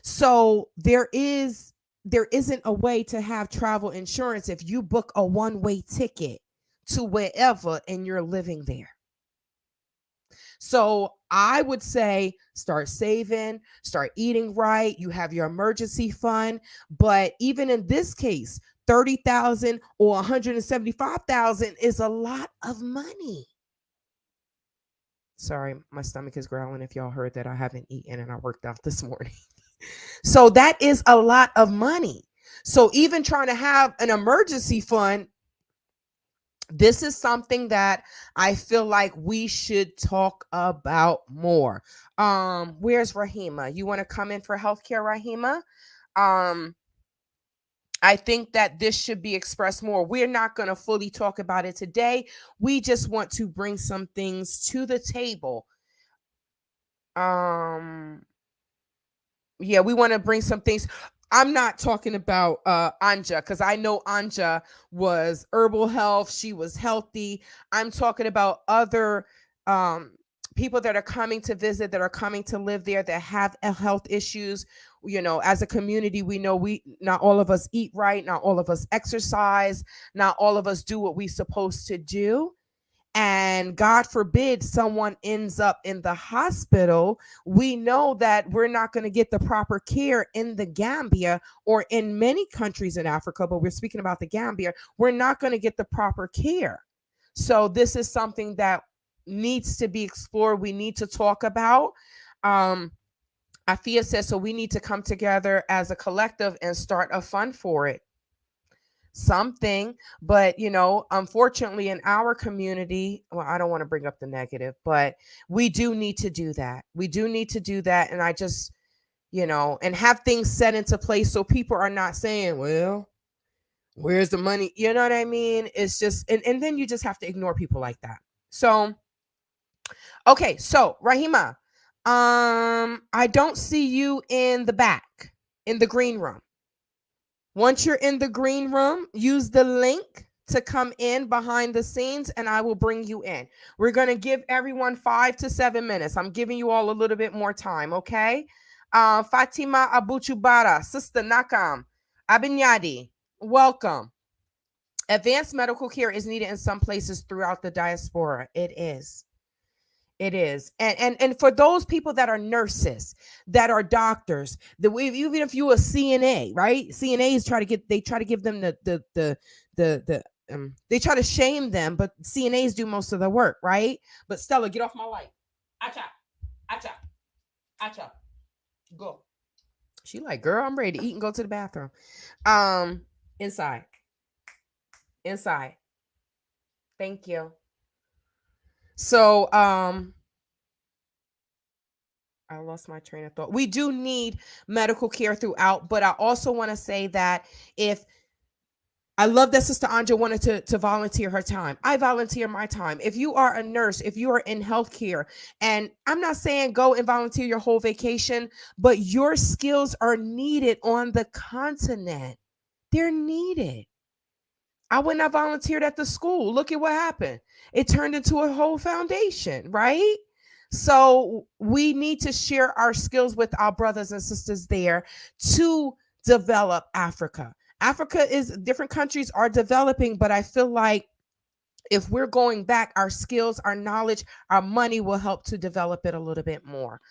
A: So there isn't a way to have travel insurance if you book a one-way ticket to wherever and you're living there. So I would say start saving, start eating right. You have your emergency fund. But even in this case, 30,000 or 175,000 is a lot of money. Sorry, my stomach is growling. If y'all heard that, I haven't eaten and I worked out this morning. So that is a lot of money. So even trying to have an emergency fund, this is something that I feel like we should talk about more. Where's Rahima? You want to come in for healthcare, Rahima? I think that this should be expressed more. We're not going to fully talk about it today. We just want to bring some things to the table. Yeah, we want to bring some things. I'm not talking about Anja, because I know Anja was herbal health. She was healthy. I'm talking about other people that are coming to visit, that are coming to live there, that have health issues. You know, as a community, we know not all of us eat right, not all of us exercise, not all of us do what we're supposed to do. And God forbid someone ends up in the hospital, we know that we're not going to get the proper care in the Gambia or in many countries in Africa, but we're speaking about the Gambia. We're not going to get the proper care. So this is something that needs to be explored. We need to talk about. Afia says, so we need to come together as a collective and start a fund for it. Something, but unfortunately in our community, well, I don't want to bring up the negative, but we do need to do that. And I just, and have things set into place so people are not saying, well, where's the money? You know what I mean? It's just, and then you just have to ignore people like that. So, okay. So Rahima, I don't see you in the back, in the green room. Once you're in the green room, use the link to come in behind the scenes and I will bring you in. We're going to give everyone 5 to 7 minutes. I'm giving you all a little bit more time, okay? Fatima Abuchubara, Sister Nakam, Abinyadi, welcome. Advanced medical care is needed in some places throughout the diaspora. It is. It is. And for those people that are nurses, that are doctors, even if you a CNA, right? CNAs try to give them they try to shame them, but CNAs do most of the work, right? But Stella, get off my light. Acha, acha, acha. Go. She like, girl, I'm ready to eat and go to the bathroom. Inside. Inside. Thank you. So, I lost my train of thought. We do need medical care throughout, but I also want to say that if I love that Sister Anja wanted to volunteer her time. I volunteer my time. If you are a nurse, if you are in healthcare, and I'm not saying go and volunteer your whole vacation, but your skills are needed on the continent. They're needed. When I volunteered at the school, look at what happened. It turned into a whole foundation, right? So we need to share our skills with our brothers and sisters there to develop Africa. Africa is, different countries are developing, but I feel like if we're going back, our skills, our knowledge, our money will help to develop it a little bit more.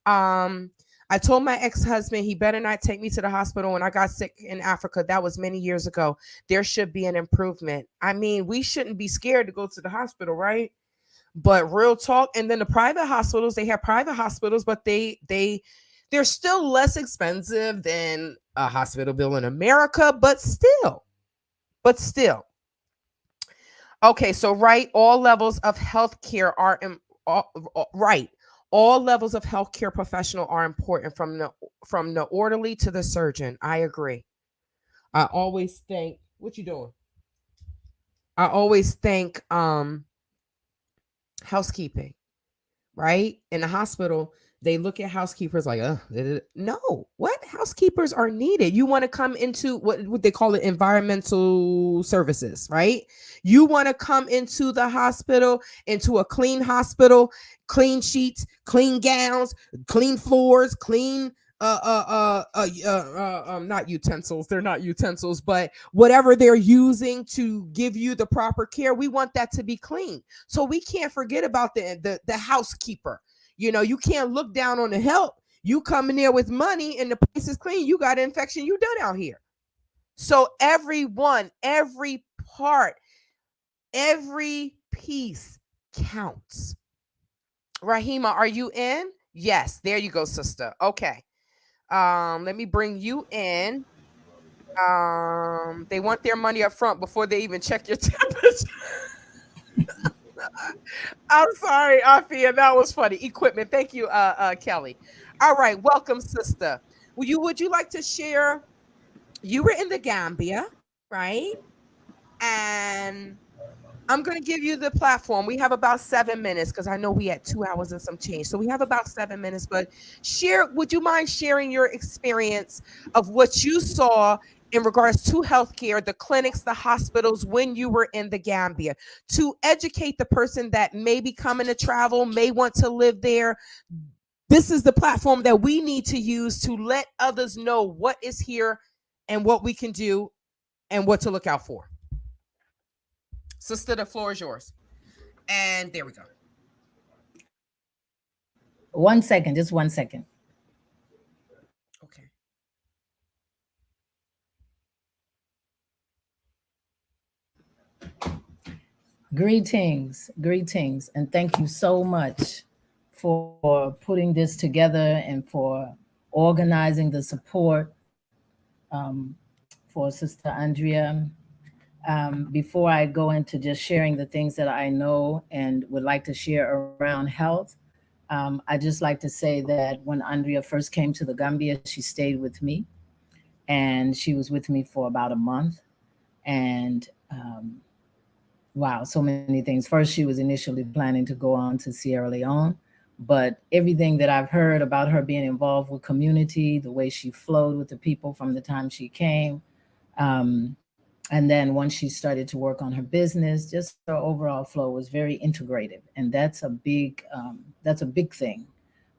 A: I told my ex-husband he better not take me to the hospital when I got sick in Africa. That was many years ago. There should be an improvement. I mean, we shouldn't be scared to go to the hospital, right? But real talk, and then the private hospitals, they have private hospitals, but they're still less expensive than a hospital bill in America, but still. Okay, so right, all levels of healthcare are right. All levels of healthcare professional are important, from the orderly to the surgeon. I agree. I always think, what you doing? I always think housekeeping, right? In the hospital, they look at housekeepers like, no, what? Housekeepers are needed. You want to come into what they call it, environmental services, right? You want to come into the hospital, into a clean hospital, clean sheets, clean gowns, clean floors, clean not utensils, they're not utensils, but whatever they're using to give you the proper care, we want that to be clean. So we can't forget about the housekeeper. You know, you can't look down on the help. You come in there with money and the place is clean, you got an infection, you done out here. So everyone, every part, every piece counts. Rahima, are you in? Yes, there you go, sister. Okay. Let me bring you in. They want their money up front before they even check your temperature. I'm sorry, Afia, that was funny. Equipment. Thank you, Kelly. All right, welcome, sister. Would you like to share? You were in the Gambia, right? And I'm going to give you the platform. We have about 7 minutes because I know we had 2 hours and some change. So we have about 7 minutes, but would you mind sharing your experience of what you saw in regards to healthcare, the clinics, the hospitals, when you were in the Gambia, to educate the person that may be coming to travel, may want to live there? This is the platform that we need to use to let others know what is here and what we can do and what to look out for. Sister, the floor is yours. And there we go.
J: 1 second, just 1 second.
A: Okay.
J: Greetings, and thank you so much for putting this together and for organizing the support for Sister Andrea. Before I go into just sharing the things that I know and would like to share around health, I'd just like to say that when Andrea first came to the Gambia, she stayed with me, and she was with me for about a month. And wow, so many things. First, she was initially planning to go on to Sierra Leone, but everything that I've heard about her being involved with community, the way she flowed with the people from the time she came, and then once she started to work on her business, just her overall flow was very integrative. And that's a big thing,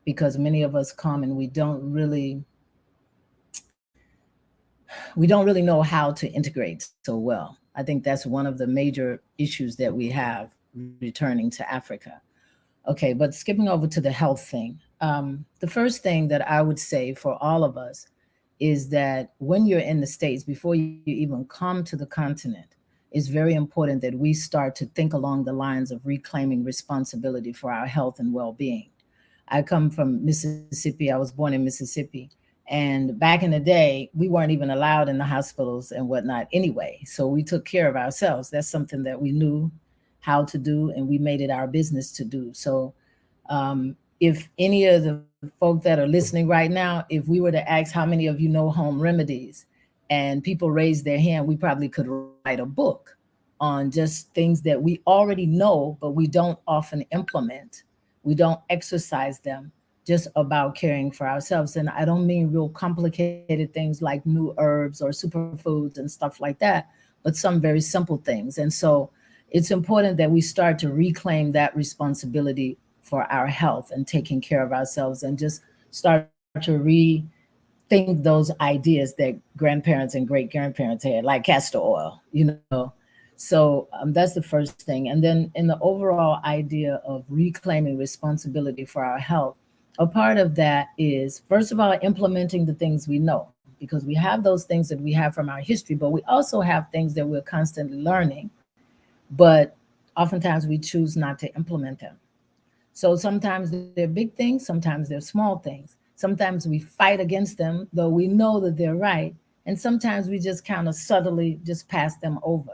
J: because many of us come and we don't really know how to integrate so well. I think that's one of the major issues that we have returning to Africa. Okay, but skipping over to the health thing, the first thing that I would say for all of us is that when you're in the States, before you even come to the continent, it's very important that we start to think along the lines of reclaiming responsibility for our health and well-being. I come from Mississippi. I was born in Mississippi. And back in the day, we weren't even allowed in the hospitals and whatnot anyway. So we took care of ourselves. That's something that we knew how to do, and we made it our business to do. So if any of the folk that are listening right now, if we were to ask how many of you know home remedies and people raise their hand, we probably could write a book on just things that we already know, but we don't often implement. We don't exercise them, just about caring for ourselves. And I don't mean real complicated things like new herbs or superfoods and stuff like that, but some very simple things. And so it's important that we start to reclaim that responsibility for our health and taking care of ourselves, and just start to rethink those ideas that grandparents and great grandparents had, like castor oil, you know. So that's the first thing. And then in the overall idea of reclaiming responsibility for our health, a part of that is, first of all, implementing the things we know, because we have those things that we have from our history, but we also have things that we're constantly learning, but oftentimes we choose not to implement them. So sometimes they're big things, sometimes they're small things. Sometimes we fight against them, though we know that they're right. And sometimes we just kind of subtly just pass them over.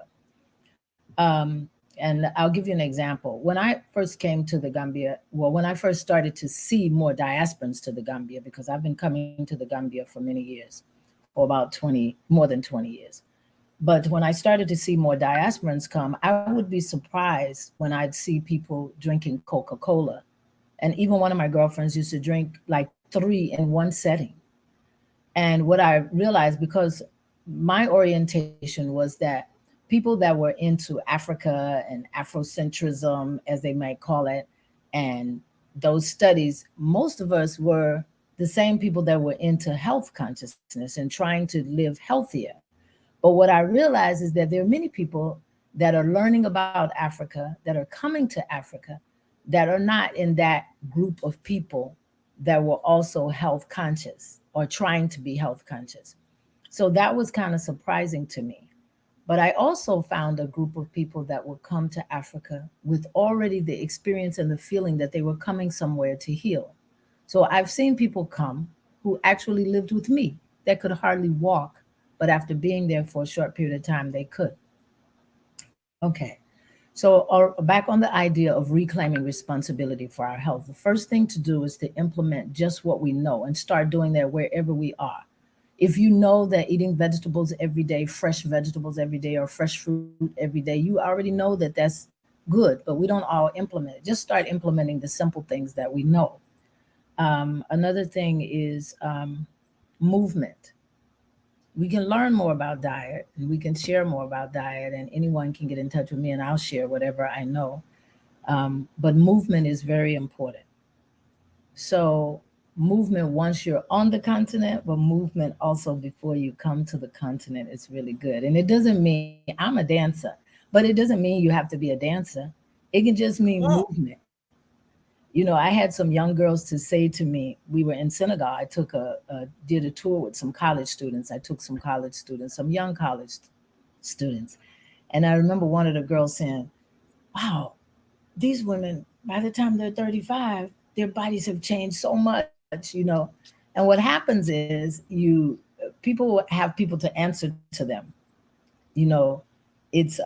J: And I'll give you an example. When I first came to the Gambia, well, when I first started to see more diasporans to the Gambia, because I've been coming to the Gambia for many years, for about 20, more than 20 years. But when I started to see more diasporans come, I would be surprised when I'd see people drinking Coca-Cola. And even one of my girlfriends used to drink like 3 in one setting. And what I realized, because my orientation was that people that were into Africa and Afrocentrism, as they might call it, and those studies, most of us were the same people that were into health consciousness and trying to live healthier. But what I realized is that there are many people that are learning about Africa, that are coming to Africa, that are not in that group of people that were also health conscious or trying to be health conscious. So that was kind of surprising to me. But I also found a group of people that would come to Africa with already the experience and the feeling that they were coming somewhere to heal. So I've seen people come who actually lived with me that could hardly walk, but after being there for a short period of time, they could. Okay. So back on the idea of reclaiming responsibility for our health, the first thing to do is to implement just what we know and start doing that wherever we are. If you know that eating vegetables every day, fresh vegetables every day, or fresh fruit every day, you already know that that's good, but we don't all implement it. Just start implementing the simple things that we know. Another thing is movement. We can learn more about diet, and we can share more about diet, and anyone can get in touch with me and I'll share whatever I know. But movement is very important. So movement once you're on the continent, but movement also before you come to the continent is really good. And it doesn't mean I'm a dancer, but it doesn't mean you have to be a dancer. It can just mean movement. You know, I had some young girls to say to me, we were in Senegal. I did a tour with some college students. I took some college students, some young college students. And I remember one of the girls saying, wow, these women, by the time they're 35, their bodies have changed so much, you know. And what happens is people have people to answer to them. You know, it's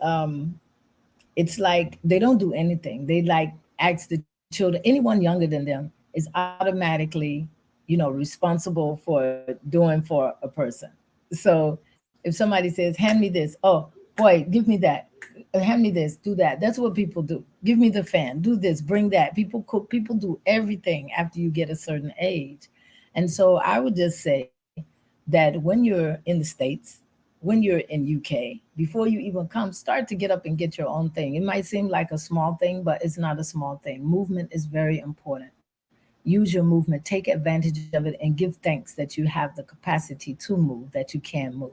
J: like they don't do anything. They like ask the children, anyone younger than them is automatically, you know, responsible for doing for a person. So if somebody says, hand me this, oh boy, give me that, hand me this, do that. That's what people do. Give me the fan, do this, bring that. People cook, people do everything after you get a certain age. And so I would just say that when you're in the States, when you're in UK, before you even come, start to get up and get your own thing. It might seem like a small thing, but it's not a small thing. Movement is very important. Use your movement, take advantage of it, and give thanks that you have the capacity to move, that you can move.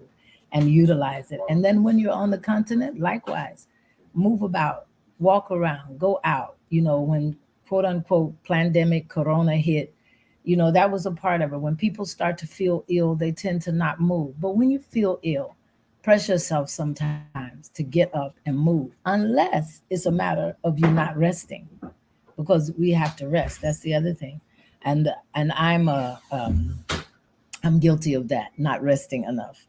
J: and utilize it. And then when you're on the continent, likewise, move about, walk around, go out. You know, when quote unquote pandemic corona hit, you know, that was a part of it. When people start to feel ill, they tend to not move. But when you feel ill, press yourself sometimes to get up and move, unless it's a matter of you not resting, because we have to rest. That's the other thing. And I'm guilty of that, not resting enough.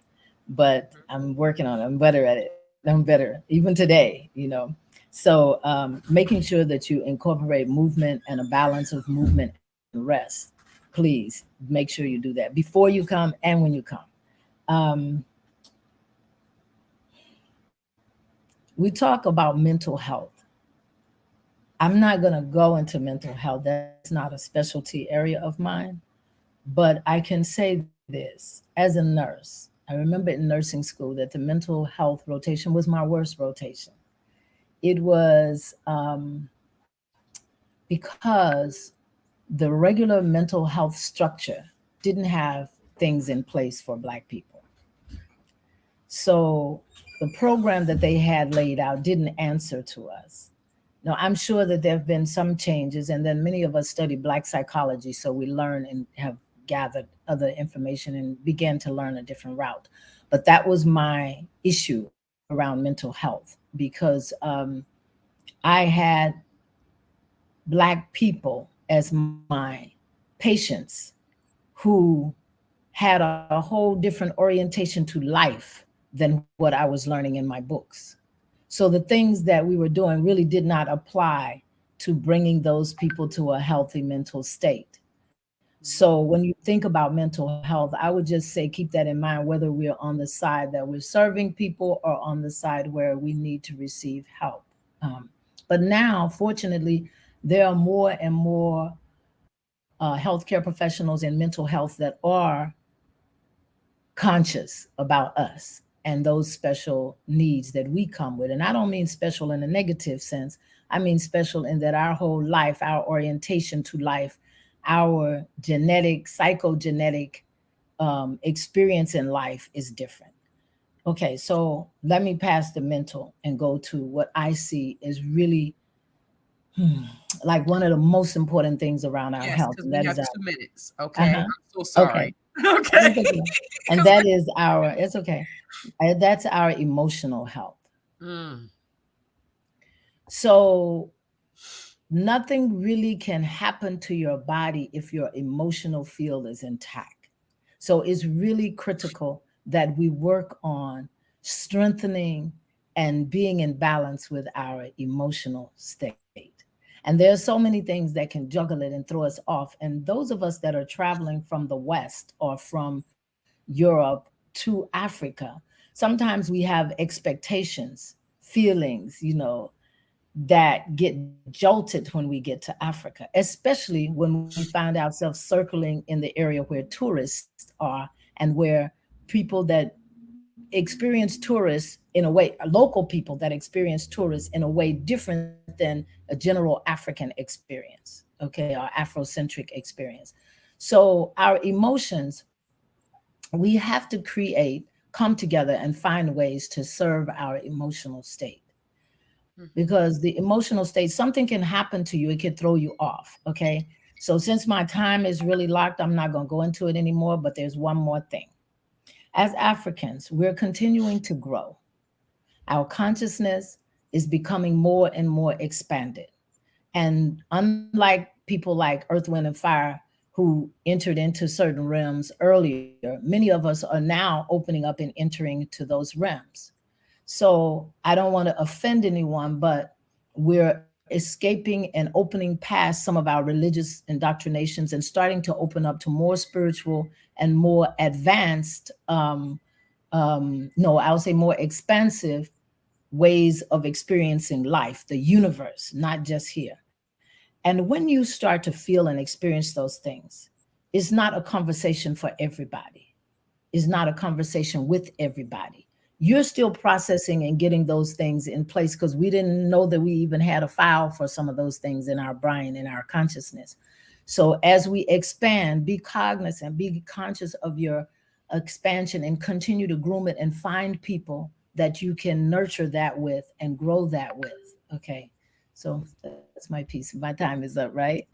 J: But I'm working on it. I'm better at it. I'm better even today, you know. So making sure that you incorporate movement and a balance of movement and rest. Please make sure you do that before you come and when you come. Um, we talk about mental health. I'm not going to go into mental health. That's not a specialty area of mine. But I can say this as a nurse. I remember in nursing school that the mental health rotation was my worst rotation. It was because the regular mental health structure didn't have things in place for Black people. So the program that they had laid out didn't answer to us. Now, I'm sure that there have been some changes, and then many of us study Black psychology, so we learn and have gathered other information and began to learn a different route. But that was my issue around mental health, because I had Black people as my patients who had a whole different orientation to life than what I was learning in my books. So the things that we were doing really did not apply to bringing those people to a healthy mental state. So when you think about mental health, I would just say keep that in mind, whether we're on the side that we're serving people or on the side where we need to receive help. But now, fortunately, there are more and more healthcare professionals in mental health that are conscious about us and those special needs that we come with. And I don't mean special in a negative sense. I mean special in that our whole life, our orientation to life, our genetic, psychogenetic experience in life is different. Okay, so let me pass the mental and go to what I see is really like one of the most important things around our
A: Yes,
J: health.
A: because
J: And
A: we
J: that
A: have
J: is our,
A: 2 minutes. Okay.
J: uh-huh.
A: I'm so
J: Okay.
A: sorry. Okay.
J: It's okay. And that is our, it's okay. That's our emotional health.
A: Mm,
J: So nothing really can happen to your body if your emotional field is intact. So it's really critical that we work on strengthening and being in balance with our emotional state. And there are so many things that can juggle it and throw us off. And those of us that are traveling from the West or from Europe to Africa, sometimes we have expectations, feelings, you know, that get jolted when we get to Africa, especially when we find ourselves circling in the area where tourists are and where people that experience tourists in a way, local people that experience tourists in a way different than a general African experience, okay, or Afrocentric experience. So our emotions, we have to create, come together and find ways to serve our emotional state, because the emotional state, something can happen to you, it can throw you off. Okay. So since my time is really locked, I'm not going to go into it anymore, but there's one more thing. As Africans, we're continuing to grow. Our consciousness is becoming more and more expanded. And unlike people like Earth, Wind, and Fire, who entered into certain realms earlier, many of us are now opening up and entering to those realms. So I don't want to offend anyone, but we're escaping and opening past some of our religious indoctrinations and starting to open up to more spiritual and more advanced, no, I would say more expansive ways of experiencing life, the universe, not just here. And when you start to feel and experience those things, it's not a conversation for everybody, is not a conversation with everybody. You're still processing and getting those things in place because we didn't know that we even had a file for some of those things in our brain, in our consciousness. So as we expand, be cognizant, be conscious of your expansion and continue to groom it and find people that you can nurture that with and grow that with. Okay. So that's my piece. My time is up, right?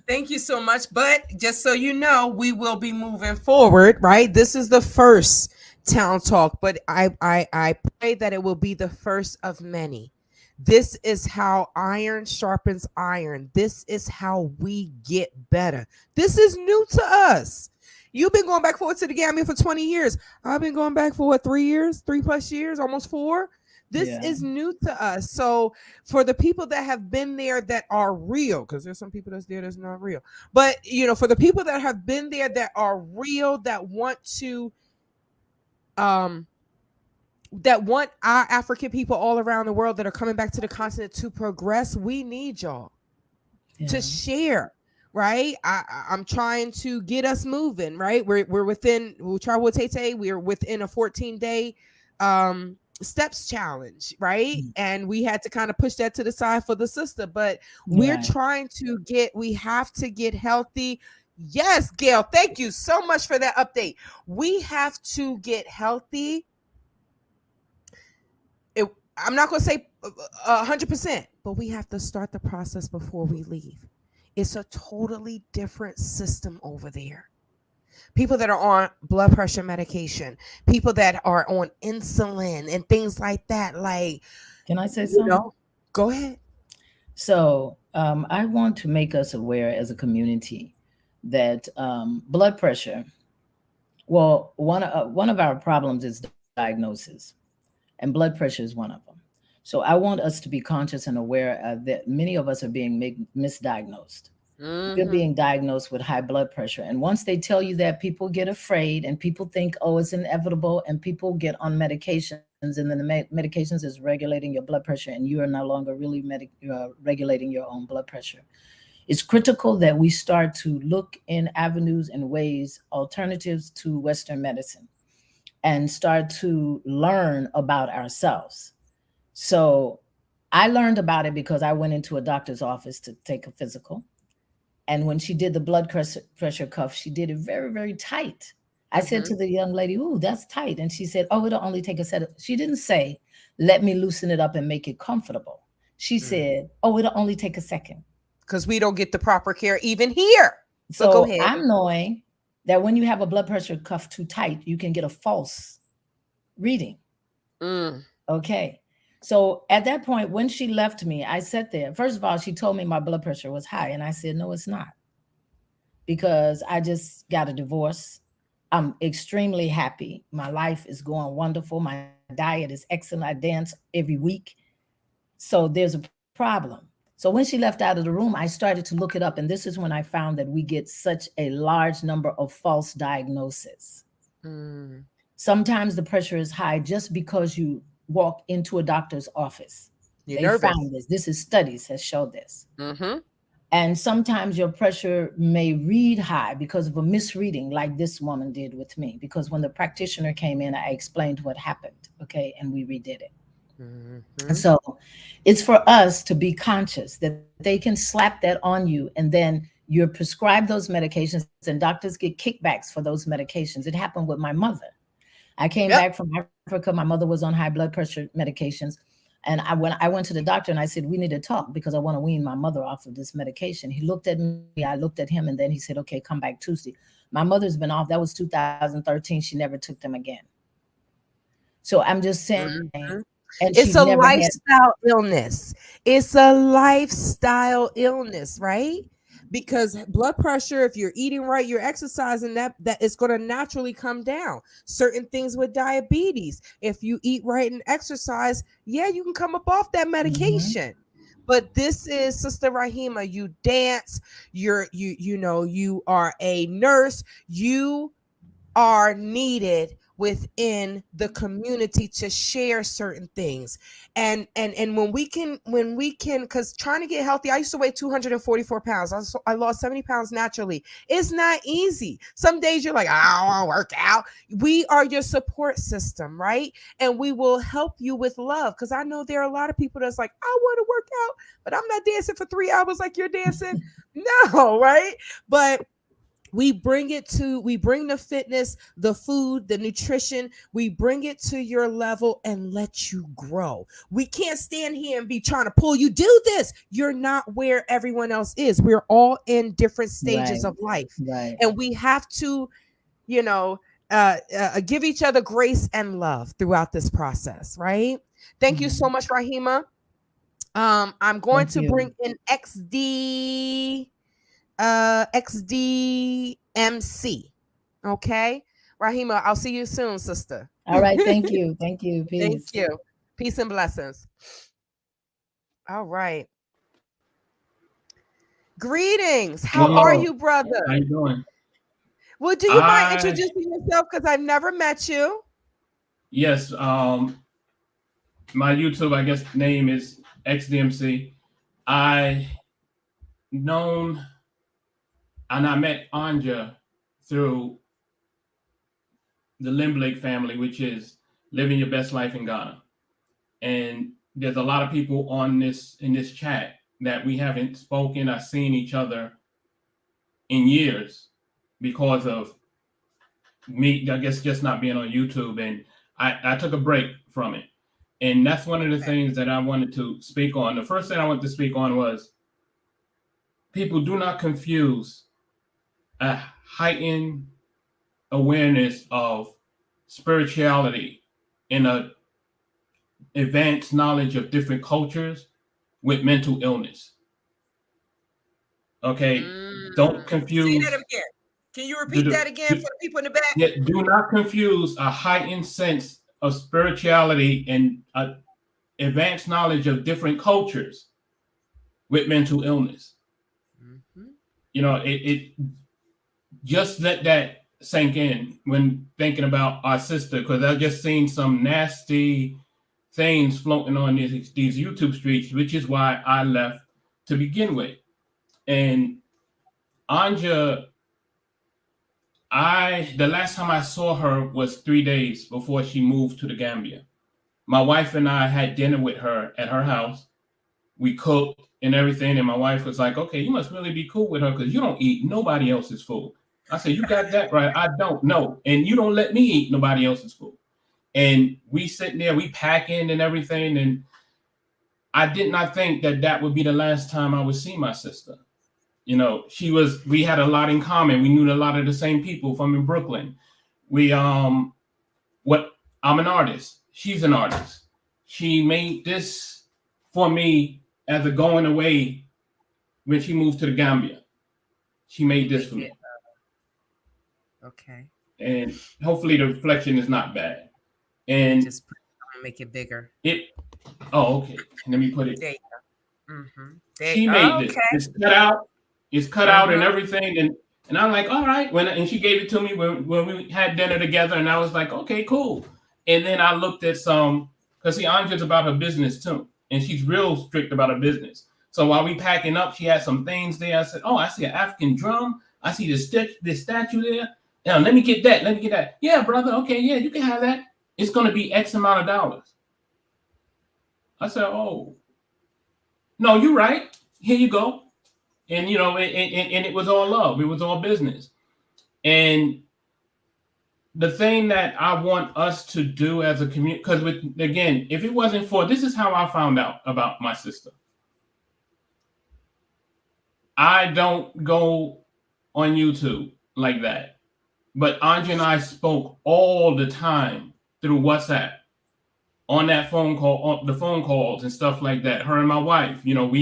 A: Thank you so much. But just so you know, we will be moving forward, right? This is the first town talk, but I pray that it will be the first of many. This is how iron sharpens iron. This is how we get better. This is new to us. You've been going back forward to the Gambia for 20 years. I've been going back for what, 3 years, 3+ years, almost 4. This
J: Yeah.
A: is new to us. So for the people that have been there that are real, because there's some people that's there that's not real, but for the people that have been there that are real, that want our African people all around the world that are coming back to the continent to progress, we need y'all to share. Right, I'm trying to get us moving. Right, we're within. We'll try with Tete. We're within a 14-day steps challenge, right? And we had to kind of push that to the side for the sister, but we're trying to we have to get healthy. Yes, Gail, thank you so much for that update. We have to get healthy. I'm not going to say 100%, but we have to start the process before we leave. It's a totally different system over there. People that are on blood pressure medication, people that are on insulin and things like that. Like,
J: can I say something?
A: Go ahead.
J: So I want to make us aware as a community that blood pressure, well, one of our problems is diagnosis, and blood pressure is one of them. So I want us to be conscious and aware that many of us are being misdiagnosed. You're being diagnosed with high blood pressure. And once they tell you that, people get afraid and people think, oh, it's inevitable. And people get on medications, and then the medications is regulating your blood pressure, and you are no longer really regulating your own blood pressure. It's critical that we start to look in avenues and ways, alternatives to Western medicine, and start to learn about ourselves. So I learned about it because I went into a doctor's office to take a physical. And when she did the blood pressure cuff, she did it very, very tight. I said to the young lady, ooh, that's tight. And she said, oh, it'll only take a set of, she didn't say, let me loosen it up and make it comfortable. She said, oh, it'll only take a second.
A: Because we don't get the proper care even here. So go ahead.
J: I'm knowing that when you have a blood pressure cuff too tight, you can get a false reading. Okay. So at that point, when she left me, I sat there. First of all, she told me my blood pressure was high. And I said, no, it's not. Because I just got a divorce. I'm extremely happy. My life is going wonderful. My diet is excellent. I dance every week. So there's a problem. So when she left out of the room, I started to look it up. And this is when I found that we get such a large number of false diagnoses. Sometimes the pressure is high just because you walk into a doctor's office. They found this. This is studies has showed this. And sometimes your pressure may read high because of a misreading, like this woman did with me. Because when the practitioner came in, I explained what happened. Okay, and we redid it. And so it's for us to be conscious that they can slap that on you, and then you're prescribed those medications, and doctors get kickbacks for those medications. It happened with my mother. I came back from Africa. My mother was on high blood pressure medications. And when I went to the doctor and I said, we need to talk because I want to wean my mother off of this medication. He looked at me, I looked at him, and then he said, okay, come back Tuesday. My mother's been off. That was 2013. She never took them again. So I'm just saying.
A: It's a lifestyle illness. It's a lifestyle illness, right? Because blood pressure, if you're eating right, you're exercising, that is going to naturally come down. Certain things with diabetes, if you eat right and exercise, you can come up off that medication. But this is Sister Rahima. You dance, you are a nurse, you are needed within the community to share certain things. And when we can, because trying to get healthy, I used to weigh 244 pounds. I lost 70 pounds naturally. It's not easy. Some days you're like, I don't want to work out. We are your support system, right? And we will help you with love. Because I know there are a lot of people that's like, I want to work out, but I'm not dancing for 3 hours like you're dancing. No, right? But we bring the fitness, the food, the nutrition, we bring it to your level and let you grow. We can't stand here and be trying to pull you, do this. You're not where everyone else is. We're all in different stages
J: Right.
A: of life.
J: Right.
A: And we have to, you know, give each other grace and love throughout this process, right? Thank you so much, Rahima. I'm going
J: Thank
A: to
J: you.
A: bring in XDMC. Okay, Rahima, I'll see you soon, sister.
J: All right. Thank you. Thank you.
A: Thank
J: Peace.
A: you. Peace and blessings. All right. Greetings. How are
K: Hello,
A: you, brother?
K: how you doing?
A: Well, do you mind
K: I
A: introducing yourself? Because I've never met you.
K: yes, my YouTube, I guess, name is XDMC. I known and I met Anja through the Limblake family, which is living your best life in Ghana. And there's a lot of people on this in this chat that we haven't spoken or seen each other in years because of me, I guess, just not being on YouTube. And I took a break from it. And that's one of the things that I wanted to speak on. The first thing I wanted to speak on was people do not confuse a heightened awareness of spirituality and a advanced knowledge of different cultures with mental illness. Okay, don't
A: Say
K: confuse.
A: that again. Can you
K: Do,
A: repeat that again for the people in the back?
K: do not confuse a heightened sense of spirituality and advanced knowledge of different cultures with mental illness.
A: Mm-hmm.
K: You know, it just let that sink in when thinking about our sister, because I just seen some nasty things floating on these YouTube streets, which is why I left to begin with. And Anja, the last time I saw her was 3 days before she moved to the Gambia. My wife and I had dinner with her at her house. We cooked and everything, and my wife was like, okay, you must really be cool with her because you don't eat nobody else's food. I said, you got that right. I don't know. And you don't let me eat nobody else's food. And we sitting there, we packing and everything. And I did not think that that would be the last time I would see my sister. You know, we had a lot in common. We knew a lot of the same people from in Brooklyn. I'm an artist. She's an artist. She made this for me as a going away when she moved to the Gambia. She made this for me.
A: Okay.
K: And hopefully the reflection is not bad. And
A: just make it bigger.
K: Okay. Let me put it.
A: There you go. Mm-hmm.
K: She made this. It's cut out. It's cut out and everything. And I'm like, all right. And she gave it to me when we had dinner together. And I was like, okay, cool. And then I looked at some, because see, Anja's about her business too. And she's real strict about her business. So while we packing up, she had some things there. I said, oh, I see an African drum. I see this statue there. Now, let me get that. Yeah, brother. Okay, yeah, you can have that. It's going to be X amount of dollars. I said, oh, no, you're right. Here you go. And, you know, and it was all love. It was all business. And the thing that I want us to do as a community, because again, if it wasn't for, this is how I found out about my sister. I don't go on YouTube like that. But Anja and I spoke all the time through WhatsApp, on that phone call, on the phone calls and stuff like that. Her and my wife, you know,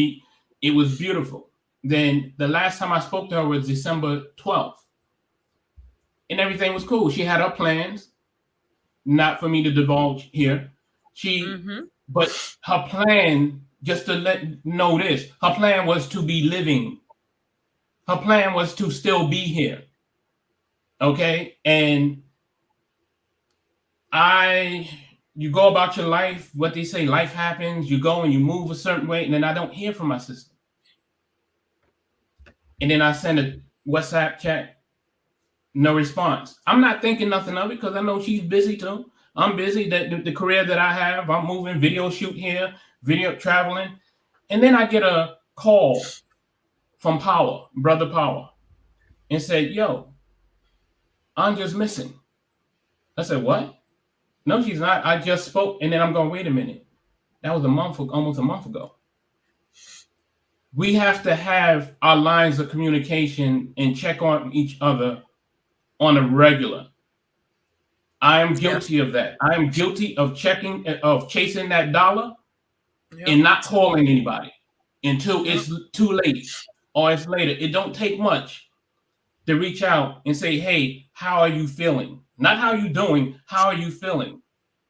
K: it was beautiful. Then the last time I spoke to her was December 12th. And everything was cool. She had her plans, not for me to divulge here. But her plan, just to let know this, her plan was to be living. Her plan was to still be here. Okay. And you go about your life, what they say, life happens, you go and you move a certain way, and then I don't hear from my sister. And then I send a WhatsApp chat, no response. I'm not thinking nothing of it because I know she's busy too. I'm busy, the career that I have, I'm moving, video shoot here, video traveling. And then I get a call from Brother Power. and said, "Yo, Anja's missing." I said, "What? No, she's not. I just spoke." And then I'm going, "Wait a minute. That was almost a month ago." We have to have our lines of communication and check on each other on a regular. I am guilty of that. I am guilty of chasing that dollar and not calling anybody until it's too late or it's later. It don't take much to reach out and say, "Hey, how are you feeling?" Not how you doing, how are you feeling?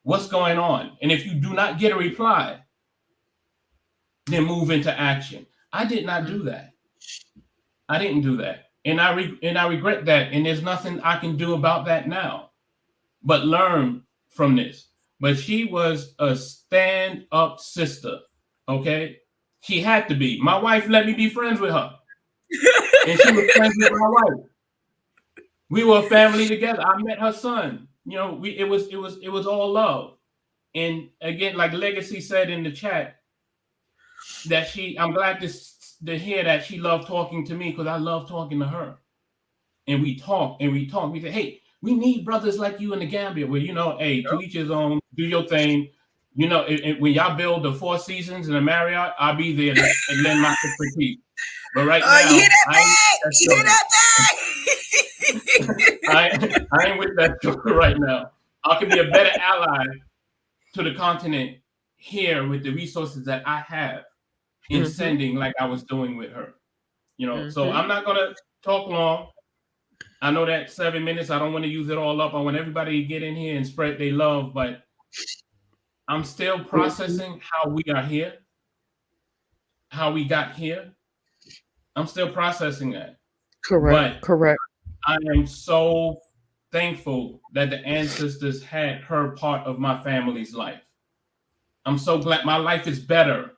K: What's going on? And if you do not get a reply, then move into action. I did not do that. I didn't do that. And I regret that. And there's nothing I can do about that now, but learn from this. But she was a stand-up sister. Okay. She had to be. My wife let me be friends with her. And she was friends with my wife. We were a family together. I met her son. You know, it was all love. And again, like Legacy said in the chat, that I'm glad to hear that she loved talking to me, because I love talking to her. And we talk and we talk. We say, "Hey, we need brothers like you in the Gambia." Well, you know, hey, to each his own, do your thing. You know, when y'all build the Four Seasons and the Marriott, I'll be there and lend my expertise. But right now,
A: you hear that bag?
K: I ain't with that story right now. I can be a better ally to the continent here with the resources that I have in sending, like I was doing with her. You know, so I'm not gonna talk long. I know that 7 minutes, I don't want to use it all up. I want everybody to get in here and spread their love, but I'm still processing how we are here, how we got here. I'm still processing that.
A: Correct.
K: I am so thankful that the ancestors had her part of my family's life. I'm so glad my life is better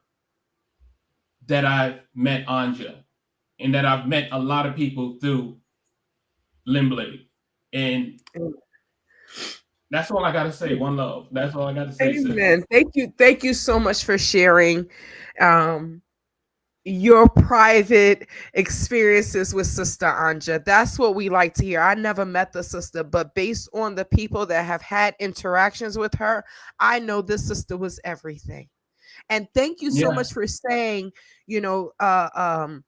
K: that I've met Anja and that I've met a lot of people through Limblade. And that's all I got to say. One love. That's all I got to say.
A: Amen. Thank you so much for sharing your private experiences with Sister Anja. That's what we like to hear. I never met the sister, but based on the people that have had interactions with her, I know this sister was everything. And thank you so much for saying, you know, the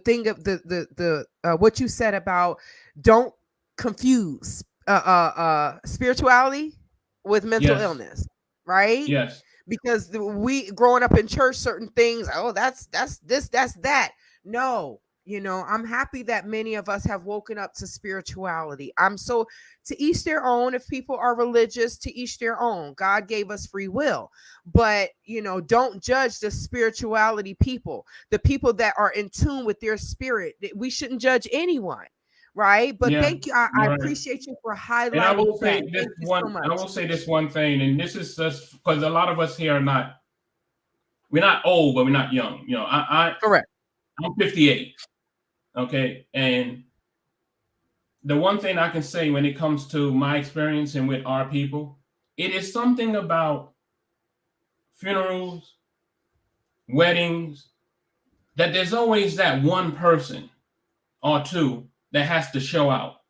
A: thing of the what you said about don't confuse spirituality with mental illness, right?
K: Yes.
A: Because we growing up in church, certain things, oh, that's this, that's that. No, you know, I'm happy that many of us have woken up to spirituality. To each their own. If people are religious, to each their own. God gave us free will, but you know, don't judge the spirituality people, the people that are in tune with their spirit. We shouldn't judge anyone, right? But thank you. I appreciate you for highlighting. And
K: I will say I will say this one thing, and this is just because a lot of us here are we're not old, but we're not young. You know,
A: correct.
K: I'm 58. Okay. And the one thing I can say when it comes to my experience and with our people, it is something about funerals, weddings, that there's always that one person or two that has to show out,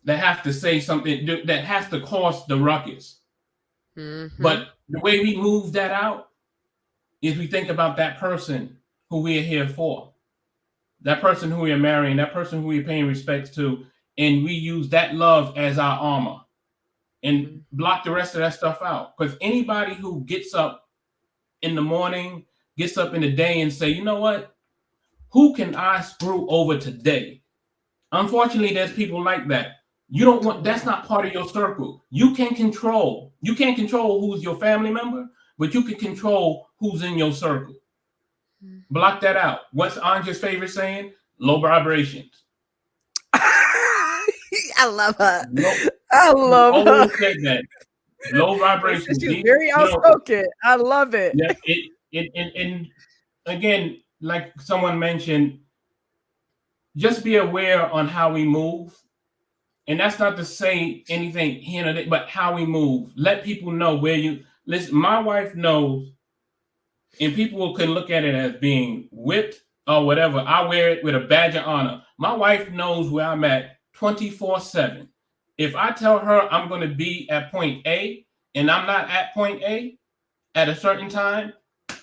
K: that have to say something, that has to cause the ruckus. But the way we move that out is we think about that person who we are here for, that person who we are marrying, that person who we are paying respects to, and we use that love as our armor and block the rest of that stuff out. Because anybody who gets up in the morning, gets up in the day and say, "You know what? Who can I screw over today?" Unfortunately, there's people like that. You don't want, that's not part of your circle. You can't control who's your family member, but you can control who's in your circle. Block that out. What's Anja's favorite saying? Low vibrations.
A: I love her. I love her.
K: Always said that. Low vibrations.
A: She's very outspoken. I love it.
K: Yeah. And again, like someone mentioned, just be aware on how we move. And that's not to say anything here or there, but how we move. Let people know where you listen. My wife knows, and people can look at it as being whipped or whatever, I wear it with a badge of honor. My wife knows where I'm at 24/7. If I tell her I'm going to be at point A and I'm not at point A at a certain time,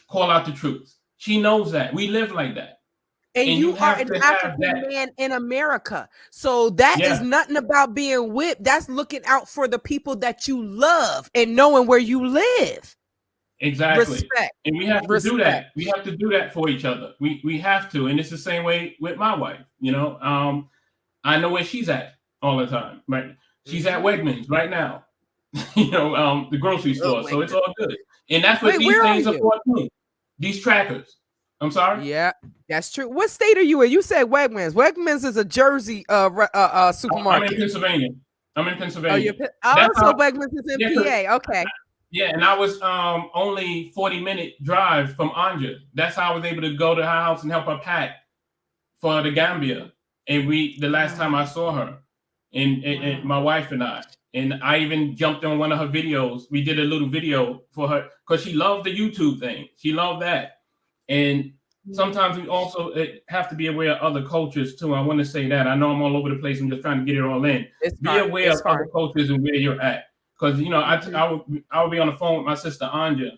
K: call out the truth. She knows that. We live like that.
A: And you are
K: have
A: an
K: to have
A: African
K: that.
A: man in America. So that is
K: Yeah.
A: nothing about being whipped. That's looking out for the people that you love and knowing where you live.
K: Exactly.
A: Respect.
K: And we have to do that. We have to do that for each other. We have to. And it's the same way with my wife. You know, I know where she's at all the time. Right. She's at Wegmans right now. You know, the grocery store. So it's all good. And that's what these things are for too. These trackers. I'm sorry.
A: Yeah, that's true. What state are you in? You said Wegmans. Wegmans is a Jersey supermarket.
K: I'm in Pennsylvania.
A: So Wegmans is in PA. Okay.
K: Yeah, and I was only 40-minute drive from Anja. That's how I was able to go to her house and help her pack for the Gambia. And the last time I saw her, and my wife and I even jumped on one of her videos. We did a little video for her because she loved the YouTube thing. She loved that. And sometimes we also have to be aware of other cultures too. I want to say that. I know I'm all over the place. I'm just trying to get it all in. Be aware of other cultures and where you're at. Because, you know, I would be on the phone with my sister Anja.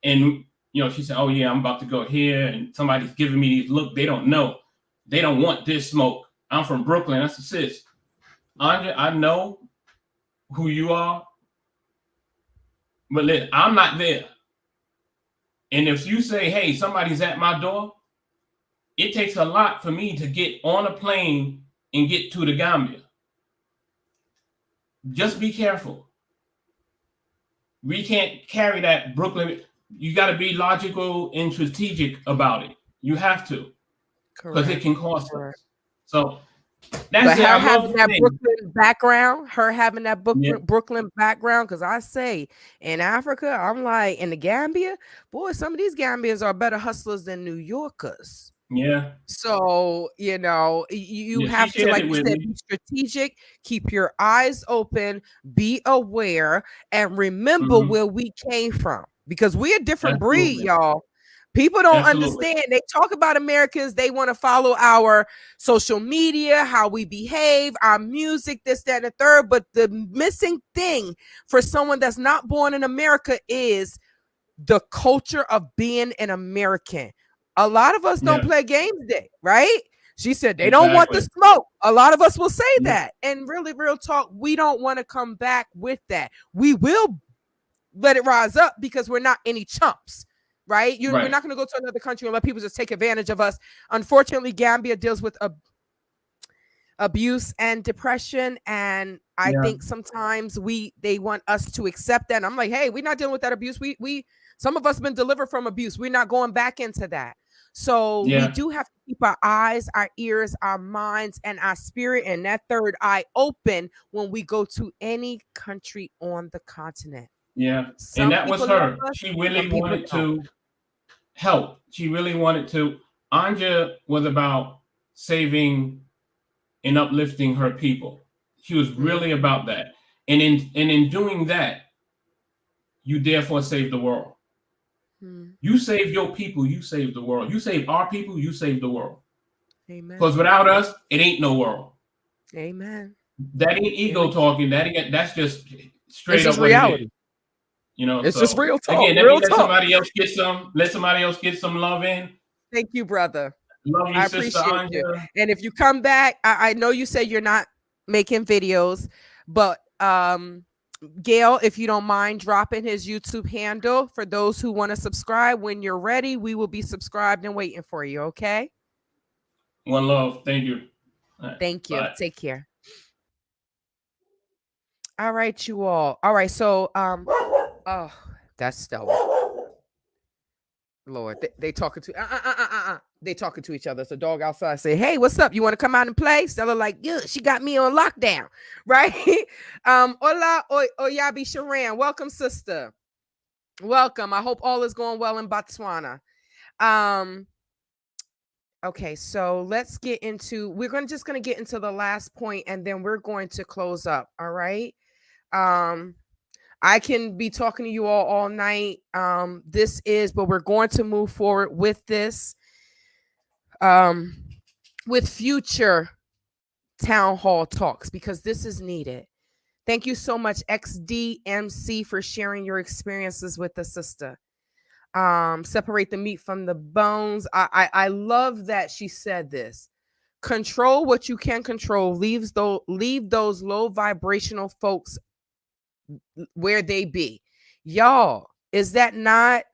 K: And, you know, she said, oh, yeah, I'm about to go here. And somebody's giving me these look. They don't know. They don't want this smoke. I'm from Brooklyn. I said, sis, Anja, I know who you are. But listen, I'm not there. And if you say, hey, somebody's at my door, it takes a lot for me to get on a plane and get to the Gambia. Just be careful. We can't carry that Brooklyn. You got to be logical and strategic about it. You have to. Because it can cost us. So that's
A: her having that Brooklyn background, Brooklyn background, because I say in Africa, I'm like, in the Gambia, boy, some of these Gambians are better hustlers than New Yorkers.
K: Yeah.
A: So, you know, you have to, like you said, be strategic, keep your eyes open, be aware, and remember where we came from, because we're a different breed, y'all. People don't understand. They talk about Americans. They want to follow our social media, how we behave, our music, this, that, and the third. But the missing thing for someone that's not born in America is the culture of being an American. A lot of us don't play games day, right? She said they don't want the smoke. A lot of us will say that. And really, real talk, we don't want to come back with that. We will let it rise up because we're not any chumps. Right? We're not going to go to another country and let people just take advantage of us. Unfortunately, Gambia deals with abuse and depression. And I think sometimes they want us to accept that. And I'm like, hey, we're not dealing with that abuse. Some of us have been delivered from abuse. We're not going back into that. So we do have to keep our eyes, our ears, our minds, and our spirit and that third eye open when we go to any country on the continent.
K: Yeah. And that was her. She really wanted to help. She really wanted to. Anja was about saving and uplifting her people. She was really about that. And in doing that, you therefore save the world. You save your people, you save the world. You save our people, you save the world. Amen. Because without us, it ain't no world.
A: Amen.
K: That ain't ego talking. That's just straight up
A: reality.
K: You know,
A: it's just real talk.
K: Again, let somebody else get some. Let somebody else get some love in.
A: Thank you, brother.
K: Love you, sister Anja.
A: And if you come back, I know you say you're not making videos, but Gail, if you don't mind dropping his YouTube handle for those who want to subscribe, when you're ready, we will be subscribed and waiting for you. Okay.
K: One love. Thank you.
A: Right, thank you. Bye. Take care. All right, you all. All right. So, oh, that's Stella. Lord, they talking to they talking to each other. So dog outside say, hey, what's up? You want to come out and play? Stella like, yeah, she got me on lockdown, right? Hola, Oyabi Sharan. Welcome, sister. Welcome. I hope all is going well in Botswana. Okay, so let's get into, just gonna get into the last point and then we're going to close up. All right. I can be talking to you all night. But we're going to move forward with this. with future town hall talks, because this is needed. Thank you so much, XDMC, for sharing your experiences with the sister. Separate the meat from the bones. I love that she said this. Control what you can control. Leave those low vibrational folks where they be. Y'all, is that not,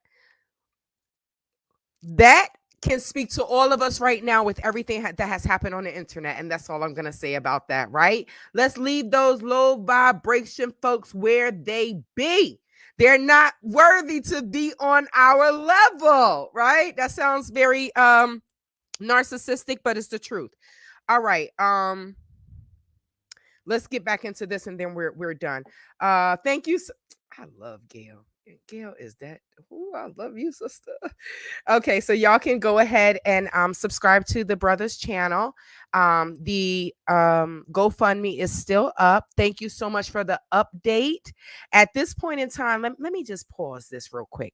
A: that can speak to all of us right now with everything that has happened on the internet. And that's all I'm going to say about that, right? Let's leave those low vibration folks where they be. They're not worthy to be on our level, right? That sounds very narcissistic, but it's the truth. All right. Let's get back into this and then we're done. Thank you. I love Gail. Gail is that. Ooh, I love you, sister. Okay, so y'all can go ahead and subscribe to the brothers channel. The GoFundMe is still up. Thank you so much for the update. At this point in time, let me just pause this real quick.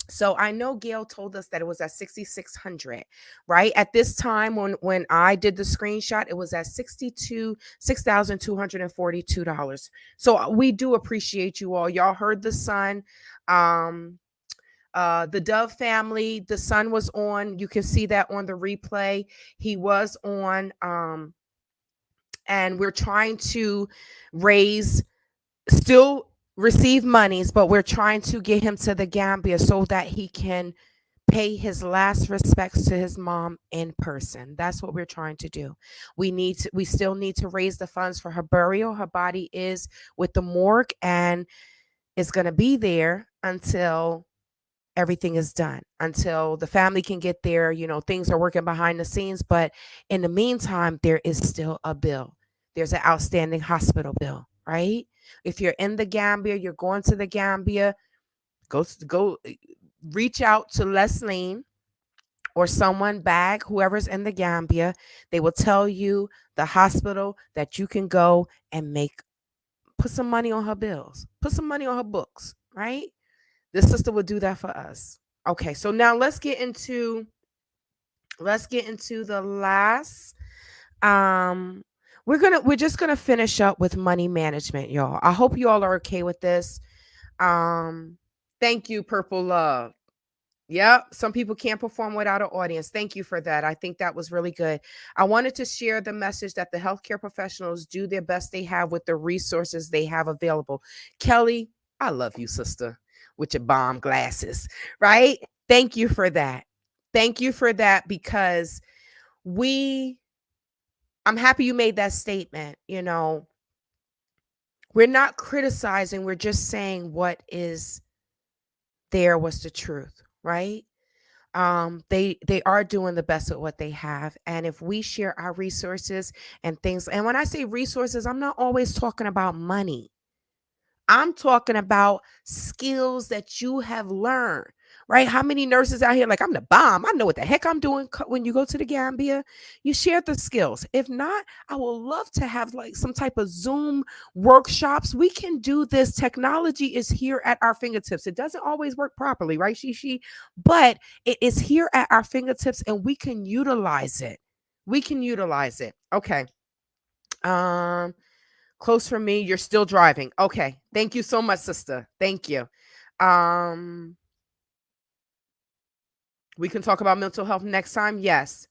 A: So I know Gail told us that it was at 6,600, right? At this time, when I did the screenshot, it was at $6,242. So we do appreciate you all. Y'all heard the son, the Dove family. The son was on. You can see that on the replay. He was on, and we're trying to still receive monies, but we're trying to get him to the Gambia so that he can pay his last respects to his mom in person. That's what we're trying to do. We still need to raise the funds for her burial. Her body is with the morgue and it's going to be there until everything is done, until the family can get there. You know, things are working behind the scenes, but in the meantime, there is still a bill. There's an outstanding hospital bill, right? If you're in the Gambia, you're going to the Gambia, go reach out to Leslie or someone back, whoever's in the Gambia. They will tell you the hospital that you can go and put some money on her bills, put some money on her books, right? This sister will do that for us. Okay, so now let's get into the last we're just gonna finish up with money management, y'all. I hope you all are okay with this. Thank you, Purple Love. Yep, some people can't perform without an audience. Thank you for that. I think that was really good. I wanted to share the message that the healthcare professionals do their best they have with the resources they have available. Kelly, I love you, sister, with your bomb glasses, right? Thank you for that. Thank you for that, because I'm happy you made that statement. You know, we're not criticizing, we're just saying what is there was the truth, right? They are doing the best with what they have. And if we share our resources and things, and when I say resources, I'm not always talking about money. I'm talking about skills that you have learned, right? How many nurses out here like, I'm the bomb, I know what the heck I'm doing. When you go to the Gambia, you share the skills. If not, I would love to have like some type of Zoom workshops. We can do this. Technology is here at our fingertips. It doesn't always work properly, right, Shishi? But it is here at our fingertips and we can utilize it. We can utilize it. Okay. Close for me. You're still driving. Okay. Thank you so much, sister. Thank you. We can talk about mental health next time. Yes.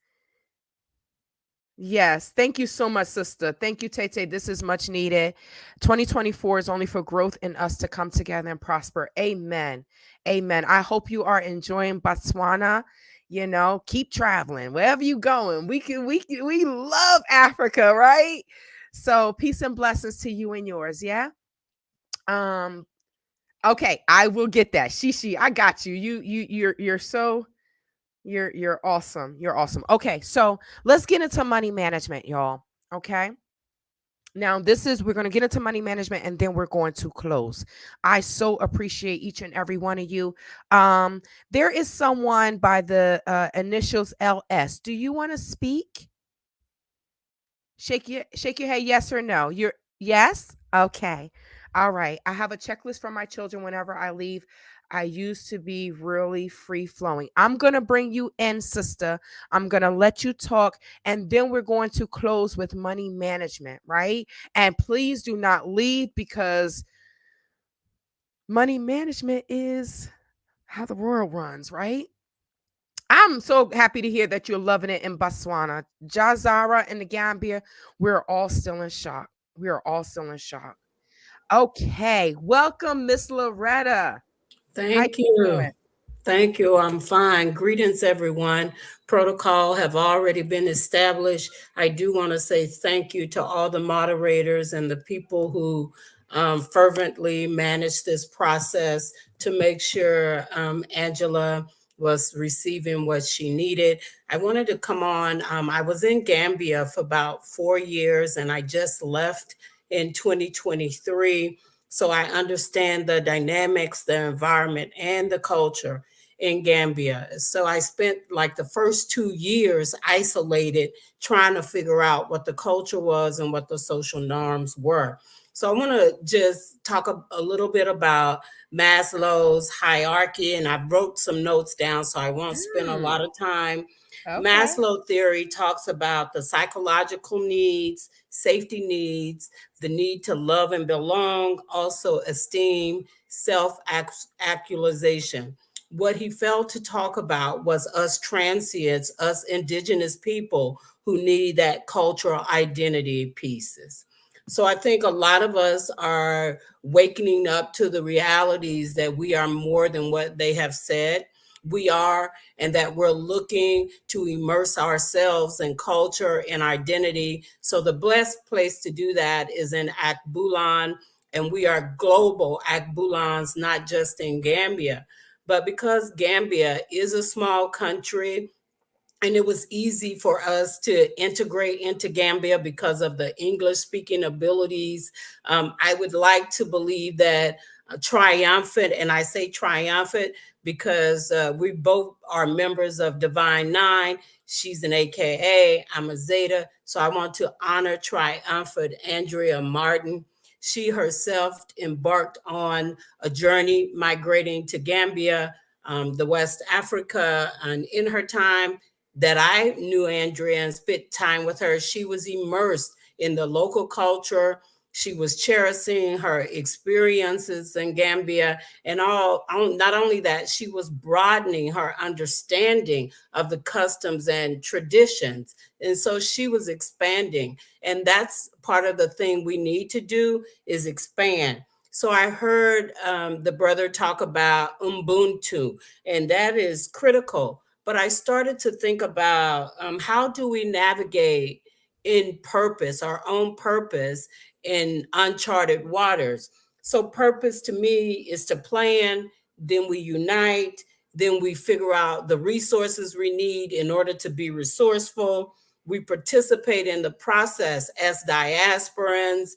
A: Yes. Thank you so much, sister. Thank you, Tete. This is much needed. 2024 is only for growth in us to come together and prosper. Amen. Amen. I hope you are enjoying Botswana. You know, keep traveling wherever you going. We love Africa, right? So peace and blessings to you and yours. Yeah. Okay, I will get that. Shishi, I got you. You're so you're awesome. You're awesome. Okay, so let's get into money management, y'all. Okay. Now, we're going to get into money management and then we're going to close. I so appreciate each and every one of you. There is someone by the initials LS. Do you want to speak? Shake your head, yes or no. Yes? Okay. All right. I have a checklist for my children whenever I leave. I used to be really free flowing. I'm going to bring you in, sister. I'm going to let you talk, and then we're going to close with money management, right? And please do not leave, because money management is how the world runs, right? I'm so happy to hear that you're loving it in Botswana. Jazara in the Gambia, we're all still in shock. We are all still in shock. Okay, welcome, Miss Loretta.
L: Thank you. Thank you. I'm fine. Greetings, everyone. Protocol have already been established. I do want to say thank you to all the moderators and the people who fervently managed this process to make sure Angela was receiving what she needed. I wanted to come on. I was in Gambia for about 4 years, and I just left in 2023. So I understand the dynamics, the environment, and the culture in Gambia. So I spent like the first 2 years isolated, trying to figure out what the culture was and what the social norms were. So I want to just talk a little bit about Maslow's hierarchy, and I wrote some notes down, so I won't spend a lot of time.
A: Okay.
L: Maslow theory talks about the psychological needs, safety needs, the need to love and belong, also esteem, self-actualization. What he failed to talk about was us transients, us indigenous people who need that cultural identity pieces. So I think a lot of us are waking up to the realities that we are more than what they have said we are, and that we're looking to immerse ourselves in culture and identity. So the best place to do that is in Akbulan, and we are global Akbulans, not just in Gambia. But because Gambia is a small country, and it was easy for us to integrate into Gambia because of the English speaking abilities. I would like to believe that triumphant, and I say triumphant because we both are members of Divine Nine. She's an AKA, I'm a Zeta. So I want to honor triumphant Andrea Martin. She herself embarked on a journey migrating to Gambia, the West Africa, and in her time, that I knew Andrea and spent time with her, she was immersed in the local culture. She was cherishing her experiences in Gambia, and not only that, she was broadening her understanding of the customs and traditions. And so she was expanding. And that's part of the thing we need to do, is expand. So I heard the brother talk about Ubuntu, and that is critical. But I started to think about how do we navigate in purpose, our own purpose, in uncharted waters. So purpose to me is to plan, then we unite, then we figure out the resources we need in order to be resourceful. We participate in the process as diasporans,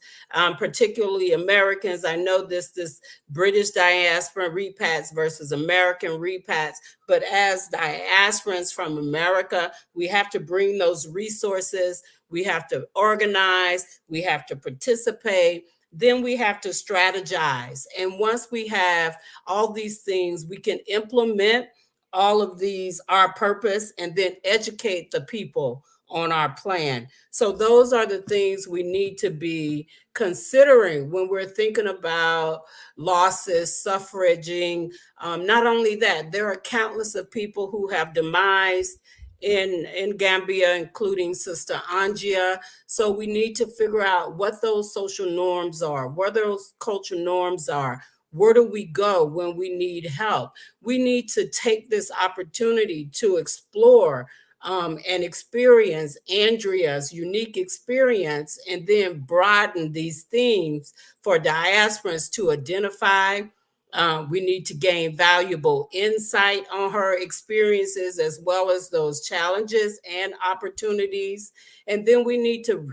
L: particularly Americans. I know this British diaspora repats versus American repats, but as diasporans from America, we have to bring those resources. We have to organize, we have to participate, then we have to strategize. And once we have all these things, we can implement all of these, our purpose, and then educate the people on our plan. So those are the things we need to be considering when we're thinking about losses, suffraging. Not only that, there are countless of people who have demised in Gambia, including Sister Anja. So we need to figure out what those social norms are, where those cultural norms are. Where do we go when we need help? We need to take this opportunity to explore and experience Andrea's unique experience, and then broaden these themes for diasporans to identify. We need to gain valuable insight on her experiences, as well as those challenges and opportunities. And then we need to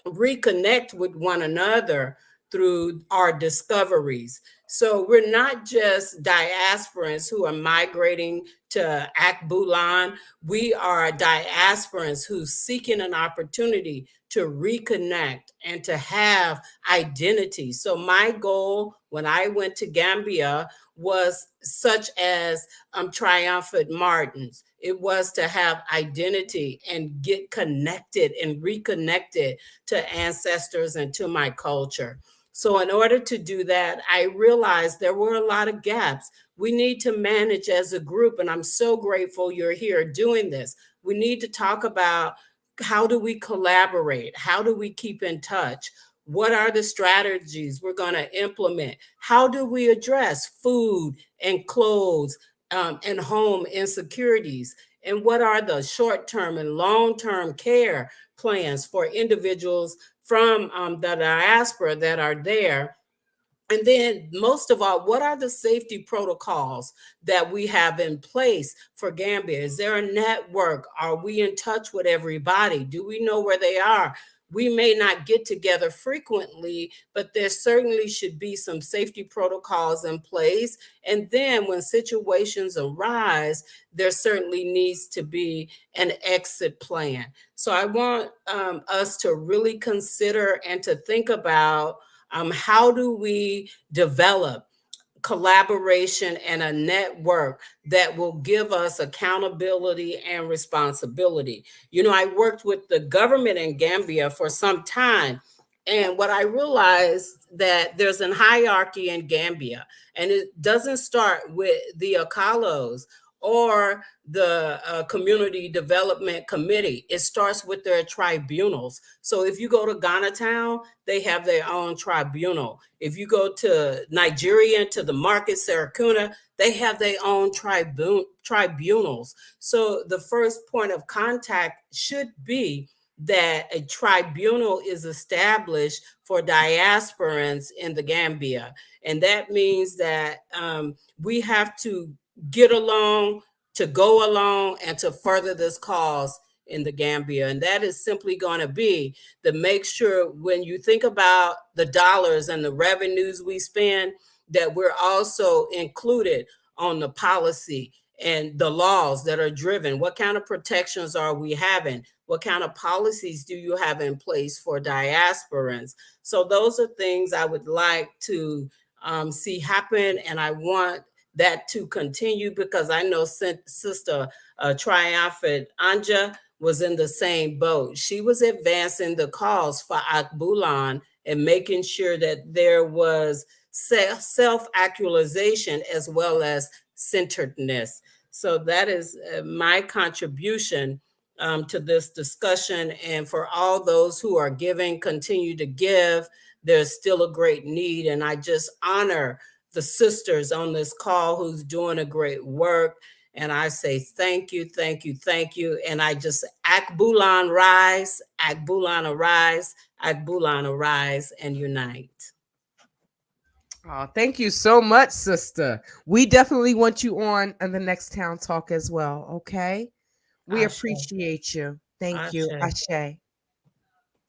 L: reconnect with one another through our discoveries. So we're not just diasporans who are migrating to Akbulan. We are diasporans who's seeking an opportunity to reconnect and to have identity. So my goal when I went to Gambia was such as triumphant Martins. It was to have identity and get connected and reconnected to ancestors and to my culture. So in order to do that, I realized there were a lot of gaps. We need to manage as a group, and I'm so grateful you're here doing this. We need to talk about how do we collaborate? How do we keep in touch? What are the strategies we're going to implement? How do we address food and clothes and home insecurities? And what are the short-term and long-term care plans for individuals from the diaspora that are there? And then most of all, what are the safety protocols that we have in place for Gambia? Is there a network? Are we in touch with everybody? Do we know where they are? We may not get together frequently, but there certainly should be some safety protocols in place. And then when situations arise, there certainly needs to be an exit plan. So I want us to really consider and to think about how do we develop collaboration and a network that will give us accountability and responsibility. You know, I worked with the government in Gambia for some time. And what I realized that there's a hierarchy in Gambia, and it doesn't start with the Akalos or the Community Development Committee. It starts with their tribunals. So if you go to Ghana Town, they have their own tribunal. If you go to Nigeria, to the market, Sarakuna, they have their own tribunals. So the first point of contact should be that a tribunal is established for diasporans in the Gambia. And that means that we have to get along, to go along, and to further this cause in the Gambia. And that is simply going to be to make sure when you think about the dollars and the revenues we spend, that we're also included on the policy and the laws that are driven. What kind of protections are we having? What kind of policies do you have in place for diasporans? So those are things I would like to see happen. And I want that to continue because I know Sister Triumphant Anja was in the same boat. She was advancing the cause for Akbulan and making sure that there was self-actualization as well as centeredness. So that is my contribution to this discussion. And for all those who are giving, continue to give. There's still a great need. And I just honor the sisters on this call who's doing a great work. And I say thank you, thank you, thank you. And I just, Akbulan rise, Akbulan arise, Akbulan arise and unite.
A: Oh, thank you so much, sister. We definitely want you on the next town talk as well. Okay. We
L: Ashe.
A: appreciate you. Thank
L: Ashe.
A: you. Ashe.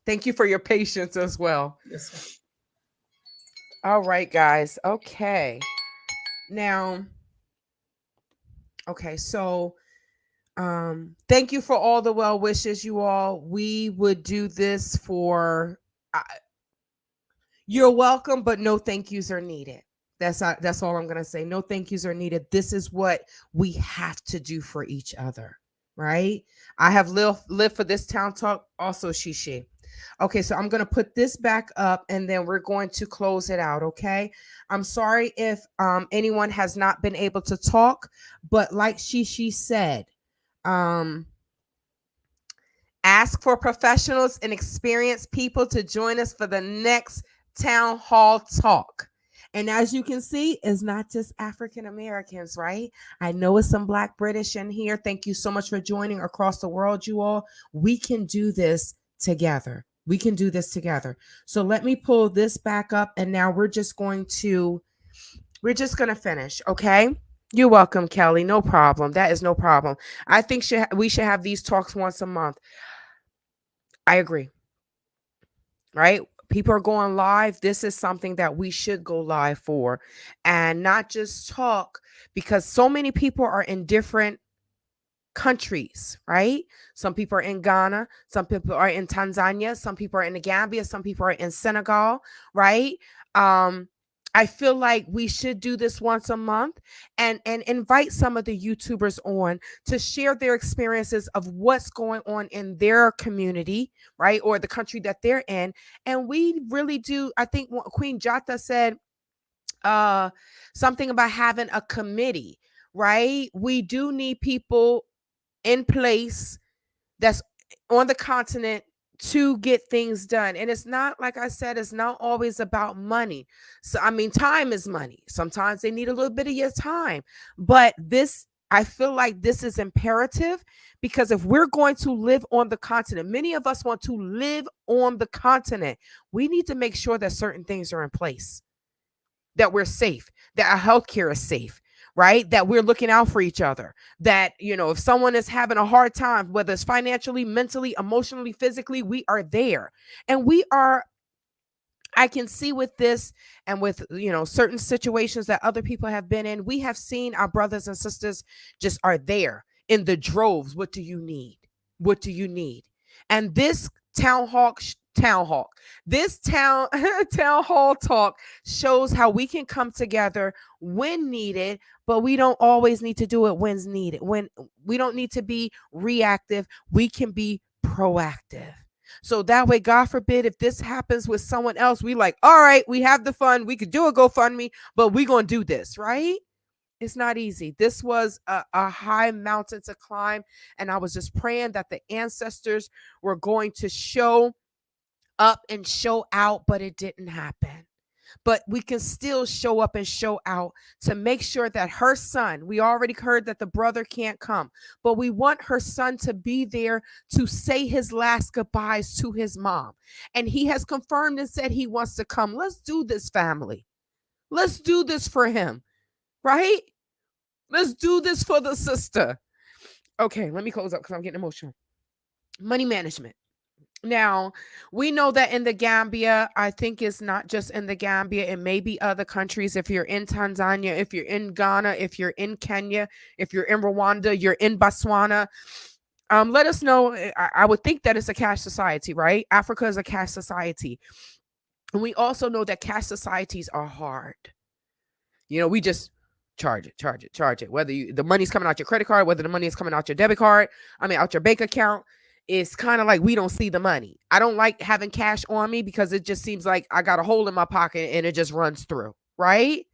A: Thank you for your patience as well.
L: Yes,
A: all right, guys. Okay. Now, okay, so thank you for all the well wishes, you all. We would do this for you're welcome, but no thank yous are needed. That's all I'm gonna say. No thank yous are needed. This is what we have to do for each other, right? I have lived for this town talk, also Shishi. Okay, so I'm going to put this back up and then we're going to close it out, okay? I'm sorry if anyone has not been able to talk, but like Shishi said, ask for professionals and experienced people to join us for the next town hall talk. And as you can see, it's not just African Americans, right? I know it's some Black British in here. Thank you so much for joining across the world, you all. We can do this together. We can do this together. So let me pull this back up. And now we're just going to finish. Okay. You're welcome, Kelly. No problem. That is no problem. I think we should have these talks once a month. I agree. Right? People are going live. This is something that we should go live for and not just talk, because so many people are in different countries, right? Some people are in Ghana, some people are in Tanzania, some people are in the Gambia, some people are in Senegal, right? I feel like we should do this once a month and invite some of the YouTubers on to share their experiences of what's going on in their community, right? Or the country that they're in. And we really do, I think Queen Jata said something about having a committee, right? We do need people in place that's on the continent to get things done. And it's not, like I said, it's not always about money. So, I mean, time is money. Sometimes they need a little bit of your time. But this, I feel like this is imperative because if we're going to live on the continent, many of us want to live on the continent. We need to make sure that certain things are in place, that we're safe, that our healthcare is safe, right? That we're looking out for each other, that, you know, if someone is having a hard time, whether it's financially, mentally, emotionally, physically, we are there. And we are, I can see with this and with, you know, certain situations that other people have been in, we have seen our brothers and sisters just are there in the droves. What do you need? What do you need? And this town hall talk shows how we can come together when needed, but we don't always need to do it when's needed. When we don't need to be reactive, we can be proactive. So that way, God forbid, if this happens with someone else, we like, all right, we have the fund, we could do a GoFundMe, but we're going to do this, right? It's not easy. This was a high mountain to climb. And I was just praying that the ancestors were going to show up and show out, but it didn't happen. But we can still show up and show out to make sure that her son, we already heard that the brother can't come, but we want her son to be there to say his last goodbyes to his mom. And he has confirmed and said he wants to come. Let's do this, family. Let's do this for him, right? Let's do this for the sister. Okay, let me close up because I'm getting emotional. Money management. Now, we know that in the Gambia, I think it's not just in the Gambia, it may be other countries. If you're in Tanzania, if you're in Ghana, if you're in Kenya, if you're in Rwanda, you're in Botswana, let us know. I would think that it's a cash society, right? Africa is a cash society. And we also know that cash societies are hard. You know, we just charge it. Whether the money's coming out your credit card, whether the money is coming out your debit card, out your bank account. It's kind of like we don't see the money. I don't like having cash on me because it just seems like I got a hole in my pocket and it just runs through, right?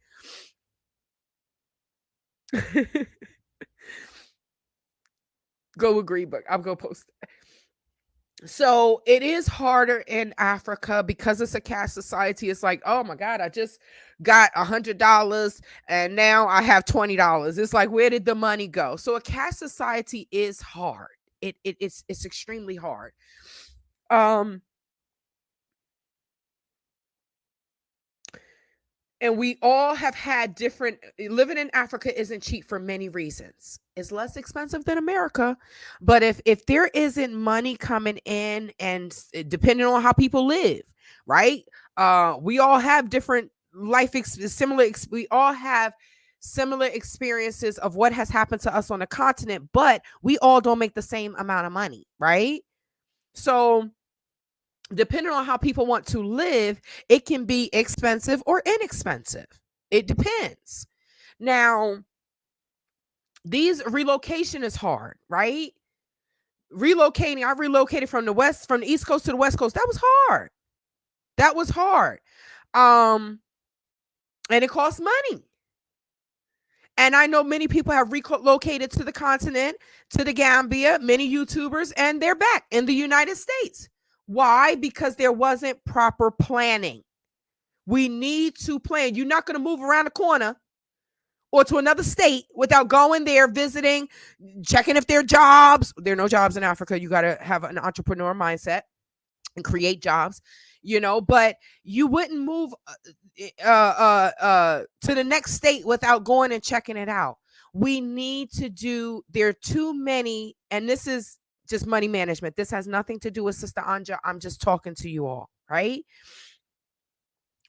A: Go agree, but I'm going to post it. So it is harder in Africa because it's a cash society. It's like, oh my God, I just got $100 and now I have $20. It's like, where did the money go? So a cash society is hard. It's extremely hard. And we all have had different, living in Africa isn't cheap for many reasons. It's less expensive than America. But if there isn't money coming in, and depending on how people live, right? We all have different we all have similar experiences of what has happened to us on the continent, but we all don't make the same amount of money, right? So depending on how people want to live, it can be expensive or inexpensive. It depends. Now, relocation is hard, right? Relocating, I relocated from the East Coast to the West Coast. That was hard. And it costs money. And I know many people have relocated to the continent, to the Gambia, many YouTubers, and they're back in the United States. Why? Because there wasn't proper planning. We need to plan. You're not going to move around the corner or to another state without going there, visiting, checking if there are jobs. There are no jobs in Africa. You got to have an entrepreneur mindset and create jobs, but you wouldn't move to the next state without going and checking it out. We need to there are too many, and this is just money management. This has nothing to do with Sister Anja. I'm just talking to you all, right?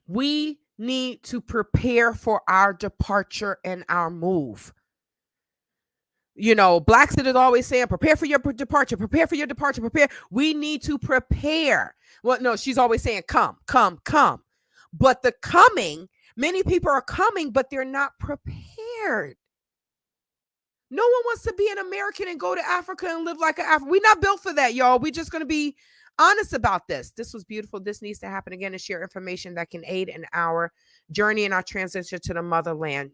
A: We need to prepare for our departure and our move. You know, Black Sid is always saying, prepare for your departure, prepare for your departure, prepare. We need to prepare. Well, no, she's always saying, come, come, come. But the coming, many people are coming, but they're not prepared. No one wants to be an American and go to Africa and live like an African. We're not built for that, y'all. We're just going to be honest about this. This was beautiful. This needs to happen again, and share information that can aid in our journey and our transition to the motherland.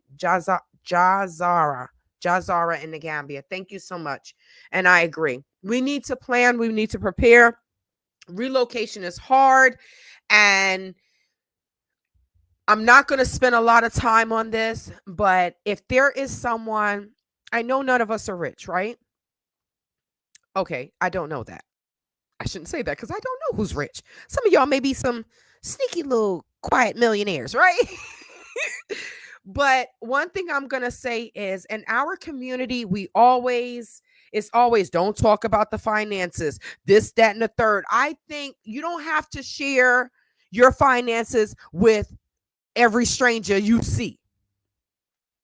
A: Jazara in the Gambia. Thank you so much. And I agree. We need to plan. We need to prepare. Relocation is hard. And I'm not going to spend a lot of time on this, but if there is someone, I know none of us are rich, right? Okay, I don't know that. I shouldn't say that because I don't know who's rich. Some of y'all may be some sneaky little quiet millionaires, right? But one thing I'm going to say is in our community, it's always don't talk about the finances, this, that, and the third. I think you don't have to share your finances with every stranger you see.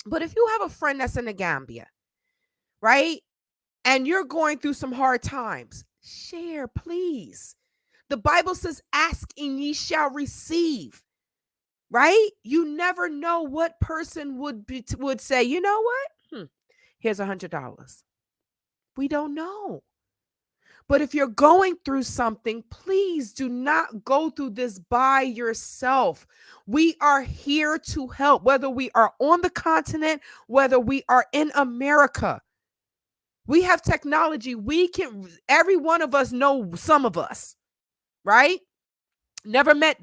A: But if you have a friend that's in the Gambia, right? And you're going through some hard times, share, please. The Bible says, ask and ye shall receive. Right? You never know what person would say, you know what? Here's $100. We don't know. But if you're going through something, please do not go through this by yourself. We are here to help, whether we are on the continent, whether we are in America. We have technology. Every one of us know some of us, right? Never met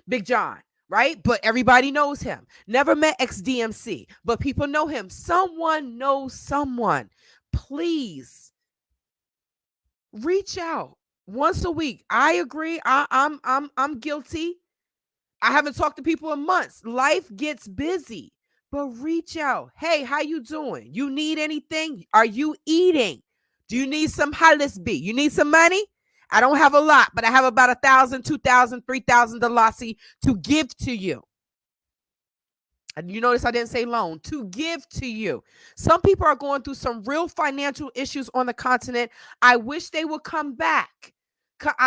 A: Big John. Right? But everybody knows him. Never met ex-DMC, but people know him. Someone knows someone. Please reach out once a week. I agree. I'm guilty. I haven't talked to people in months. Life gets busy, but reach out. Hey, how you doing? You need anything? Are you eating? Do you need some halisbi? You need some money? I don't have a lot, but I have about 1,000, 2,000, 3,000 dalasi to give to you. And you notice I didn't say loan, to give to you. Some people are going through some real financial issues on the continent. I wish they would come back.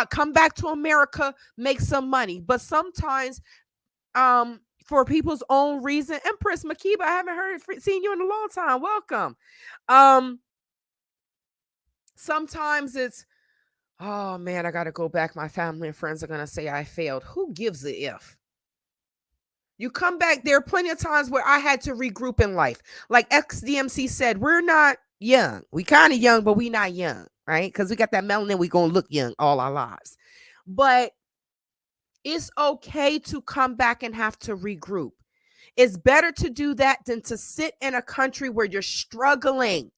A: Come back to America, make some money. But sometimes for people's own reason, Empress Makiba, I haven't seen you in a long time. Welcome. Sometimes it's, oh man, I got to go back. My family and friends are going to say I failed. Who gives a if? You come back. There are plenty of times where I had to regroup in life. Like ex-DMC said, we're not young. We kind of young, but we not young, right? Because we got that melanin. We going to look young all our lives. But it's okay to come back and have to regroup. It's better to do that than to sit in a country where you're struggling.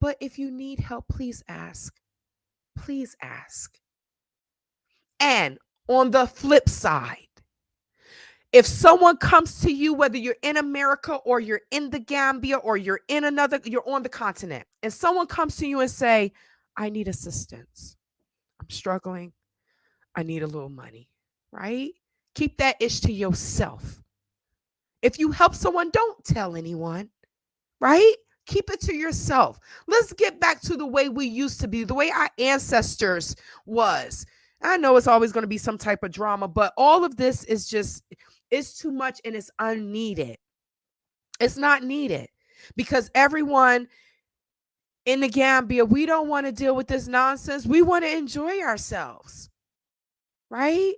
A: But if you need help, please ask. Please ask. And on the flip side, if someone comes to you, whether you're in America or you're in the Gambia or you're on the continent, and someone comes to you and say, I need assistance. I'm struggling. I need a little money, right? Keep that ish to yourself. If you help someone, don't tell anyone, right? Keep it to yourself. Let's get back to the way we used to be, the way our ancestors was. I know it's always going to be some type of drama, but all of this is just, it's too much and it's unneeded. It's not needed because everyone in the Gambia, we don't want to deal with this nonsense. We want to enjoy ourselves, right?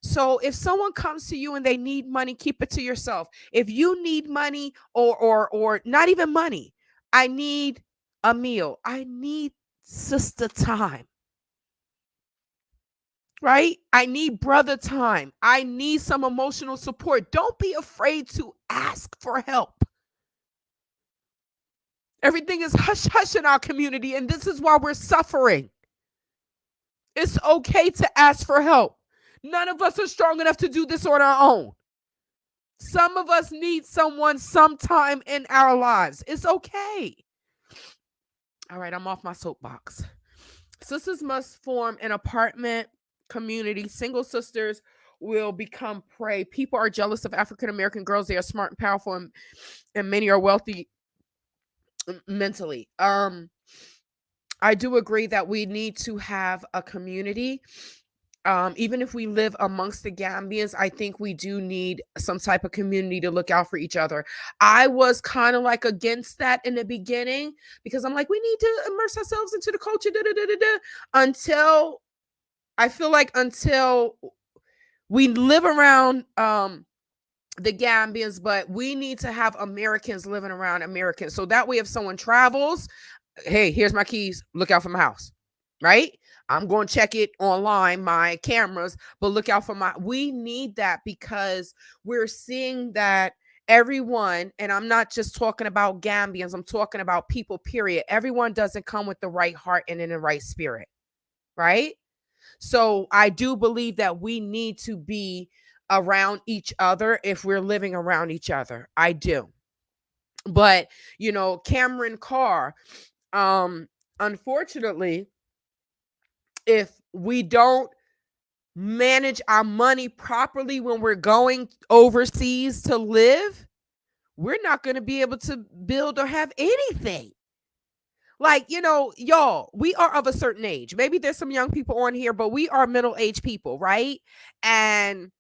A: So if someone comes to you and they need money, keep it to yourself. If you need money or not even money, I need a meal. I need sister time. Right? I need brother time. I need some emotional support. Don't be afraid to ask for help. Everything is hush hush in our community, and this is why we're suffering. It's okay to ask for help. None of us are strong enough to do this on our own. Some of us need someone sometime in our lives. It's okay. All right, I'm off my soapbox. Sisters must form an apartment community. Single sisters will become prey. People are jealous of African American girls. They are smart and powerful, and many are wealthy. mentally. I do agree that we need to have a community. Even if we live amongst the Gambians, I think we do need some type of community to look out for each other. I was kind of like against that in the beginning because I'm like, we need to immerse ourselves into the culture, until I feel like until we live around the Gambians, but we need to have Americans living around Americans. So that way, if someone travels, hey, here's my keys, look out for my house, right? I'm going to check it online, my cameras, but look out for we need that because we're seeing that everyone, and I'm not just talking about Gambians, I'm talking about people, period. Everyone doesn't come with the right heart and in the right spirit, right? So I do believe that we need to be around each other if we're living around each other. I do. But, Cameron Carr, unfortunately, if we don't manage our money properly when we're going overseas to live, we're not going to be able to build or have anything. Like, y'all, we are of a certain age. Maybe there's some young people on here, but we are middle-aged people, right? And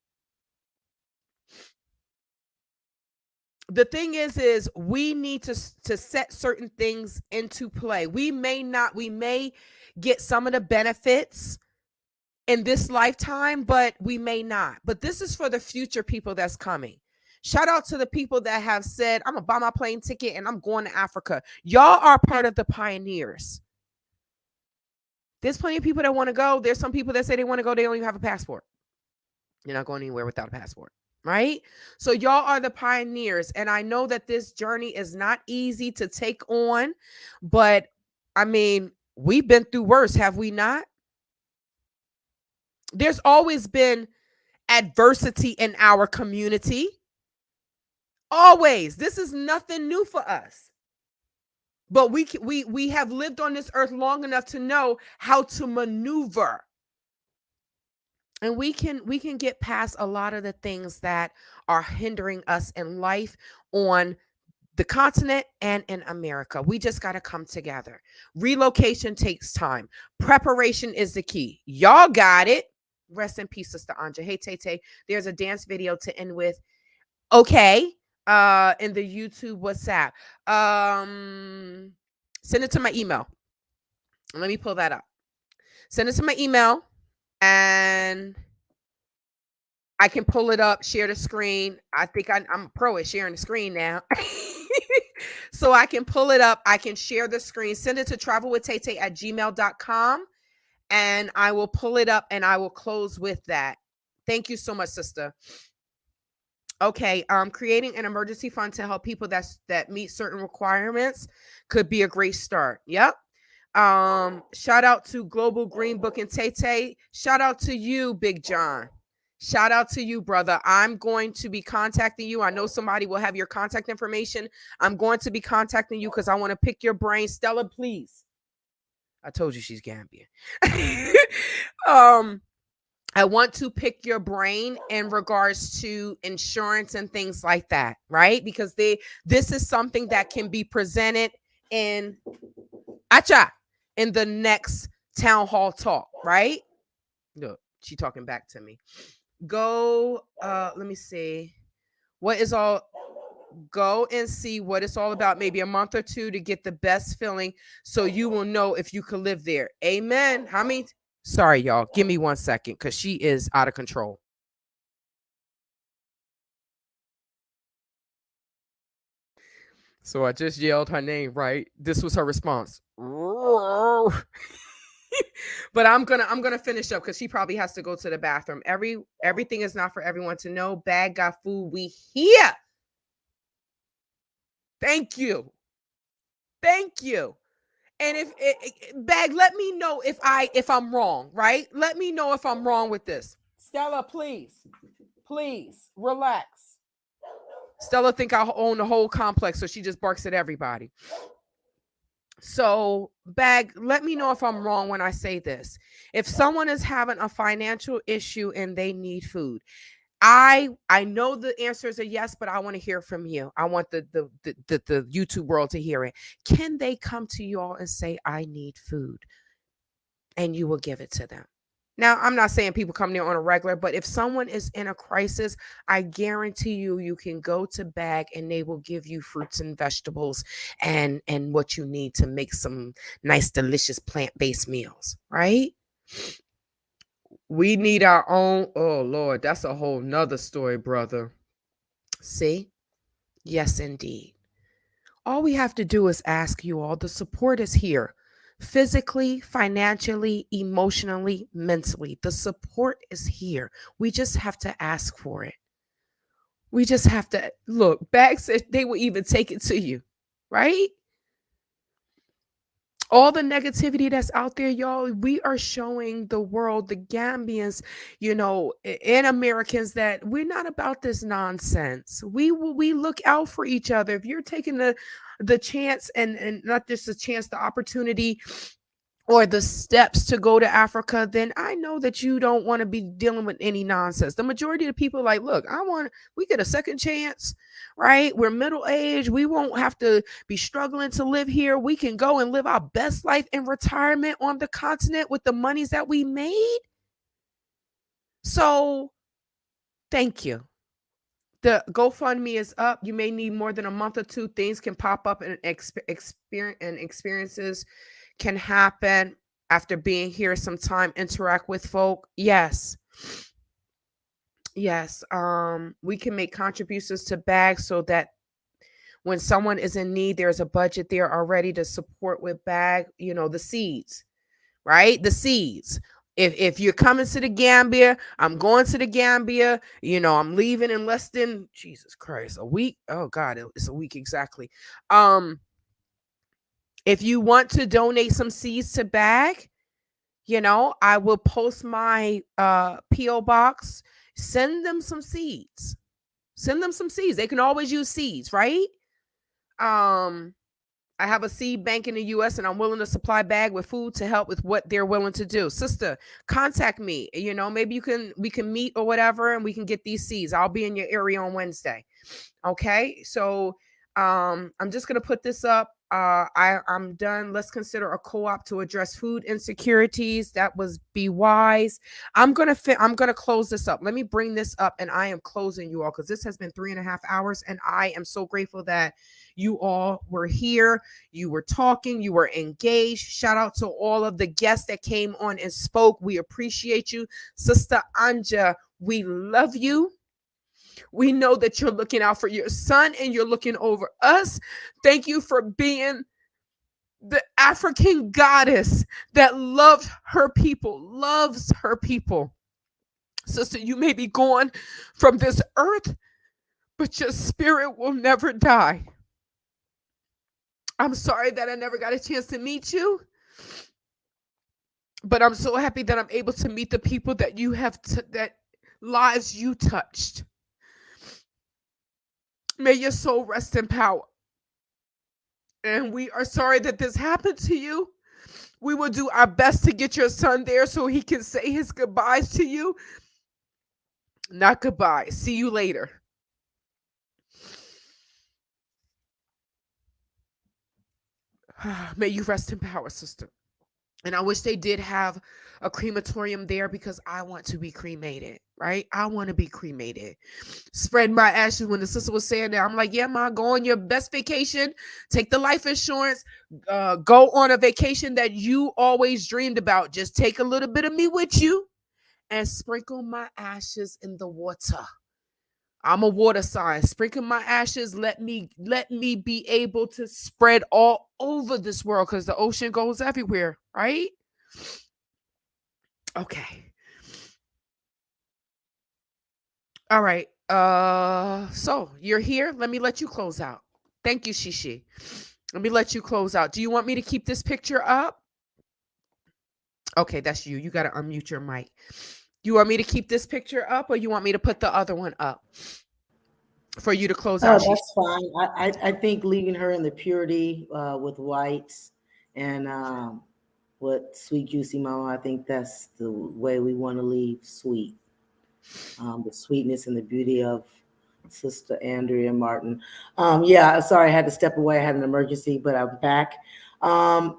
A: the thing is we need to set certain things into play. We may get some of the benefits in this lifetime, but we may not. But this is for the future people that's coming. Shout out to the people that have said, I'm gonna buy my plane ticket and I'm going to Africa. Y'all are part of the pioneers. There's plenty of people that want to go. There's some people that say they want to go, they don't even have a passport. You're not going anywhere without a passport, right? So y'all are the pioneers. And I know that this journey is not easy to take on, but I mean, we've been through worse, have we not? There's always been adversity in our community. Always. This is nothing new for us. But we have lived on this earth long enough to know how to maneuver. And we can get past a lot of the things that are hindering us in life on the continent and in America. We just got to come together. Relocation takes time. Preparation is the key. Y'all got it. Rest in peace, Sister Anja. Hey, Tay, there's a dance video to end with. Okay. In the YouTube WhatsApp. Send it to my email. Let me pull that up. Send it to my email and I can pull it up, share the screen. I think I'm a pro at sharing the screen now. So I can pull it up. I can share the screen. Send it to travelwithtaytay@gmail.com. And I will pull it up and I will close with that. Thank you so much, sister. Okay, creating an emergency fund to help people that meet certain requirements could be a great start. Yep. Shout out to Global Green Book and Tay. Shout out to you, Big John. Shout out to you, brother. I'm going to be contacting you. I know somebody will have your contact information. I'm going to be contacting you because I want to pick your brain. Stella, please. I told you she's Gambian. I want to pick your brain in regards to insurance and things like that, right? Because this is something that can be presented in the next town hall talk, right? Look, she talking back to me. Go, let me see. Go and see what it's all about, maybe a month or two to get the best feeling so you will know if you could live there. Amen. Sorry, y'all. Give me 1 second because she is out of control. So I just yelled her name, right? This was her response. But I'm gonna finish up because she probably has to go to the bathroom. Everything is not for everyone to know. Bag got food. We here. Thank you. And if Bag, let me know if I'm wrong, right? Let me know if I'm wrong with this. Stella, please relax. Stella think I own the whole complex, so she just barks at everybody. So, Bag, let me know if I'm wrong when I say this. If someone is having a financial issue and they need food, I know the answer is a yes, but I want to hear from you. I want the YouTube world to hear it. Can they come to you all and say, I need food, and you will give it to them? Now, I'm not saying people come there on a regular, but if someone is in a crisis, I guarantee you can go to Bag and they will give you fruits and vegetables and what you need to make some nice, delicious plant-based meals, right? We need our own. Oh, Lord, that's a whole nother story, brother. See? Yes, indeed. All we have to do is ask you all. The support is here. Physically, financially, emotionally, mentally. The support is here. We just have to ask for it. We just have to look. Bag said they will even take it to you, right? All the negativity that's out there, y'all, we are showing the world, the Gambians, and Americans, that we're not about this nonsense. We look out for each other. If you're taking the chance and not just the chance, the opportunity or the steps to go to Africa, then I know that you don't want to be dealing with any nonsense. The majority of the people are like, look, we get a second chance, right? We're middle-aged. We won't have to be struggling to live here. We can go and live our best life in retirement on the continent with the monies that we made. So thank you. The GoFundMe is up. You may need more than a month or two. Things can pop up and experiences can happen after being here some time, interact with folk. Yes. We can make contributions to Bag so that when someone is in need, there's a budget there already to support with Bag, the seeds, right? The seeds. If you're coming to the Gambia, I'm going to the Gambia, I'm leaving in less than, Jesus Christ, a week. Oh God, it's a week exactly. If you want to donate some seeds to Bag, I will post my P.O. box. Send them some seeds. They can always use seeds, right? I have a seed bank in the US and I'm willing to supply Bag with food to help with what they're willing to do. Sister, contact me. Maybe we can meet or whatever and we can get these seeds. I'll be in your area on Wednesday. Okay? So I'm just going to put this up. I'm done. Let's consider a co-op to address food insecurities. That was Be Wise. I'm gonna close this up. Let me bring this up, and I am closing you all because this has been 3.5 hours, and I am so grateful that you all were here. You were talking. You were engaged. Shout out to all of the guests that came on and spoke. We appreciate you, Sister Anja. We love you. We know that you're looking out for your son and you're looking over us. Thank you for being the African goddess that loves her people. Sister, you may be gone from this earth, but your spirit will never die. I'm sorry that I never got a chance to meet you, but I'm so happy that I'm able to meet the people that you have, that lives you touched. May your soul rest in power. And we are sorry that this happened to you. We will do our best to get your son there so he can say his goodbyes to you. Not goodbye. See you later. May you rest in power, sister. And I wish they did have a crematorium there because I want to be cremated, right? I want to be cremated. Spread my ashes. When the sister was saying that, I'm like, yeah, ma, go on your best vacation. Take the life insurance. Go on a vacation that you always dreamed about. Just take a little bit of me with you and sprinkle my ashes in the water. I'm a water sign. Sprinkle my ashes. Let me be able to spread all over this world because the ocean goes everywhere, right? Okay. All right. So you're here. Let me let you close out. Thank you, Shishi. Let me let you close out. Do you want me to keep this picture up? Okay, that's you. You got to unmute your mic. You want me to keep this picture up or you want me to put the other one up for you to close out?
B: That's fine. I think leaving her in the purity with whites and with Sweet Juicy Mama, I think that's the way we want to leave Sweet. the sweetness and the beauty of Sister Andrea Martin. Yeah, sorry, I had to step away. I had an emergency, but I'm back.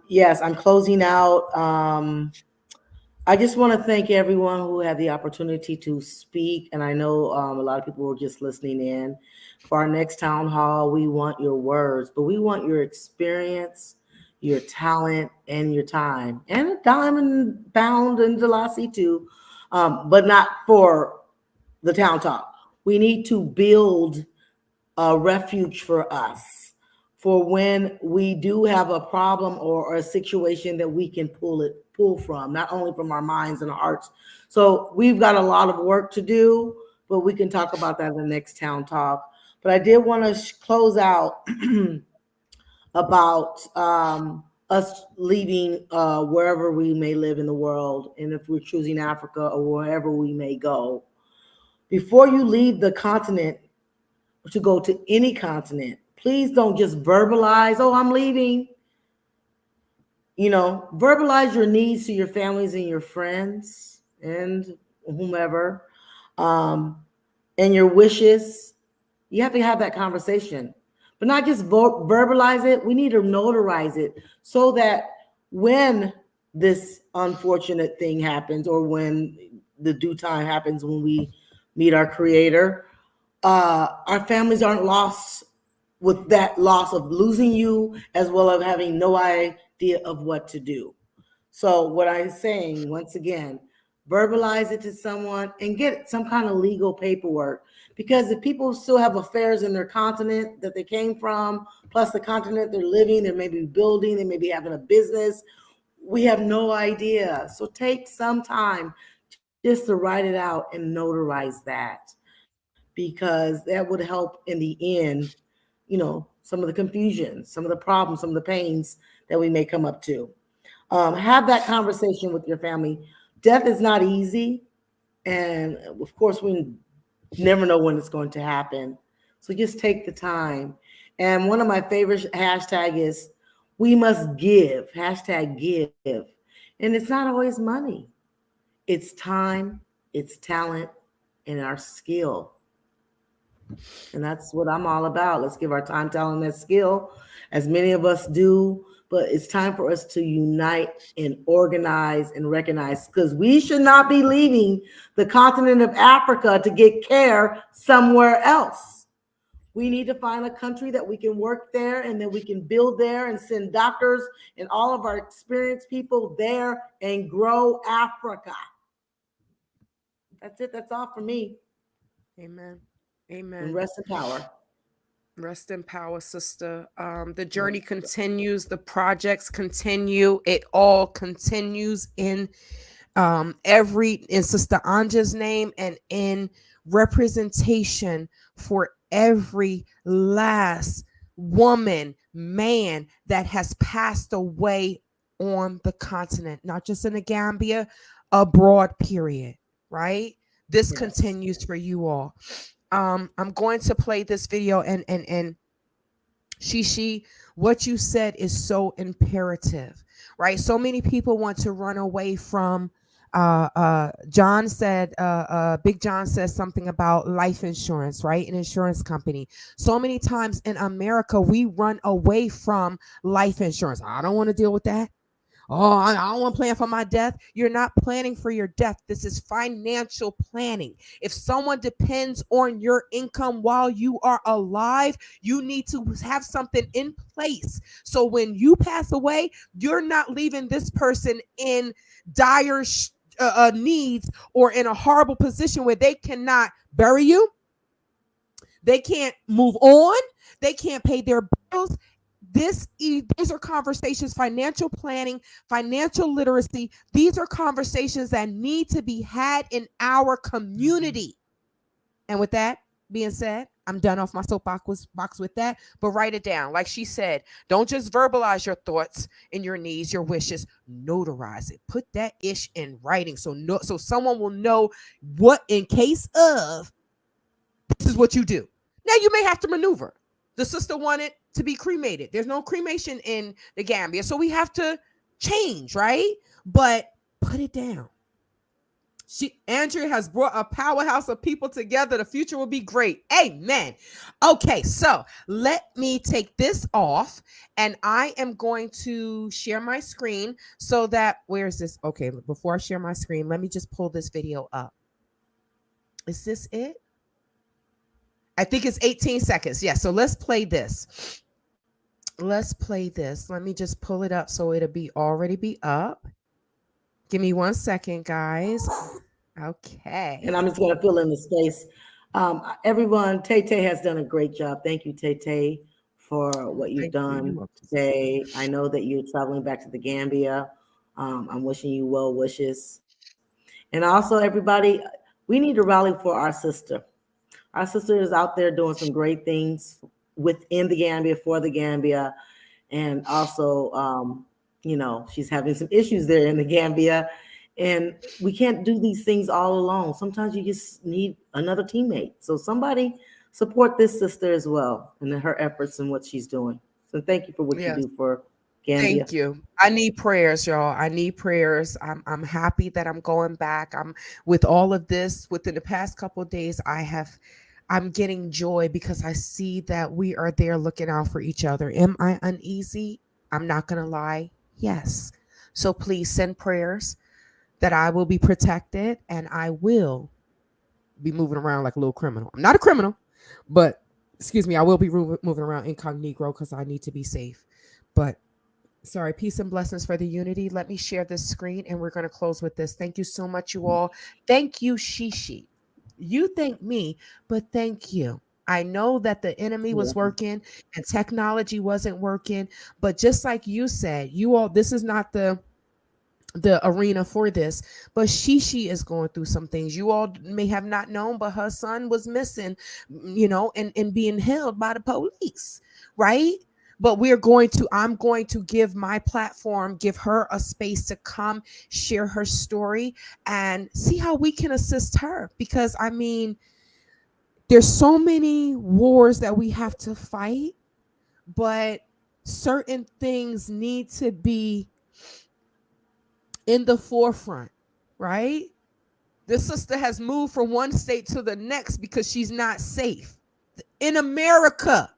B: Yes, I'm closing out. I just want to thank everyone who had the opportunity to speak. And I know a lot of people were just listening in. For our next town hall, we want your words, but we want your experience, your talent, and your time. And a diamond bound and Delassie too, but not for the town talk. We need to build a refuge for us for when we do have a problem or a situation that we can pull from, not only from our minds and hearts. So we've got a lot of work to do, but we can talk about that in the next town talk. But I did want to close out about us leaving wherever we may live in the world, and if we're choosing Africa or wherever we may go. Before you leave the continent, to go to any continent, please don't just verbalize, oh, I'm leaving. You know, verbalize your needs to your families and your friends and whomever, and your wishes. You have to have that conversation, but not just verbalize it. We need to notarize it so that when this unfortunate thing happens, or when the due time happens, when we meet our Creator, our families aren't lost with that loss of losing you, as well as having no idea of what to do. So what I'm saying, once again, verbalize it to someone and get some kind of legal paperwork, because if people still have affairs in their continent that they came from, plus the continent they're living, they may be building, they may be having a business, we have no idea. So take some time just to write it out and notarize that, because that would help in the end, you know, some of the confusion, some of the problems, some of the pains that we may come up to. Have that conversation with your family. Death is not easy. And of course, we never know when it's going to happen. So just take the time. And one of my favorite hashtag is, we must give, hashtag give. And it's not always money. It's time, it's talent, and our skill. And that's what I'm all about. Let's give our time, talent, and skill, as many of us do. But it's time for us to unite and organize and recognize, because we should not be leaving the continent of Africa to get care somewhere else. We need to find a country that we can work there, and that we can build there and send doctors and all of our experienced people there and grow Africa. That's it. That's all for me.
A: Amen. Amen.
B: And rest in power.
A: Rest in power, sister. The journey continues. The projects continue. It all continues in Sister Anja's name, and in representation for every last woman, man that has passed away on the continent, not just in the Gambia, abroad, period. Right? This continues for you all. I'm going to play this video, and Shishi, what you said is so imperative, right? So many people want to run away from John said, Big John says something about life insurance, right? An insurance company. So many times in America, we run away from life insurance. I don't want to deal with that. Oh, I don't want to plan for my death. You're not planning for your death. This is financial planning. If someone depends on your income while you are alive, you need to have something in place. So when you pass away, you're not leaving this person in dire needs or in a horrible position where they cannot bury you. They can't move on. They can't pay their bills. These are conversations, financial planning, financial literacy. These are conversations that need to be had in our community. And with that being said, I'm done off my soapbox with that, but write it down. Like she said, don't just verbalize your thoughts and your needs, your wishes, notarize it. Put that ish in writing so someone will know what, in case of, this is what you do. Now you may have to maneuver. The sister wanted to be cremated. There's no cremation in the Gambia, so we have to change, right? But put it down. Andrea has brought a powerhouse of people together. The future will be great. Amen. Okay, so let me take this off, and I am going to share my screen so that, where is this? Okay, before I share my screen, let me just pull this video up. Is this it? I think it's 18 seconds. Yeah, so let's play this. Let's play this. Let me just pull it up so it'll already be up. Give me 1 second, guys. Okay.
B: And I'm just going to fill in the space. Everyone, Tay has done a great job. Thank you, Tay, for what you've done today. I know that you're traveling back to the Gambia. I'm wishing you well wishes. And also, everybody, we need to rally for our sister. Our sister is out there doing some great things within the Gambia, for the Gambia. And also, you know, she's having some issues there in the Gambia. And we can't do these things all alone. Sometimes you just need another teammate. So somebody support this sister as well and her efforts and what she's doing. So thank you for what you do for Gambia.
A: Thank you. I need prayers, y'all. I need prayers. I'm happy that I'm going back. I'm with all of this within the past couple of days. I'm getting joy because I see that we are there looking out for each other. Am I uneasy? I'm not going to lie. Yes. So please send prayers that I will be protected and I will be moving around like a little criminal. I'm not a criminal, but excuse me, I will be moving around incognito because I need to be safe. But sorry, peace and blessings for the unity. Let me share this screen and we're going to close with this. Thank you so much, you all. Thank you, Shishi. You thank me, but thank you. I know that the enemy was working and technology wasn't working, but just like you said, you all, this is not the arena for this, but Shishi is going through some things you all may have not known, but her son was missing, you know, and being held by the police, right? But I'm going to give my platform, give her a space to come share her story and see how we can assist her. Because I mean, there's so many wars that we have to fight, but certain things need to be in the forefront, right? This sister has moved from one state to the next because she's not safe in America,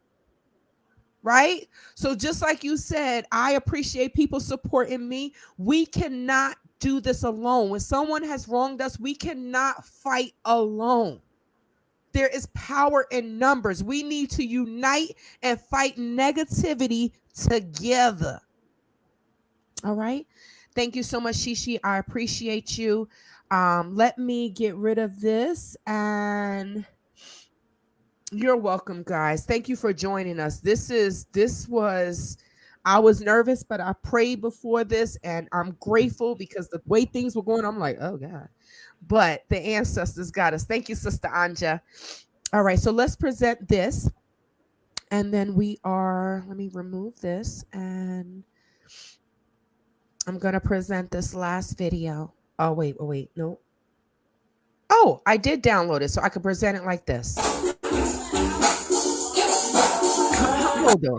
A: right? So just like you said, I appreciate people supporting me. We cannot do this alone. When someone has wronged us, we cannot fight alone. There is power in numbers. We need to unite and fight negativity together. All right. Thank you so much, Shishi. I appreciate you. Let me get rid of this and you're welcome, guys. Thank you for joining us. I was nervous, but I prayed before this and I'm grateful because the way things were going, I'm like, oh God. But the ancestors got us. Thank you, Sister Anja. All right, so let's present this. And then let me remove this and I'm going to present this last video. Oh, wait, no. Oh, I did download it so I could present it like this.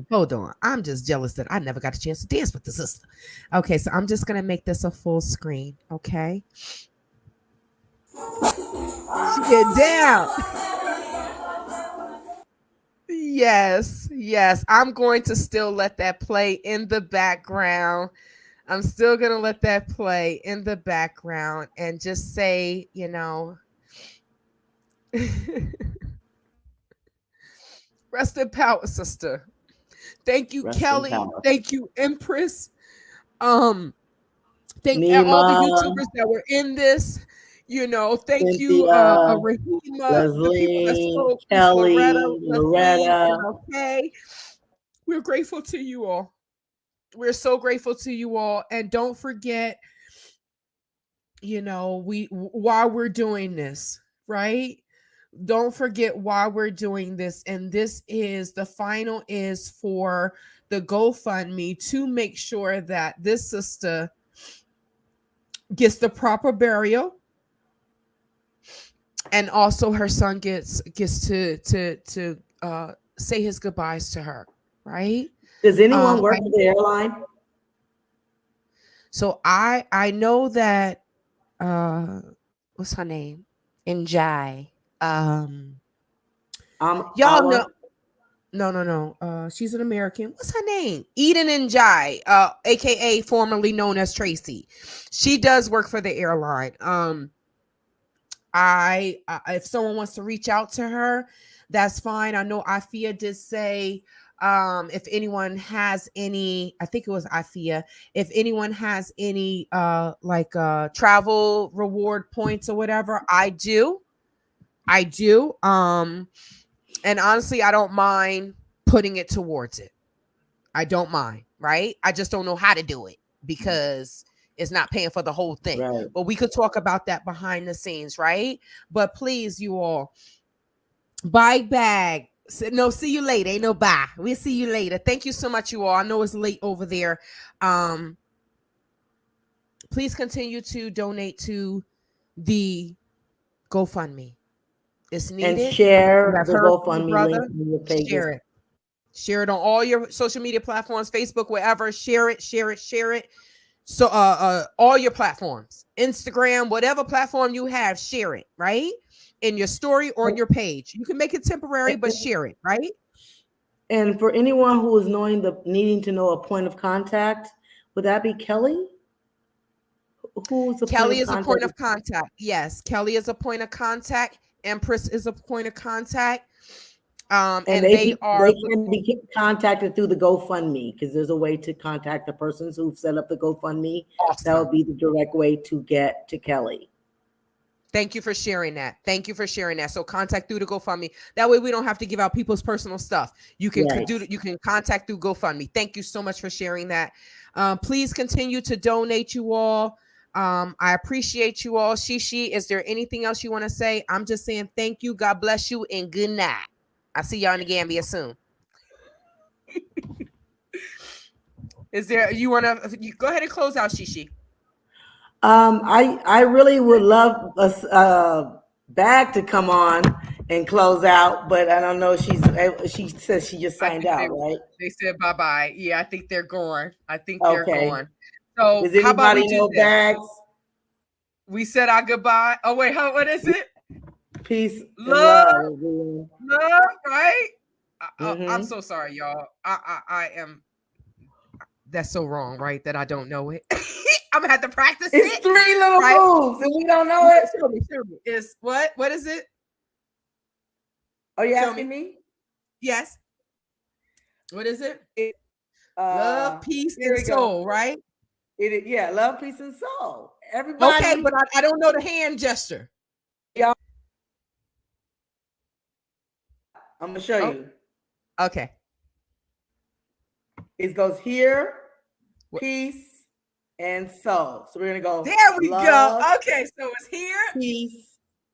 A: Hold on. I'm just jealous that I never got a chance to dance with the sister. Okay, so I'm just going to make this a full screen, okay? Get down. Yes. I'm going to still let that play in the background. I'm still going to let that play in the background and just say, you know, rest in power, sister. Thank you, Kelly. Thank you, Empress. Thank
B: Nima,
A: all the YouTubers that were in this. You know, thank
B: Cynthia,
A: you, Rahima,
B: Leslie,
A: the people that spoke,
B: Kelly, Loretta.
A: Okay. We're grateful to you all. We're so grateful to you all. And don't forget, you know, while we're doing this, right? Don't forget why we're doing this. And this is the final is for the GoFundMe to make sure that this sister gets the proper burial. And also her son gets to say his goodbyes to her, right?
B: Does anyone work for the airline?
A: So I know that what's her name? Njai. Y'all
B: Our.
A: No. She's an American. What's her name? Eden Njai, aka formerly known as Tracy. She does work for the airline. If someone wants to reach out to her, that's fine. I know Afia did say if anyone has any, I think it was Afia, if anyone has any travel reward points or whatever, I do. And honestly, I don't mind putting it towards it. I don't mind, right? I just don't know how to do it because it's not paying for the whole thing.
B: Right.
A: But we could talk about that behind the scenes, right? But please, you all, buy bag. No, see you later. Ain't no bye. We'll see you later. Thank you so much, you all. I know it's late over there. Please continue to donate to the GoFundMe. It's needed.
B: And share the GoFundMe link on your pages.
A: Share it. Share it on all your social media platforms, Facebook, wherever. Share it. So all your platforms, Instagram, whatever platform you have, share it, right? In your story or your page. You can make it temporary, but share it, right?
B: And for anyone who is needing to know a point of contact, would that be Kelly?
A: Kelly is a point of contact. Yes, Kelly is a point of contact. Empress is a point of contact. And they can
B: be contacted through the GoFundMe, because there's a way to contact the persons who've set up the GoFundMe. Awesome. That would be the direct way to get to Kelly.
A: Thank you for sharing that. So contact through the GoFundMe. That way we don't have to give out people's personal stuff. You can you can contact through GoFundMe. Thank you so much for sharing that. Please continue to donate, you all. I appreciate you all. Shishi, is there anything else you want to say? I'm just saying thank you. God bless you and good night. I'll see y'all in the Gambia soon. Is there, you want to go ahead and close out, Shishi?
B: I really would love a bag to come on and close out, but I don't know. She says she just signed out, right?
A: They said bye-bye. Yeah, I think they're gone. They're gone. So
B: does anybody know bags?
A: We said our goodbye. Oh wait, what is it?
B: Peace,
A: love, right? I'm so sorry, y'all. I am. That's so wrong, right? That I don't know it. I'm gonna have to practice it.
B: It's 3 little moves, and we don't know it.
A: Show me. It's what? What is it?
B: Are you asking me?
A: Yes. What is it? Love, peace, and soul, right?
B: Yeah, love, peace, and soul. Everybody.
A: Okay, but I don't know the hand gesture.
B: Yeah. I'm gonna show you.
A: Okay.
B: It goes here, peace, and soul. So we're gonna go.
A: There we go. Okay, so it's here,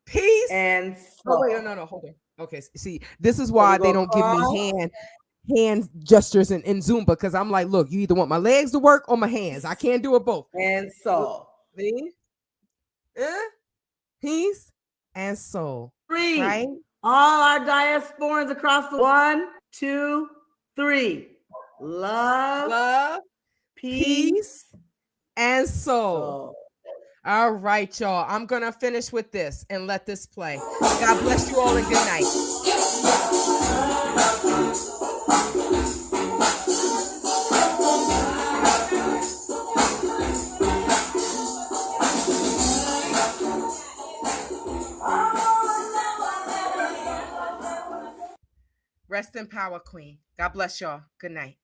A: peace,
B: and soul.
A: Oh wait, no, hold on. Okay, see, this is why they don't give me hand gestures in Zumba, because I'm like, look, you either want my legs to work or my hands. I can't do it both.
B: And soul.
A: Peace and soul.
B: 3.
A: Right?
B: All our diasporans across the 1, 2, 3. Love,
A: peace, and soul. All right, y'all. I'm gonna finish with this and let this play. God bless you all and good night. Rest in power, Queen. God bless y'all. Good night.